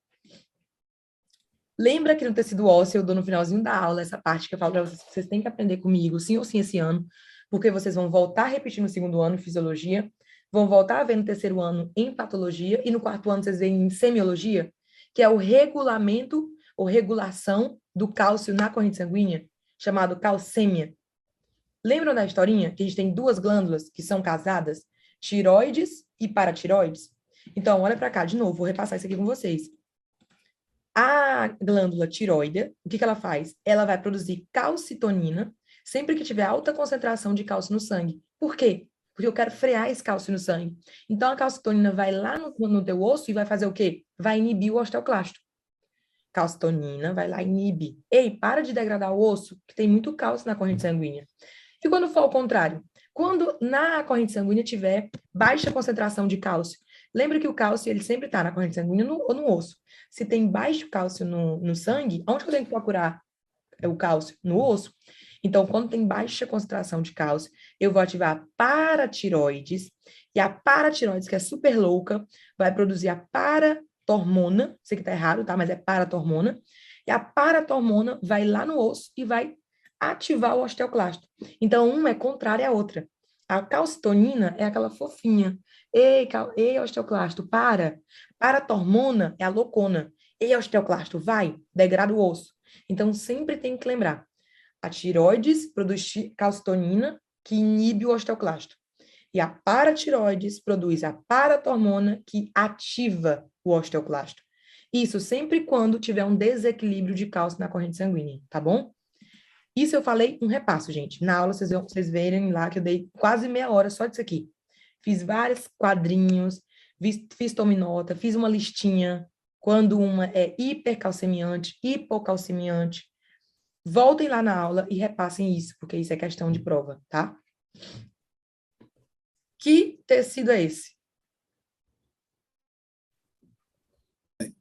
A: Lembra que no tecido ósseo eu dou no finalzinho da aula essa parte que eu falo para vocês que vocês têm que aprender comigo, sim ou sim, esse ano, porque vocês vão voltar a repetir no segundo ano em fisiologia, vão voltar a ver no terceiro ano em patologia e no quarto ano vocês veem em semiologia, que é o regulamento ou regulação do cálcio na corrente sanguínea, chamado calcêmia. Lembram da historinha que a gente tem duas glândulas que são casadas, tiroides e paratiroides? Então, olha para cá de novo, vou repassar isso aqui com vocês. A glândula tiroide, o que ela faz? Ela vai produzir calcitonina sempre que tiver alta concentração de cálcio no sangue. Por quê? Porque eu quero frear esse cálcio no sangue. Então, a calcitonina vai lá no teu osso e vai fazer o quê? Vai inibir o osteoclasto. Calcitonina vai lá e inibe. Ei, para de degradar o osso, que tem muito cálcio na corrente sanguínea. E quando for ao contrário? Quando na corrente sanguínea tiver baixa concentração de cálcio. Lembra que o cálcio, ele sempre está na corrente sanguínea ou no osso. Se tem baixo cálcio no sangue, onde que eu tenho que procurar o cálcio? No osso. Então, quando tem baixa concentração de cálcio, eu vou ativar a paratiroides, e a paratiroides, que é super louca, vai produzir a paratormona, sei que tá errado, tá? Mas é paratormona, e a paratormona vai lá no osso e vai ativar o osteoclasto. Então, uma é contrária à outra. A calcitonina é aquela fofinha. Ei, osteoclasto, para. Paratormona é a loucona. Ei, osteoclasto, vai, degrada o osso. Então, sempre tem que lembrar. A tiroides produz calcitonina, que inibe o osteoclasto. E a paratiroides produz a paratormona, que ativa o osteoclasto. Isso sempre quando tiver um desequilíbrio de cálcio na corrente sanguínea, tá bom? Isso eu falei um repasso, gente. Na aula vocês verem lá que eu dei quase meia hora só disso aqui. Fiz vários quadrinhos, fiz tominota, fiz uma listinha, quando uma é hipercalcemiante, hipocalcemiante. Voltem lá na aula e repassem isso, porque isso é questão de prova, tá? Que tecido é esse?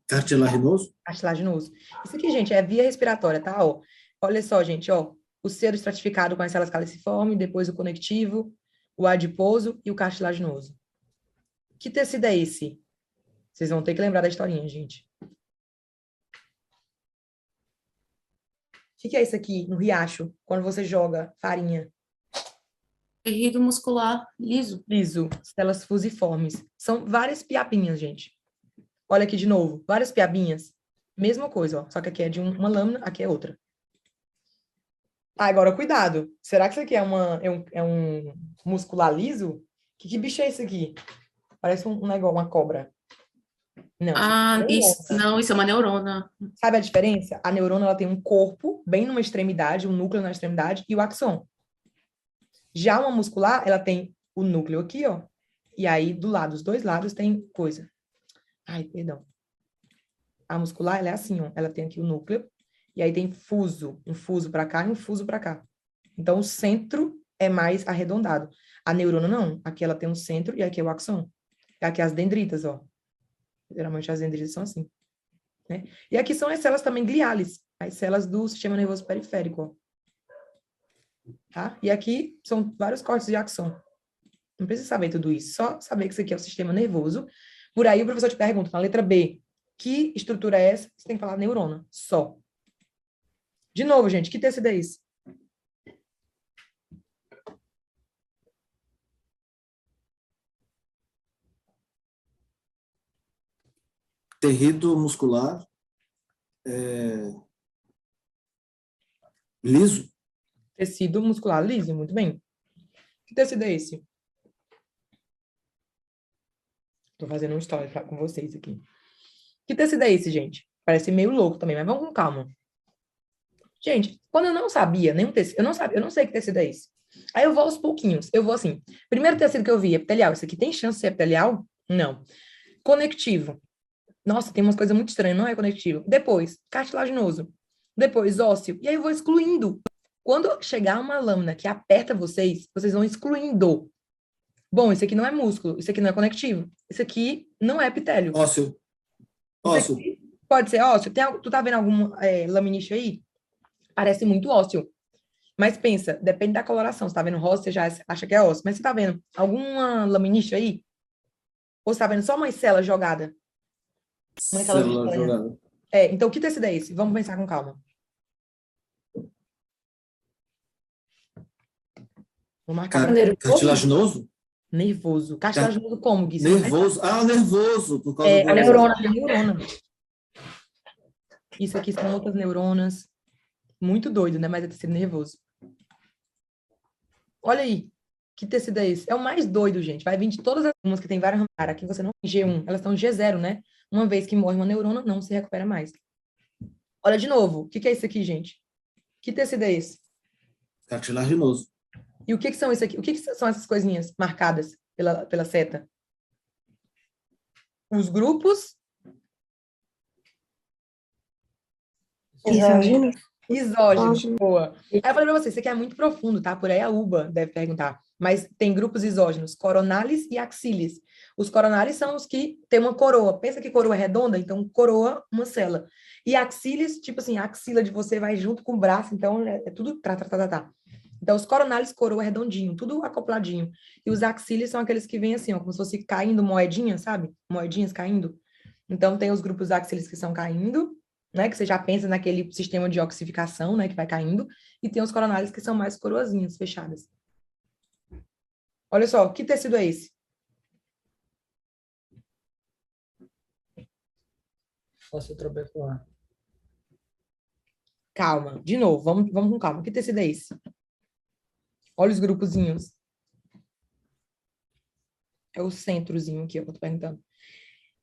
F: Cartilaginoso?
A: Cartilaginoso. Isso aqui, gente, é via respiratória, tá? Ó, olha só, gente, ó. O sero estratificado com as células caliciformes, depois o conectivo, o adiposo e o cartilaginoso. Que tecido é esse? Vocês vão ter que lembrar da historinha, gente. O que é isso aqui no riacho, quando você joga farinha?
C: Tecido muscular liso.
A: Liso, células fusiformes. São várias piapinhas, gente. Olha aqui de novo, várias piabinhas. Mesma coisa, ó. Só que aqui é de uma lâmina, aqui é outra. Ah, agora, cuidado. Será que isso aqui é um muscular liso? Que bicho é esse aqui? Parece um negócio, uma cobra. Não,
C: Isso é uma neurona.
A: Sabe a diferença? A neurona ela tem um corpo bem numa extremidade, um núcleo na extremidade e o axon. Já uma muscular, ela tem o núcleo aqui, ó. E aí, do lado, os dois lados tem coisa. Ai, perdão. A muscular, ela é assim, ó. Ela tem aqui o núcleo. E aí tem fuso. Um fuso para cá e um fuso para cá. Então, o centro é mais arredondado. A neurona, não. Aqui ela tem um centro e aqui é o axon. E aqui as dendritas, ó. Geralmente as dendritas são assim. Né? E aqui são as células também gliales. As células do sistema nervoso periférico, ó. Tá? E aqui são vários cortes de axon. Não precisa saber tudo isso. Só saber que isso aqui é o sistema nervoso. Por aí o professor te pergunta, na letra B, que estrutura é essa? Você tem que falar neurona, só. De novo, gente, que tecido é esse?
F: Tecido muscular liso.
A: Tecido muscular liso, muito bem. Que tecido é esse? Tô fazendo um story com vocês aqui. Que tecido é esse, gente? Parece meio louco também, mas vamos com calma. Gente, quando eu não sabia nenhum tecido, eu não sei que tecido é esse. Aí eu vou aos pouquinhos. Eu vou assim. Primeiro tecido que eu vi, epitelial. Isso aqui tem chance de ser epitelial? Não. Conectivo. Nossa, tem umas coisas muito estranhas, não é conectivo. Depois, cartilaginoso. Depois, ósseo. E aí eu vou excluindo. Quando chegar uma lâmina que aperta vocês, vocês vão excluindo. Bom, isso aqui não é músculo, isso aqui não é conectivo, isso aqui não é epitélio.
F: Ósseo.
A: Isso
F: Ósseo.
A: aqui pode ser ósseo. Tu tá vendo algum laminício aí? Parece muito ósseo. Mas pensa, depende da coloração. Você tá vendo rosa, você já acha que é ósseo. Mas você tá vendo alguma laminício aí? Ou você tá vendo só uma célula jogada? Uma célula
F: Célula
A: estranha.
F: jogada.
A: Então que tecido é esse? Vamos pensar com calma. Vou marcar.
F: Cartilaginoso?
A: Nervoso. Cartilaginoso como, Gui?
F: Nervoso. Ah, nervoso. Por causa
A: A
F: do...
A: neurona. Isso aqui são outras neuronas. Muito doido, né? Mas é tecido nervoso. Olha aí. Que tecido é esse? É o mais doido, gente. Vai vir de todas as umas que tem várias ramificações. Aqui você não tem G1. Elas estão G0, né? Uma vez que morre uma neurona, não se recupera mais. Olha de novo. O que é isso aqui, gente? Que tecido é esse?
F: Cartilaginoso.
A: E o que são isso aqui? O que são essas coisinhas marcadas pela seta? Os grupos
H: Exógeno?
A: exógenos. Boa. Aí eu falei pra você, isso aqui é muito profundo, tá? Por aí a Uba deve perguntar. Mas tem grupos exógenos, coronalis e axilis. Os coronalis são os que têm uma coroa. Pensa que coroa é redonda, então coroa uma célula. E axilis, tipo assim, a axila de você vai junto com o braço, então é tudo tá. Então, os coronalis, coroa redondinho, tudo acopladinho. E os axilis são aqueles que vêm assim, ó, como se fosse caindo moedinhas, sabe? Moedinhas caindo. Então, tem os grupos axilis que são caindo, né? Que você já pensa naquele sistema de ossificação, né? Que vai caindo. E tem os coronalis que são mais coroazinhas, fechadas. Olha só, que tecido é esse?
J: Ósseo trabecular.
A: Calma, de novo, vamos com calma. Que tecido é esse? Olha os grupozinhos. É o centrozinho aqui, eu tô perguntando.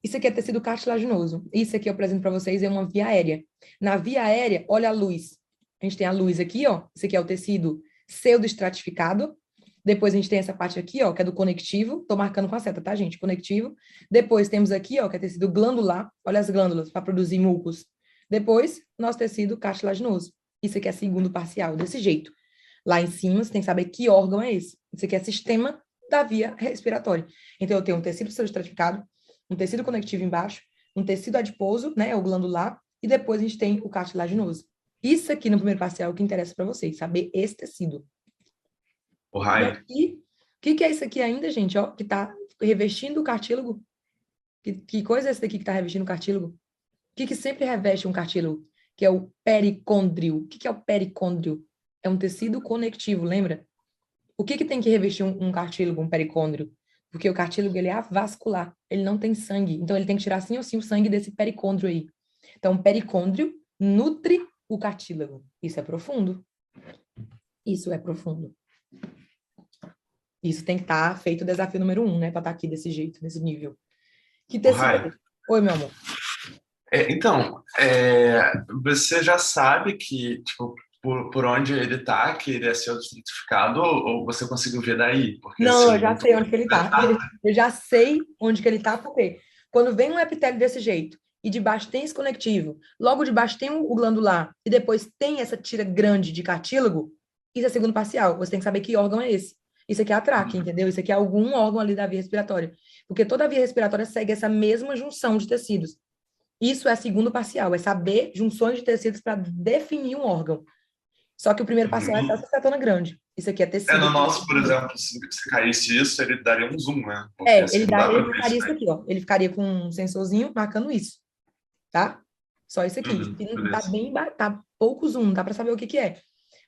A: Isso aqui é tecido cartilaginoso. Isso aqui eu apresento para vocês é uma via aérea. Na via aérea, olha a luz. A gente tem a luz aqui, ó. Isso aqui é o tecido pseudoestratificado. Depois a gente tem essa parte aqui, ó, que é do conectivo. Tô marcando com a seta, tá, gente? Conectivo. Depois temos aqui, ó, que é tecido glandular. Olha as glândulas para produzir mucos. Depois, nosso tecido cartilaginoso. Isso aqui é segundo parcial, desse jeito. Lá em cima, você tem que saber que órgão é esse. Isso aqui é sistema da via respiratória. Então, eu tenho um tecido pseudoestratificado, um tecido conectivo embaixo, um tecido adiposo, né, o glandular, e depois a gente tem o cartilaginoso. Isso aqui no primeiro parcial é o que interessa para vocês, saber esse tecido.
E: O raio.
A: E o que é isso aqui ainda, gente, ó, que tá revestindo o cartílago? Que coisa é essa daqui que tá revestindo o cartílago? O que sempre reveste um cartílago? Que é o pericôndrio. O que é o pericôndrio? É um tecido conectivo, lembra? O que tem que revestir um cartílago, um pericôndrio? Porque o cartílago, ele é avascular, ele não tem sangue. Então, ele tem que tirar sim ou sim o sangue desse pericôndrio aí. Então, o pericôndrio nutre o cartílago. Isso é profundo. Isso é profundo. Isso tem que estar feito o desafio número 1, né? Para estar aqui desse jeito, nesse nível. Que tecido? Oi, meu amor.
E: Então, você já sabe que, tipo, por onde ele está, que ele é pseudo-estratificado, ou você conseguiu ver daí? Porque,
A: não,
E: assim,
A: eu já sei onde que ele está. Eu já sei onde que ele está, porque quando vem um epitélio desse jeito, e de baixo tem esse conectivo, logo de baixo tem o glandular, e depois tem essa tira grande de cartílago, isso é segundo parcial. Você tem que saber que órgão é esse. Isso aqui é a tráquea, entendeu? Isso aqui é algum órgão ali da via respiratória. Porque toda a via respiratória segue essa mesma junção de tecidos. Isso é segundo parcial, é saber junções de tecidos para definir um órgão. Só que o primeiro parcial é essa cetona grande. Isso aqui é tecido.
E: No nosso, por exemplo, se caísse isso, ele daria um zoom, né? Porque,
A: ele marcaria isso aqui, ó. Ele ficaria com um sensorzinho marcando isso. Tá? Só isso aqui. Tá pouco zoom, não dá para saber o que é.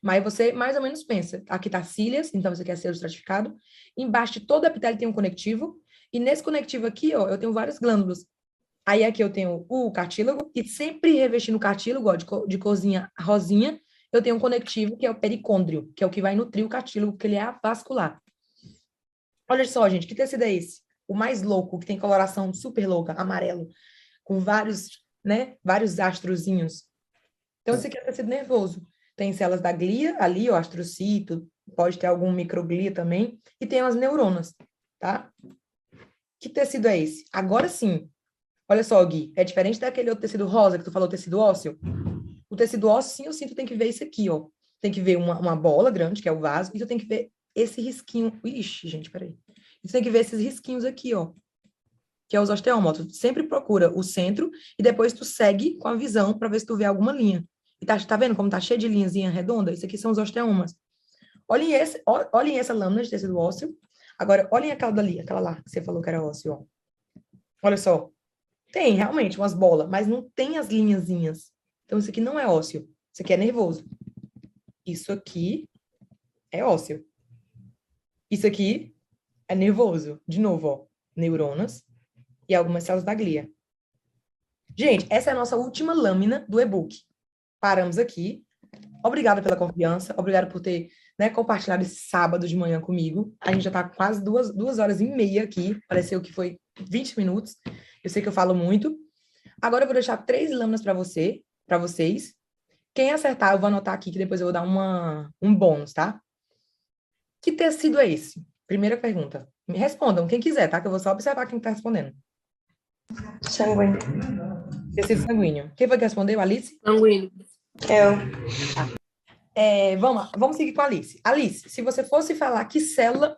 A: Mas você mais ou menos pensa. Aqui tá cílias, então isso aqui é pseudoestratificado. Embaixo de todo epitélio tem um conectivo. E nesse conectivo aqui, ó, eu tenho várias glândulas. Aí aqui eu tenho o cartílago, e sempre revestindo o cartílago, ó, de corzinha rosinha, eu tenho um conectivo, que é o pericôndrio, que é o que vai nutrir o cartílago, porque ele é avascular. Olha só, gente, que tecido é esse? O mais louco, que tem coloração super louca, amarelo, com vários, né, vários astrozinhos. Então, esse aqui é tecido nervoso. Tem células da glia, ali, o astrocito, pode ter algum microglia também, e tem as neuronas, tá? Que tecido é esse? Agora sim. Olha só, Gui, é diferente daquele outro tecido rosa que tu falou, tecido ósseo. O tecido ósseo, sim, eu sinto, tem que ver isso aqui, ó. tem que ver uma bola grande, que é o vaso, e tu tem que ver esse risquinho. Ixi, gente, peraí. E tu tem que ver esses risquinhos aqui, ó, que é os osteomas. Tu sempre procura o centro e depois tu segue com a visão para ver se tu vê alguma linha. E tá vendo como tá cheio de linhazinha redonda? Isso aqui são os osteomas. Olhem essa lâmina de tecido ósseo. Agora, olhem aquela dali, aquela lá, que você falou que era ósseo, ó. Olha só. Tem, realmente, umas bolas, mas não tem as linhazinhas. Então, isso aqui não é ósseo. Isso aqui é nervoso. Isso aqui é ósseo. Isso aqui é nervoso. De novo, ó. Neuronas e algumas células da glia. Gente, essa é a nossa última lâmina do e-book. Paramos aqui. Obrigada pela confiança. Obrigada por ter, né, compartilhado esse sábado de manhã comigo. A gente já está quase 2 horas e meia aqui. Pareceu que foi 20 minutos. Eu sei que eu falo muito. Agora eu vou deixar 3 lâminas para vocês. Quem acertar, eu vou anotar aqui, que depois eu vou dar um bônus, tá? Que tecido é esse? Primeira pergunta. Me respondam, quem quiser, tá? Que eu vou só observar quem está respondendo.
H: Sanguíneo.
A: Tecido sanguíneo. Quem foi que respondeu? Alice?
G: Sanguíneo.
H: Eu.
A: Vamos seguir com a Alice. Alice, se você fosse falar que célula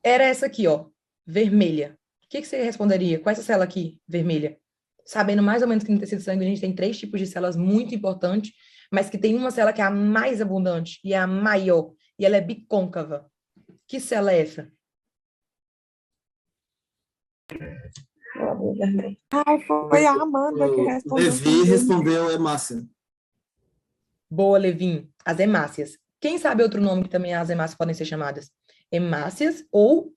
A: era essa aqui, ó, vermelha, o que você responderia? Qual é essa célula aqui, vermelha? Sabendo mais ou menos que no tecido sanguíneo a gente tem 3 tipos de células muito importantes, mas que tem uma célula que é a mais abundante e é a maior, e ela é bicôncava. Que célula é essa?
H: Glóbulo vermelho.
D: Ai, foi a Amanda que respondeu.
F: Levi respondeu hemácia.
A: Boa, Levin. As hemácias. Quem sabe outro nome que também as hemácias podem ser chamadas? Hemácias ou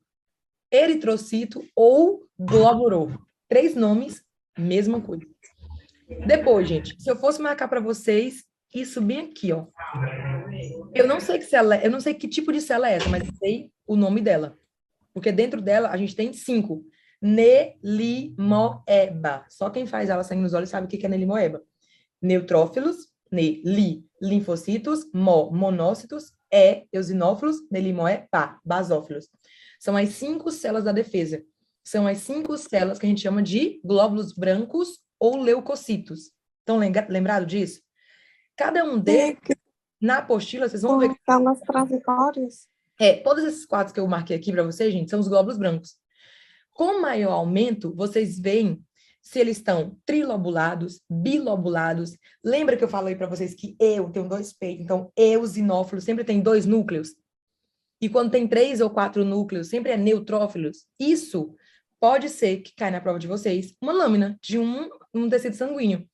A: eritrocito ou glóbulo. 3 nomes, mesma coisa. Depois, gente, se eu fosse marcar para vocês, isso bem aqui, ó. Eu não sei que célula, eu não sei que tipo de célula é essa, mas eu sei o nome dela. Porque dentro dela a gente tem 5. Nelimoeba. Só quem faz aula sangue nos olhos sabe o que é nelimoeba. Neutrófilos, linfócitos, monócitos, eosinófilos, nelimoeba, basófilos. São as 5 células da defesa. São as 5 células que a gente chama de glóbulos brancos ou leucocitos. Estão lembrado disso? Cada um deles, na apostila, vocês vão ver.
D: Células transitórias.
A: Todos esses 4 que eu marquei aqui para vocês, gente, são os glóbulos brancos. Com maior aumento, vocês veem se eles estão trilobulados, bilobulados. Lembra que eu falei para vocês que eu tenho 2 peitos, então eosinófilo sempre tem 2 núcleos. E quando tem 3 ou 4 núcleos, sempre é neutrófilos. Isso pode ser que caia na prova de vocês uma lâmina de um tecido sanguíneo.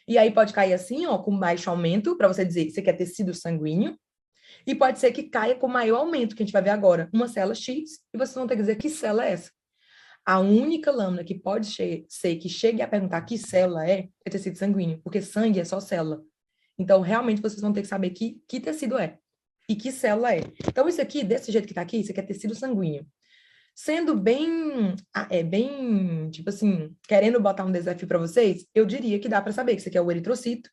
A: E aí pode cair assim, ó, com baixo aumento, para você dizer que você quer tecido sanguíneo. E pode ser que caia com maior aumento, que a gente vai ver agora, uma célula X, e vocês vão ter que dizer que célula é essa. A única lâmina que pode ser que chegue a perguntar que célula é tecido sanguíneo, porque sangue é só célula. Então, realmente, vocês vão ter que saber que tecido é e que célula é. Então, isso aqui, desse jeito que tá aqui, isso aqui é tecido sanguíneo. Sendo bem, tipo assim, querendo botar um desafio para vocês, eu diria que dá para saber que isso aqui é o eritrocito,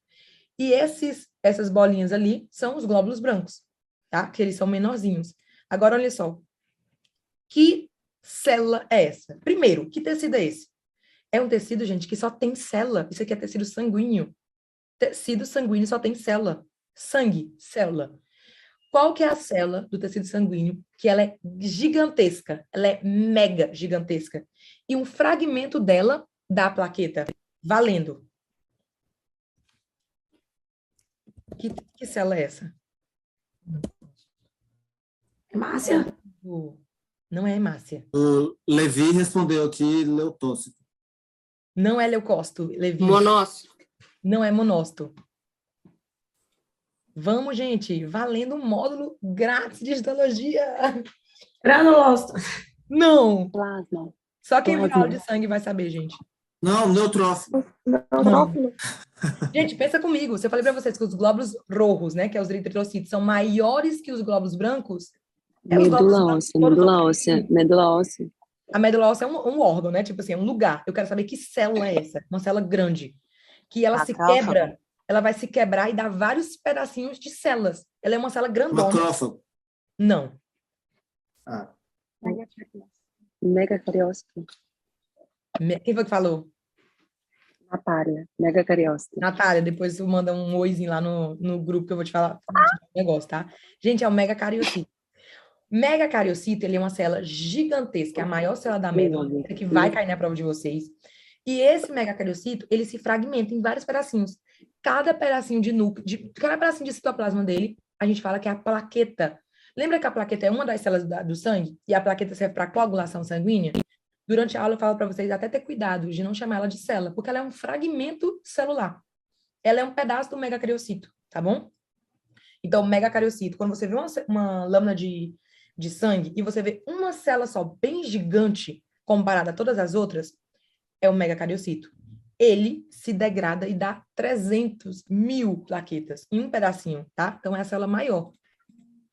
A: e essas bolinhas ali são os glóbulos brancos, tá? Que eles são menorzinhos. Agora, olha só. Que célula é essa? Primeiro, que tecido é esse? É um tecido, gente, que só tem célula. Isso aqui é tecido sanguíneo. Tecido sanguíneo só tem célula. Sangue, célula. Qual que é a célula do tecido sanguíneo que ela é gigantesca? Ela é mega gigantesca. E um fragmento dela dá a plaqueta. Valendo. Que célula é essa?
B: Hemácia?
A: Não é hemácia.
F: O Levi respondeu aqui leutócito.
A: Não é leucócito, Levi.
G: Monócito.
A: Não é monócito. Vamos, gente, valendo um módulo grátis de histologia.
B: Granulócito.
A: Não.
I: Plasma.
A: Só quem viu
I: Plasma.
A: aula de sangue vai saber, gente.
F: Não, neutrófilo.
D: Neutrófilo.
A: Gente, pensa comigo. Se eu falei para vocês que os glóbulos rojos, né, que é os eritrocitos, são maiores que os glóbulos brancos.
I: Medula óssea, medula óssea, medula óssea.
A: A medula óssea é um órgão, né? Tipo assim, é um lugar. Eu quero saber que célula é essa. Uma célula grande. Que ela se quebra, ela vai se quebrar e dar vários pedacinhos de células. Ela é uma célula grandona.
F: Macrófago.
A: Não.
F: Ah.
I: Megacariócito.
A: Quem foi que falou?
I: Natália, megacariócito.
A: Natália, depois tu manda um oizinho lá no grupo que eu vou te falar um negócio, tá? Gente, é o megacariocito. Megacariocito, ele é uma célula gigantesca, é a maior célula da médula, que vai cair na prova de vocês. E esse megacariocito, ele se fragmenta em vários pedacinhos. Cada pedacinho de núcleo, cada pedacinho de citoplasma dele, a gente fala que é a plaqueta. Lembra que a plaqueta é uma das células do sangue? E a plaqueta serve para coagulação sanguínea? Durante a aula eu falo para vocês até ter cuidado de não chamar ela de célula, porque ela é um fragmento celular. Ela é um pedaço do megacariocito, tá bom? Então, megacariocito, quando você vê uma lâmina de sangue e você vê uma célula só bem gigante comparada a todas as outras, é o megacariocito. Ele se degrada e dá 300.000 plaquetas em um pedacinho, tá? Então, é a célula maior.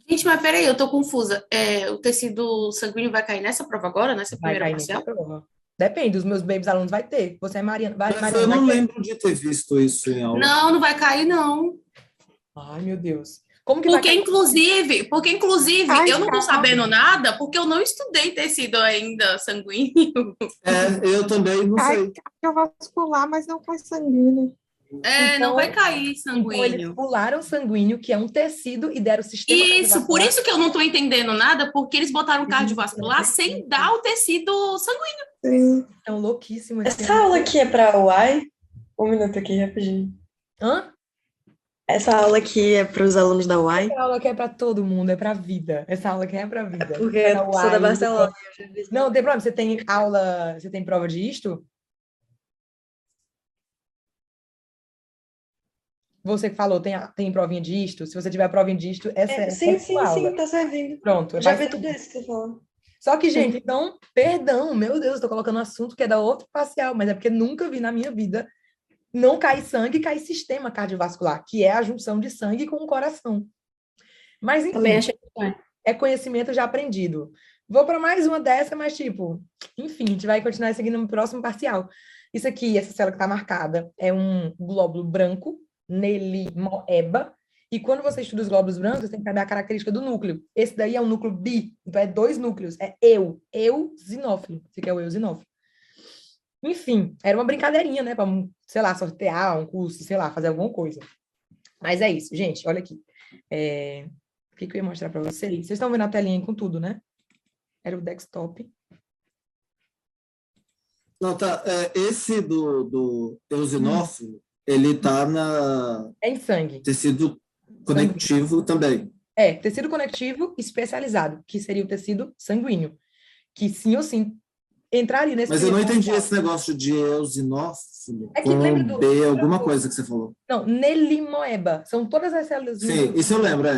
C: Gente, mas peraí, eu tô confusa. O tecido sanguíneo vai cair nessa prova agora, nessa
A: Vai
C: primeira
A: cair
C: parcial?
A: nessa prova. Depende, os meus babies alunos vai ter. Você é Mariana.
F: Mas
A: Mariana,
F: eu
A: vai
F: não
A: ter?
F: lembro de ter visto isso em aula.
C: Não, não vai cair, não.
A: Ai, meu Deus. Como que vai
C: Porque,
A: cair?
C: inclusive,
D: Ai,
C: eu não tô
D: calma.
C: sabendo nada, porque eu não estudei tecido ainda sanguíneo.
F: Eu também não
D: Cai
F: sei.
D: cardiovascular, mas não cai sanguíneo.
C: Não vai cair
A: Então, eles
C: sanguíneo.
A: pularam sanguíneo, que é um tecido, e deram o sistema
C: Isso, por
A: cardiovascular.
C: isso que eu não tô entendendo nada, porque eles botaram cardiovascular sem dar o tecido sanguíneo.
D: Sim.
A: Então, louquíssimo.
H: Essa aula aqui é para UAI? Um minuto aqui, rapidinho.
A: Hã?
H: Essa aula aqui é para os alunos da UAI?
A: Essa aula aqui é para todo mundo, é para a vida. Essa aula aqui é para a vida.
H: Porque
A: É da
H: eu sou da
A: UAI,
H: Barcelona.
A: Não, tem problema. Você tem aula, você tem prova de isto? Você que falou, tem provinha de isto? Se você tiver provinha de isto, essa é
H: Sim,
A: a
H: sim,
A: sua aula.
H: sim, tá servindo.
A: Pronto.
H: Já
A: vai
H: vi
A: ser
H: tudo isso que você falou.
A: Só que, gente, então, perdão, meu Deus, estou colocando um assunto que é da outra parcial, mas é porque nunca vi na minha vida não cair sangue e cair sistema cardiovascular, que é a junção de sangue com o coração. Mas,
B: Também
A: enfim,
B: achei estranho.
A: é conhecimento já aprendido. Vou para mais uma dessa, mas, tipo, enfim, a gente vai continuar seguindo no próximo parcial. Isso aqui, essa célula que está marcada, é um glóbulo branco, Nelimoeba, e quando você estuda os glóbulos brancos, tem que saber a característica do núcleo. Esse daí é um núcleo bi, então é 2 núcleos, é eosinófilo. Esse aqui é o eosinófilo. Enfim, era uma brincadeirinha, né, para, sei lá, sortear um curso, sei lá, fazer alguma coisa. Mas é isso, gente, olha aqui. O que eu ia mostrar para vocês? Vocês estão vendo a telinha com tudo, né? Era o desktop.
F: Não, tá. Esse do eosinófilo, ele está na
A: É em sangue.
F: tecido conectivo também.
A: É, tecido conectivo especializado, que seria o tecido sanguíneo, que sim ou sim entraria nesse...
F: Mas eu não
A: primeiro
F: entendi
A: parcial.
F: esse negócio de eosinófilo
A: É que lembra do-
F: com B, alguma coisa que você falou.
A: Não, Nelimoeba. São todas as células...
F: Sim, isso eu lembro,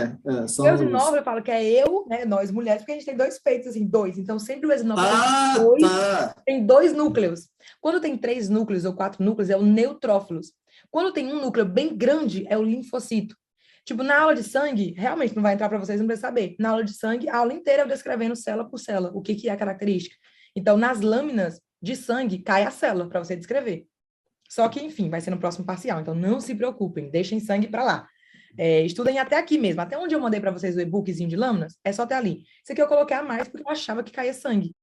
F: são
A: O
F: os...
A: eosinófilo, eu falo que é eu, né, nós mulheres, porque a gente tem 2 peitos, assim, 2. Então, sempre o eosinófilo
F: tá.
A: tem 2 núcleos. Quando tem 3 núcleos ou 4 núcleos, é o neutrófilos. Quando tem um núcleo bem grande, é o linfocito. Tipo, na aula de sangue, realmente não vai entrar para vocês, não precisa saber. Na aula de sangue, a aula inteira eu descrevendo célula por célula, o que é a característica. Então, nas lâminas de sangue, cai a célula para você descrever. Só que, enfim, vai ser no próximo parcial. Então, não se preocupem, deixem sangue para lá. Estudem até aqui mesmo. Até onde eu mandei para vocês o e-bookzinho de lâminas, é só até ali. Isso aqui eu coloquei a mais porque eu achava que caía sangue.